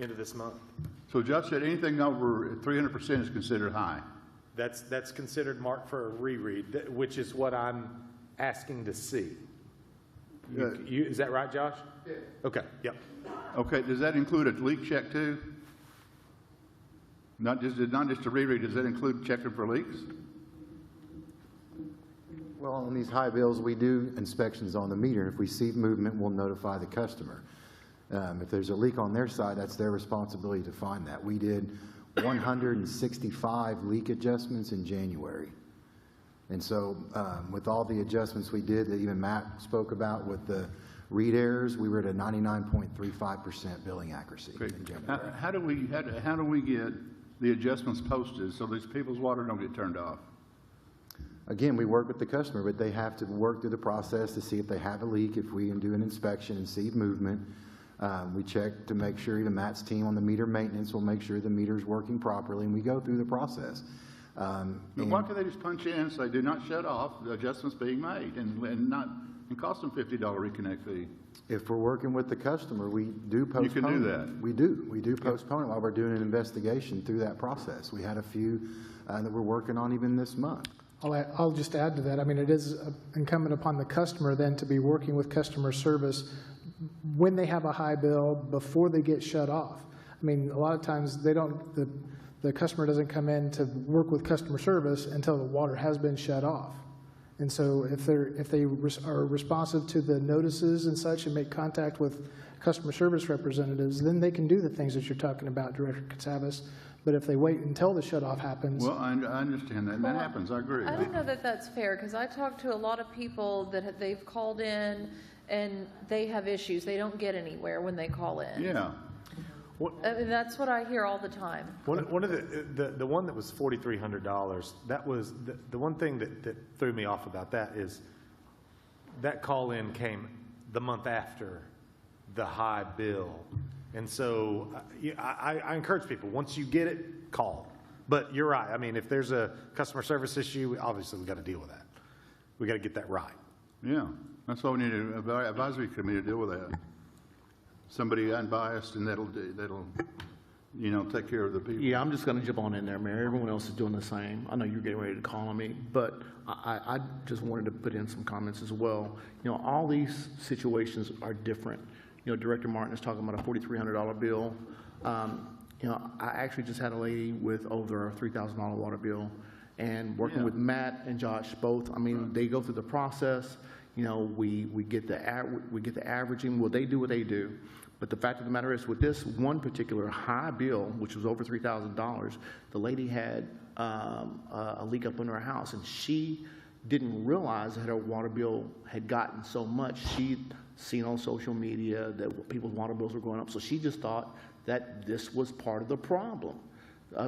end of this month. So Josh said anything over 300% is considered high. That's considered marked for a reread, which is what I'm asking to see. Is that right, Josh? Yeah. Okay, yep. Okay, does that include a leak check too? Not just a reread, does that include checking for leaks? Well, on these high bills, we do inspections on the meter, and if we see movement, we'll notify the customer. If there's a leak on their side, that's their responsibility to find that. We did 165 leak adjustments in January. And so with all the adjustments we did that even Matt spoke about with the read errors, we were at a 99.35% billing accuracy in January. How do we get the adjustments posted so these people's water don't get turned off? Again, we work with the customer, but they have to work through the process to see if they have a leak. If we can do an inspection and see movement, we check to make sure, even Matt's team on the meter maintenance will make sure the meter's working properly, and we go through the process. But why can't they just punch in and say, do not shut off, the adjustment's being made, and cost them $50 reconnect fee? If we're working with the customer, we do postpone. You can do that. We do postpone it while we're doing an investigation through that process. We had a few that we're working on even this month. I'll just add to that. I mean, it is incumbent upon the customer then to be working with customer service when they have a high bill before they get shut off. I mean, a lot of times the customer doesn't come in to work with customer service until the water has been shut off. And so if they are responsive to the notices and such and make contact with customer service representatives, then they can do the things that you're talking about, Director Katsavas. But if they wait until the shut-off happens... Well, I understand that, and that happens, I agree. I don't know that that's fair, because I talked to a lot of people that they've called in, and they have issues. They don't get anywhere when they call in. Yeah. I mean, that's what I hear all the time. One of the one that was $4,300, that was, the one thing that threw me off about that is that call-in came the month after the high bill. And so I encourage people, once you get it, call. But you're right. I mean, if there's a customer service issue, obviously we got to deal with that. We got to get that right. Yeah, that's why we need an advisory committee to deal with that. Somebody unbiased, and that'll take care of the people. Yeah, I'm just going to jump on in there, Mayor. Everyone else is doing the same. I know you're getting ready to call on me, but I just wanted to put in some comments as well. You know, all these situations are different. You know, Director Martin is talking about a $4,300 bill. You know, I actually just had a lady with over a $3,000 water bill, and working with Matt and Josh both. I mean, they go through the process. You know, we get the averaging. Well, they do what they do. But the fact of the matter is, with this one particular high bill, which was over $3,000, the lady had a leak up in her house, and she didn't realize that her water bill had gotten so much. She'd seen on social media that people's water bills were going up, so she just thought that this was part of the problem,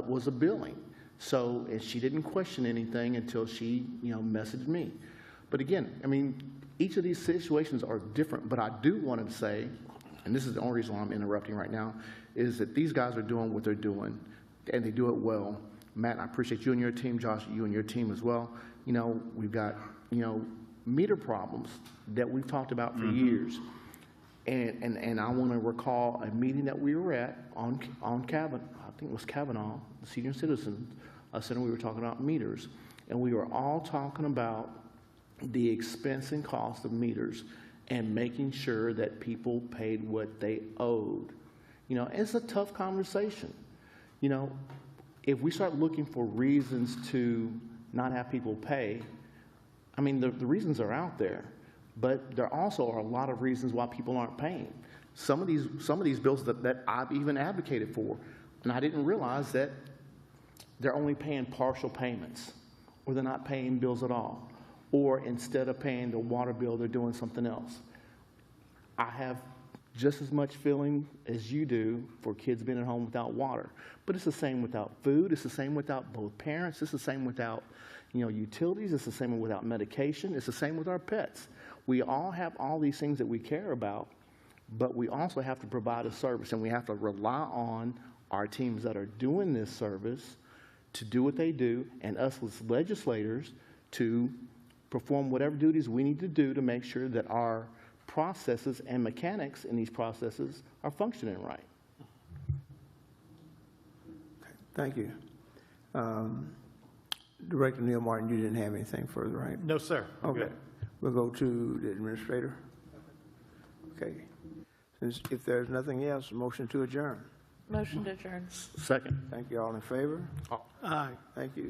was a billing. So, and she didn't question anything until she, you know, messaged me. But again, I mean, each of these situations are different, but I do want to say, and this is the only reason why I'm interrupting right now, is that these guys are doing what they're doing, and they do it well. Matt, I appreciate you and your team. Josh, you and your team as well. You know, we've got, you know, meter problems that we've talked about for years. And I want to recall a meeting that we were at on Kavanaugh, I think it was Kavanaugh, the Senior Citizen Center. We were talking about meters, and we were all talking about the expense and cost of meters and making sure that people paid what they owed. You know, it's a tough conversation. You know, if we start looking for reasons to not have people pay, I mean, the reasons are out there, but there also are a lot of reasons why people aren't paying. Some of these bills that I've even advocated for, and I didn't realize that they're only paying partial payments, or they're not paying bills at all. Or instead of paying the water bill, they're doing something else. I have just as much feeling as you do for kids being at home without water. But it's the same without food. It's the same without both parents. It's the same without, you know, utilities. It's the same without medication. It's the same with our pets. We all have all these things that we care about, but we also have to provide a service, and we have to rely on our teams that are doing this service to do what they do, and us as legislators to perform whatever duties we need to do to make sure that our processes and mechanics in these processes are functioning right. Okay, thank you. Director Neil Martin, you didn't have anything further, right? No, sir. Okay. We'll go to the administrator. Okay. Since if there's nothing else, motion to adjourn. Motion to adjourn. Second. Thank you. All in favor? Aye. Thank you.